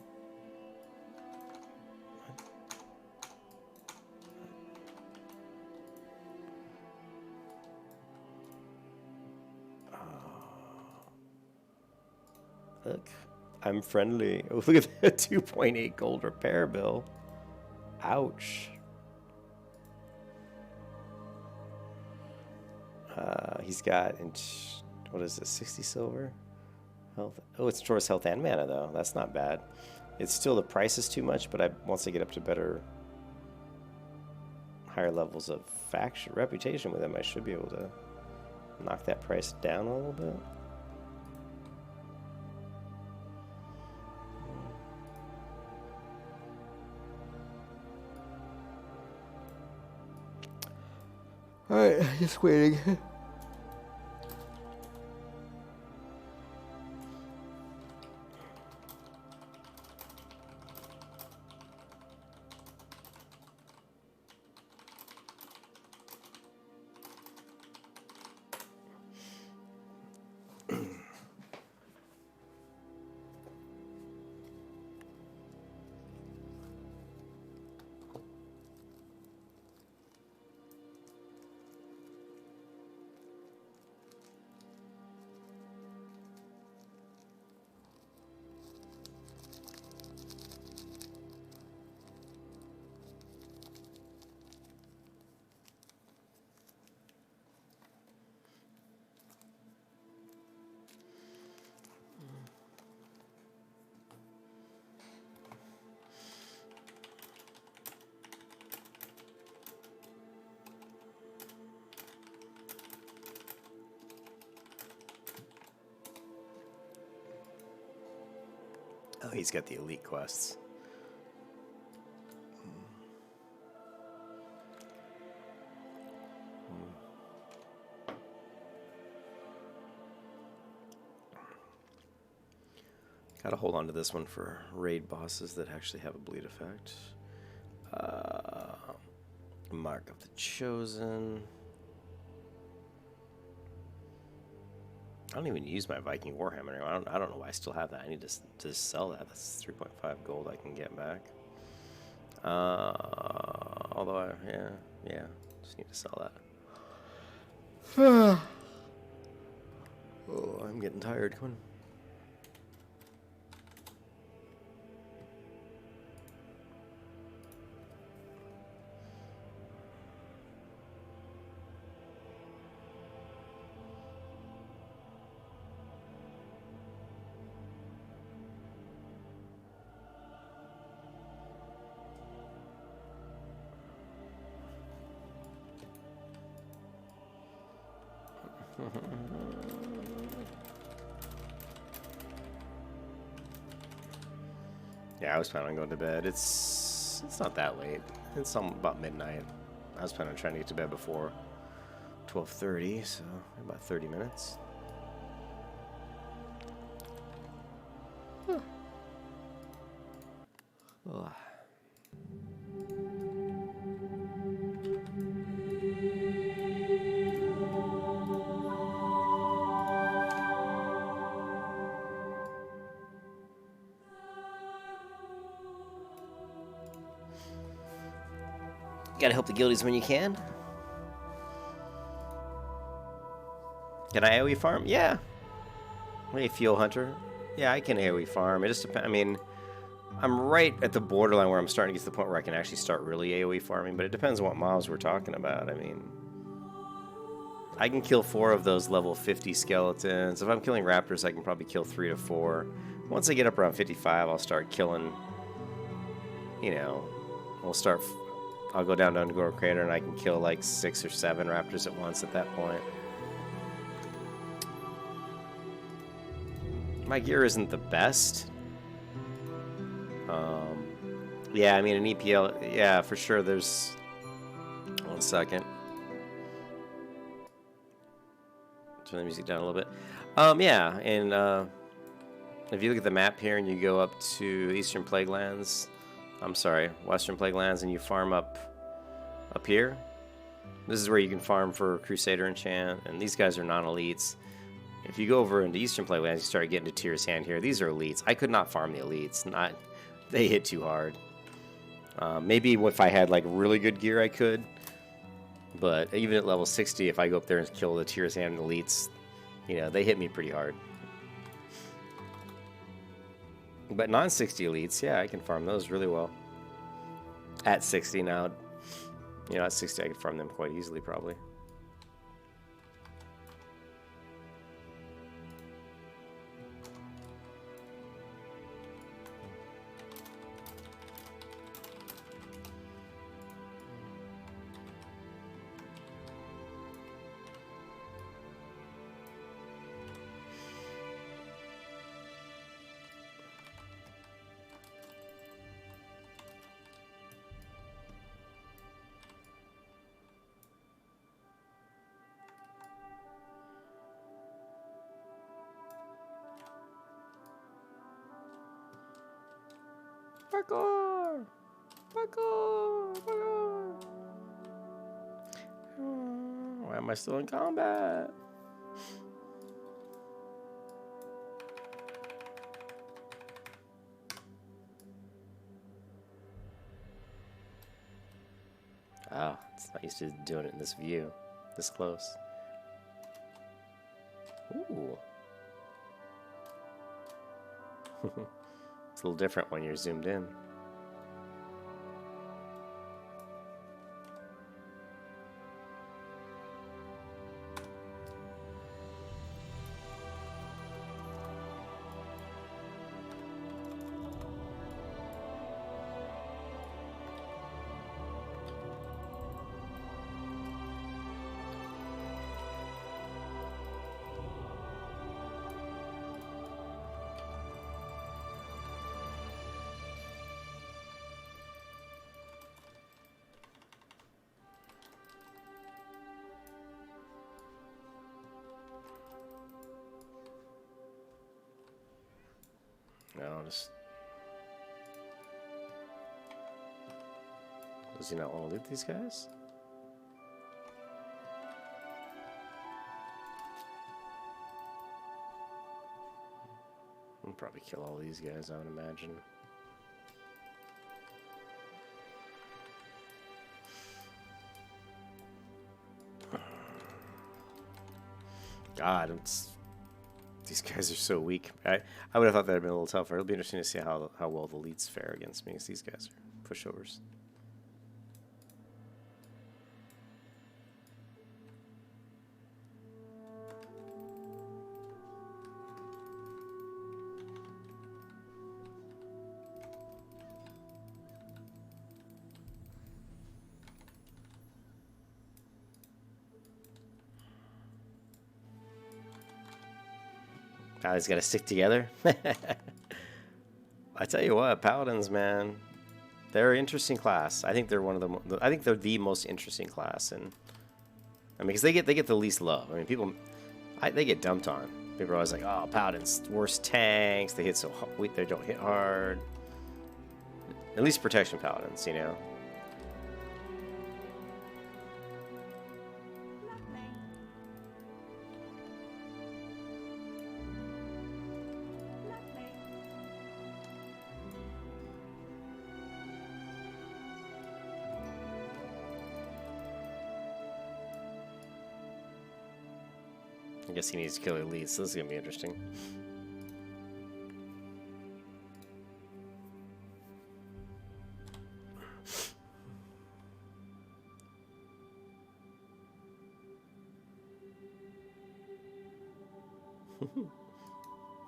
Look, I'm friendly. Oh, look at that 2.8 gold repair bill. Ouch. He's got, what is it, 60 silver? Health. Oh, it's towards health and mana, though. That's not bad. It's still, the price is too much, but once I get up to higher levels of faction reputation with him, I should be able to knock that price down a little bit. Alright, just waiting. Oh, he's got the elite quests. Gotta hold on to this one for raid bosses that actually have a bleed effect. Mark of the Chosen. I don't even use my Viking Warhammer anymore. I don't know why I still have that. I need to sell that. That's 3.5 gold I can get back. Although, yeah, just need to sell that. Oh, I'm getting tired. Come on. Yeah, I was planning on going to bed. It's not that late. It's about midnight. I was planning on trying to get to bed before 12:30, so about 30 minutes. Huh. Ugh. Gotta help the guildies when you can. Can I AoE farm? Yeah. Hey, Fuel Hunter. Yeah, I can AoE farm. It just depends. I mean, I'm right at the borderline where I'm starting to get to the point where I can actually start really AoE farming, but it depends on what mobs we're talking about. I mean, I can kill 4 of those level 50 skeletons. If I'm killing raptors, I can probably kill 3 to 4. Once I get up around 55, I'll start killing, you know, I'll go down to Underground Crater and I can kill like 6 or 7 raptors at once at that point. My gear isn't the best. Yeah, I mean, an EPL, yeah, for sure there's... One second. Turn the music down a little bit. Yeah, and if you look at the map here and you go up to Eastern Plaguelands, I'm sorry, Western Plaguelands, and you farm up here. This is where you can farm for Crusader enchant, and these guys are non-elites. If you go over into Eastern Plaguelands, you start getting to Tyr's Hand here. These are elites. I could not farm the elites. They hit too hard. Maybe if I had like really good gear, I could. But even at level 60, if I go up there and kill the Tyr's Hand elites, you know, they hit me pretty hard. But non-60 elites, yeah, I can farm those really well. At 60 now, you know, at 60 I can farm them quite easily probably. Parkour! Parkour! Parkour! Why am I still in combat? Oh, it's not used to doing it in this view, this close. Ooh. It's a little different when you're zoomed in. No, just... Does he not want to loot these guys? I'll probably kill all these guys, I would imagine. God, these guys are so weak. I would have thought that would have been a little tougher. It'll be interesting to see how well the elites fare against me, because these guys are pushovers. Paladins gotta stick together. I tell you what, Paladins, man, they're an interesting class. I think they're I think they're the most interesting class, and I mean, because they get the least love. I mean, they get dumped on. People are always like, "Oh, Paladins, worst tanks. They hit so hard. They don't hit hard." At least protection Paladins, you know. I guess he needs to kill elites, so this is gonna be interesting.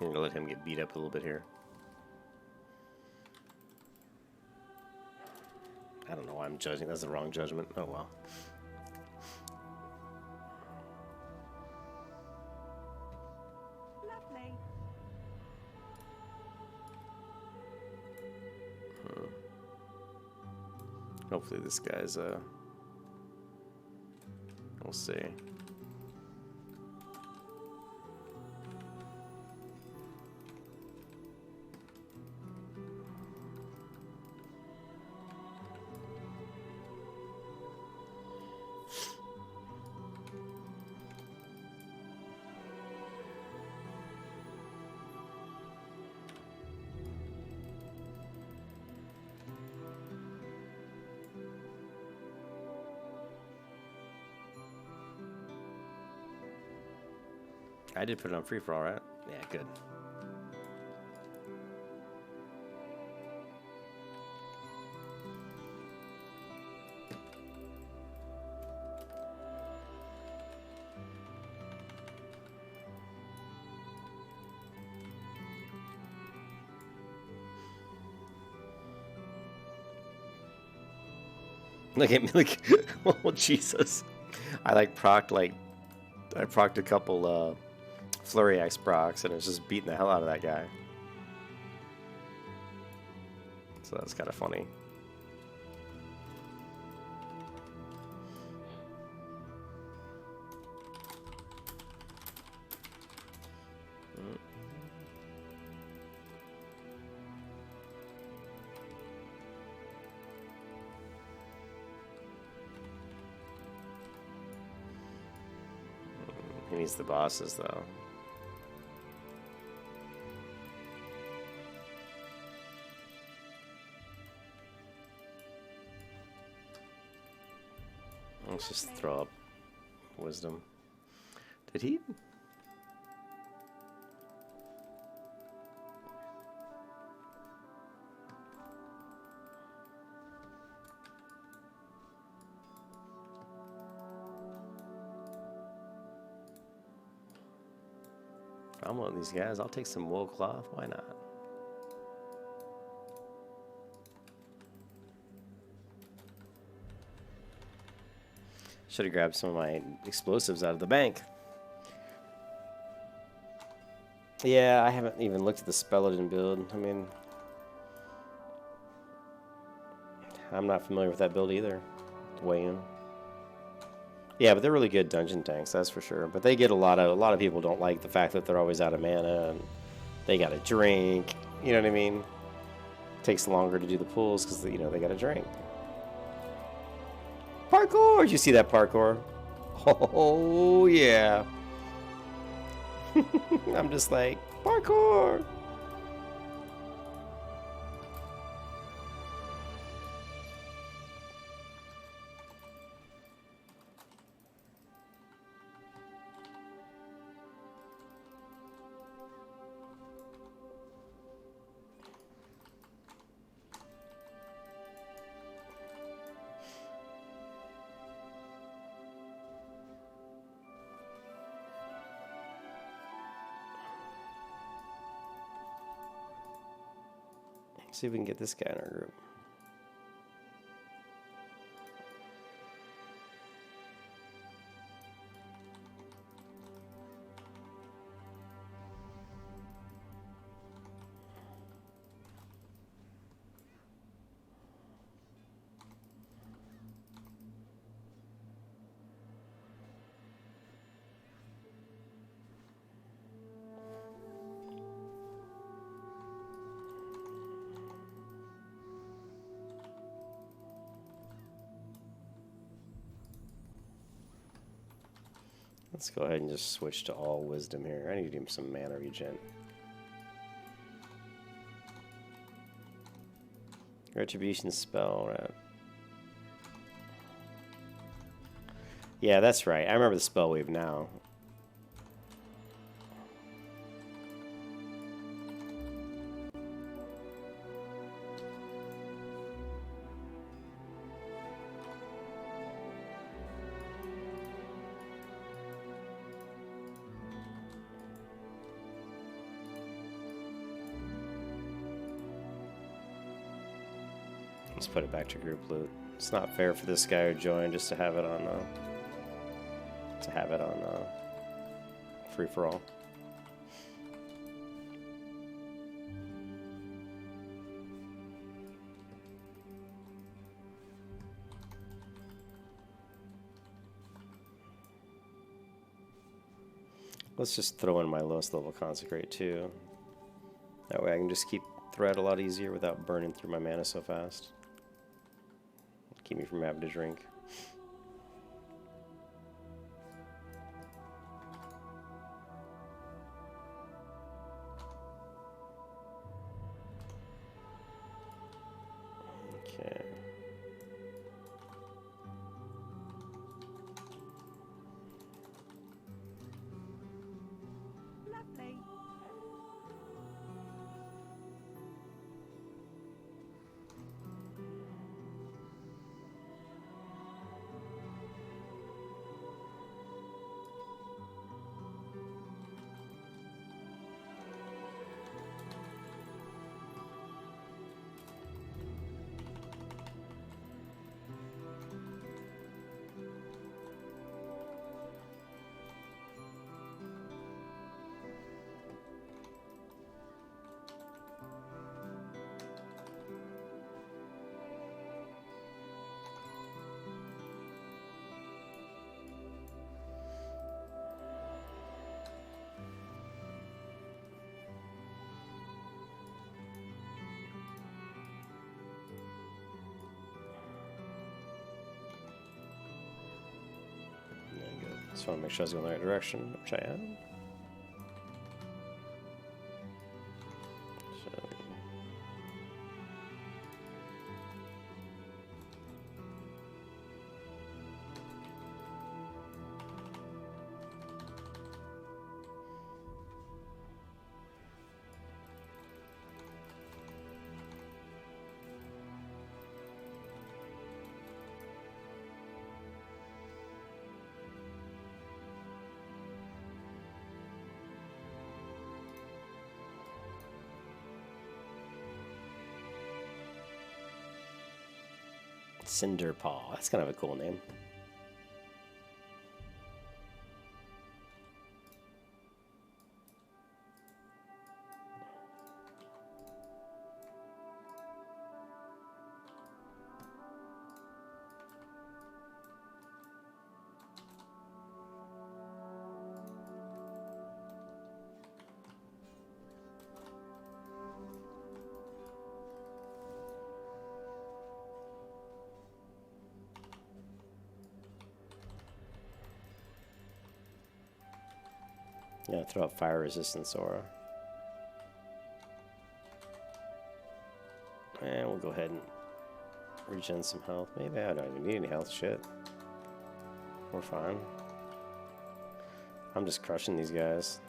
I'm gonna let him get beat up a little bit here. I don't know why I'm judging. That's the wrong judgment. Oh well. Lovely. Hopefully this guy's we'll see. I did put it on free for all, right? Yeah, good. Look at me, like, oh Jesus! I like procced I procced a couple Flurry Axe procs, and it's just beating the hell out of that guy. So that's kind of funny. He needs the bosses, though. Let's just throw up wisdom. Did he? I'm one of these guys. I'll take some wool cloth. Why not? Should have grabbed some of my explosives out of the bank. Yeah, I haven't even looked at the Paladin build. I mean, I'm not familiar with that build either. Weigh in. Yeah, but they're really good dungeon tanks, that's for sure. But they get a lot of people don't like the fact that they're always out of mana and they got to drink. You know what I mean? It takes longer to do the pulls because they got to drink. Parkour! Did you see that parkour? Oh yeah. I'm just like parkour. See if we can get this guy in our group. Let's go ahead and just switch to all wisdom here. I need to do some mana regen. Retribution spell, right? Yeah, that's right. I remember the spell wave now. Let's put it back to group loot. It's not fair for this guy who joined just to have it on free for all. Let's just throw in my lowest level consecrate too. That way I can just keep thread a lot easier without burning through my mana so fast. Keep me from having to drink. Okay. Just want to make sure I was going the right direction, which I am. So, Cinderpaw. That's kind of a cool name. Yeah, throw out fire resistance aura. And we'll go ahead and regen some health. Maybe I don't even need any health. Shit. We're fine. I'm just crushing these guys.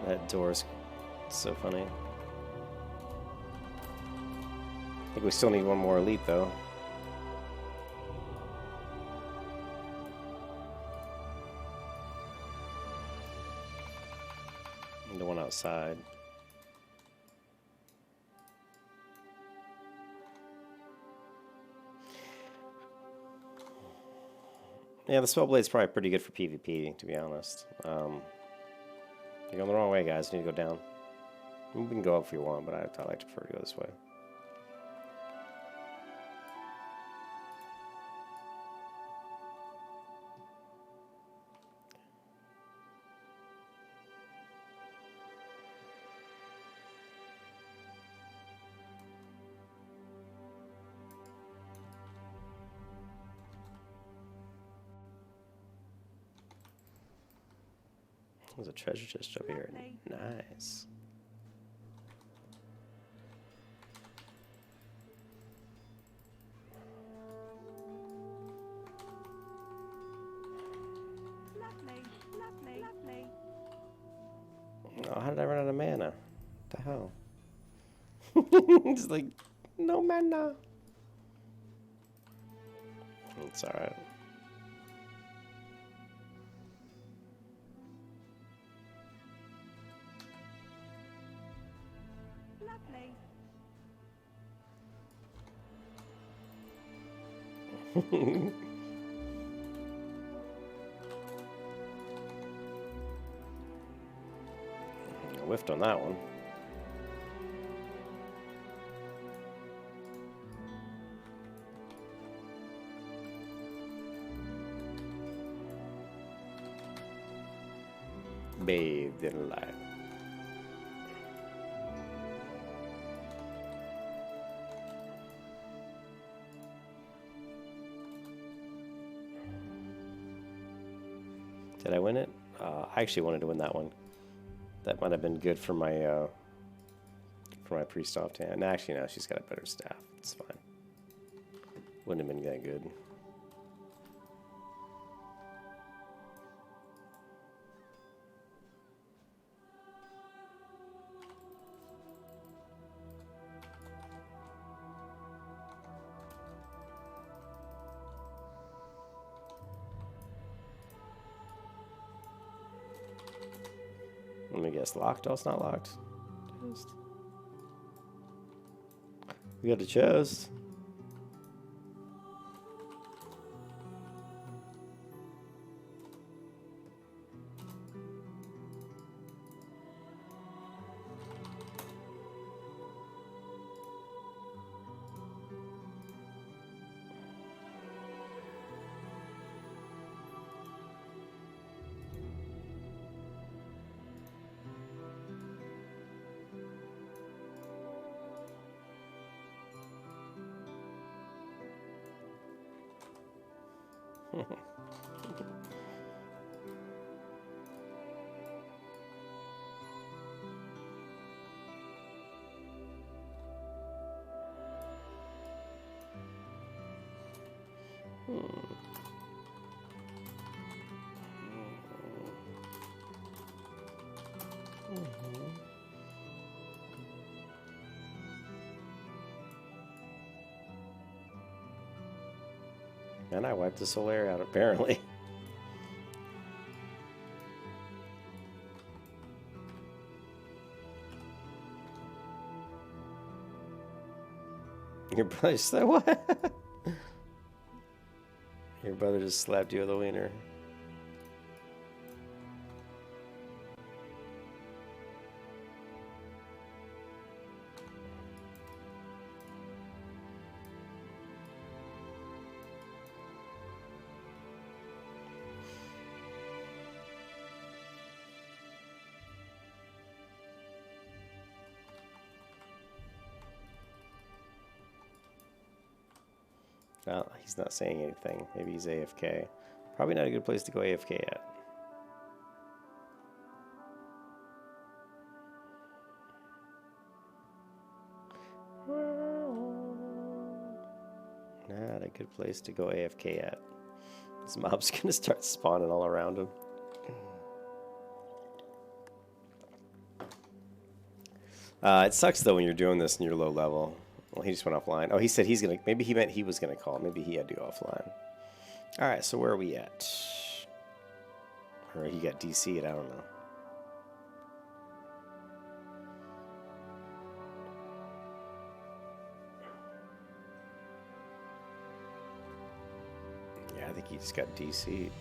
That door's so funny. I think we still need one more elite, though. And the one outside. Yeah, the Spellblade's probably pretty good for PvP, to be honest. You're going the wrong way, guys. You need to go down. We can go up if you want, but I like to prefer to go this way. There's a treasure chest over here. Nice. Lovely, lovely, lovely. Oh, how did I run out of mana? What the hell? It's like, no mana. It's alright. Lovely. I whiffed on that one. Bathed in light. Did I win it? I actually wanted to win that one. That might have been good for my priest off hand. No, actually, no, she's got a better staff. It's fine. Wouldn't have been that good. Let me guess, locked? Oh, it's not locked. Chest. We got a chest. And I wiped the Solaire out, apparently. Your brother said what? Your brother just slapped you with a wiener. No, he's not saying anything. Maybe he's AFK. Probably not a good place to go AFK at. Not a good place to go AFK at. This mob's gonna start spawning all around him. It sucks though when you're doing this and you're low level. Well, he just went offline. Oh, he said he's gonna. Maybe he meant he was gonna call. Maybe he had to go offline. All right, so where are we at? Or he got DC'd. I don't know. Yeah, I think he just got DC'd.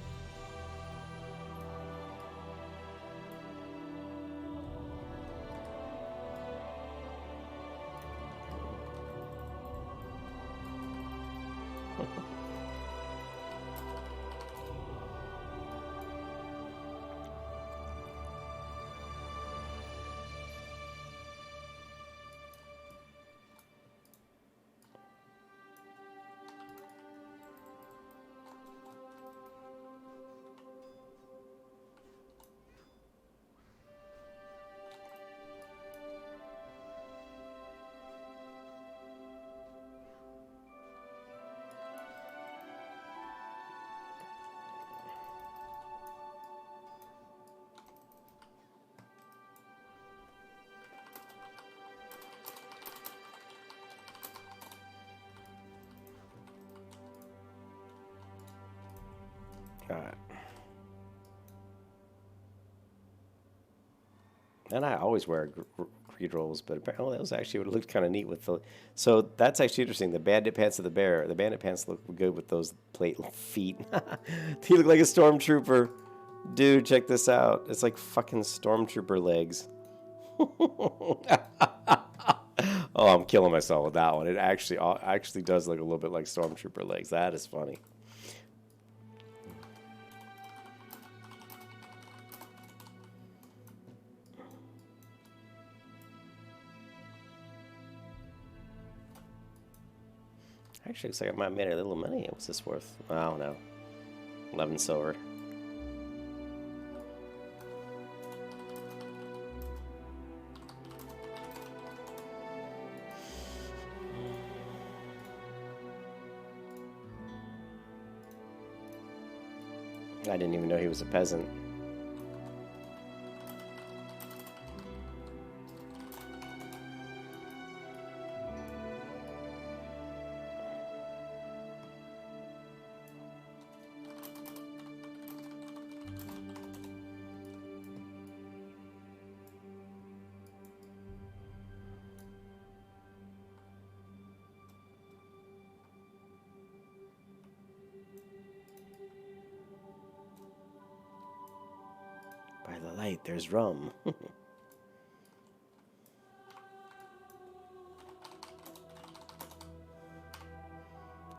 Alright. And I always wear greed rolls, but apparently that was actually what looked kind of neat with the. So that's actually interesting. The bandit pants of the bear. The bandit pants look good with those plate feet. He looked like a stormtrooper. Dude, check this out. It's like fucking stormtrooper legs. Oh, I'm killing myself with that one. It actually does look a little bit like stormtrooper legs. That is funny. Actually, looks like I might have made a little money. What's this worth? I don't know. 11 silver. I didn't even know he was a peasant. By the light, there's rum.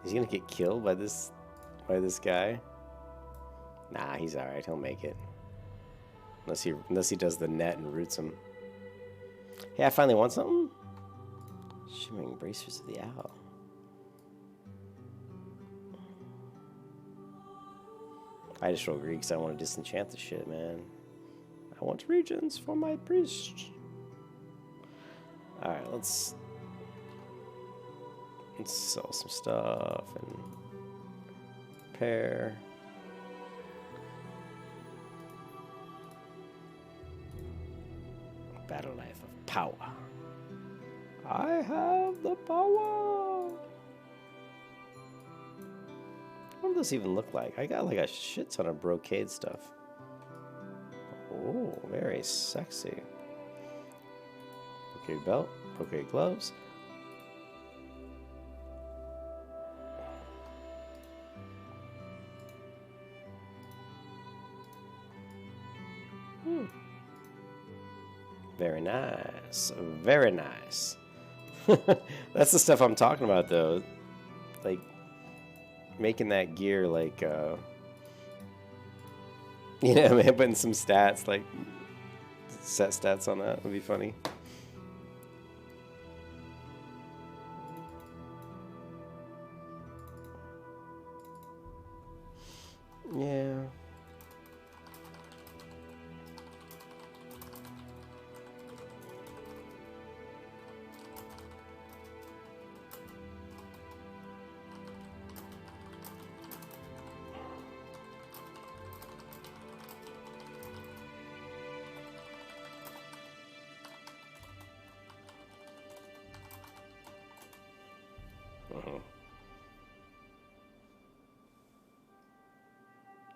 Is he gonna get killed by this guy? Nah, he's all right. He'll make it. Unless he does the net and roots him. Hey, I finally won something. Shimmering bracers of the owl. I just roll Greeks. I don't want to disenchant the shit, man. I want regions for my priest. Alright, let's sell some stuff and repair. Battle life of power. I have the power. What does this even look like? I got like a shit ton of brocade stuff. Oh, very sexy. Brocade belt, brocade gloves. Very nice. Very nice. That's the stuff I'm talking about, though. Like, making that gear, like, you know, putting some stats, like, set stats on that would be funny. Yeah.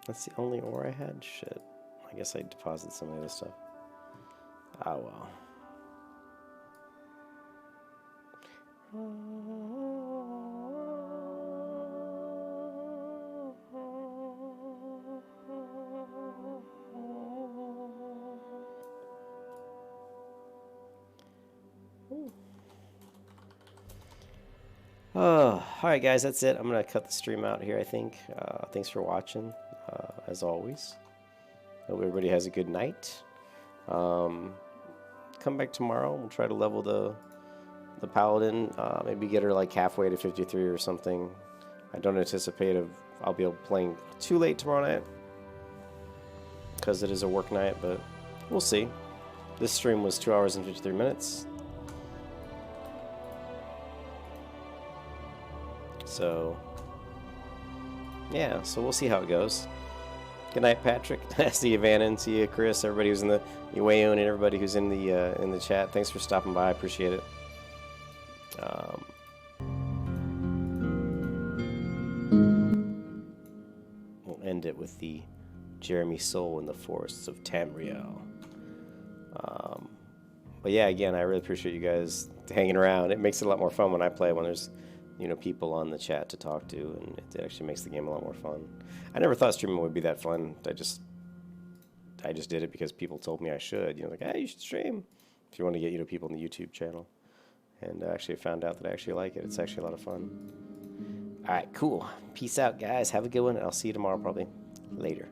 That's the only ore I had? Shit. I guess I deposited some of the other stuff. Oh well. Alright guys, that's it. I'm going to cut the stream out here, I think. Thanks for watching, as always. Hope everybody has a good night. Come back tomorrow. We'll try to level the Paladin. Maybe get her like halfway to 53 or something. I don't anticipate I'll be able playing too late tomorrow night, because it is a work night, but we'll see. This stream was 2 hours and 53 minutes. So, yeah, so we'll see how it goes. Good night, Patrick. See you, Vannon. See you, Chris. Everybody who's in the Uwayon and everybody who's in the chat. Thanks for stopping by. I appreciate it. We'll end it with the Jeremy Soul in the Forests of Tamriel. But yeah, again, I really appreciate you guys hanging around. It makes it a lot more fun when I play, when there's, you know, people on the chat to talk to, and it actually makes the game a lot more fun. I never thought streaming would be that fun. I just did it because people told me I should. You know, like, hey, you should stream if you want to get, you know, people in the YouTube channel. And I actually found out that I actually like it. It's actually a lot of fun. All right, cool. Peace out, guys. Have a good one. I'll see you tomorrow, probably. Later.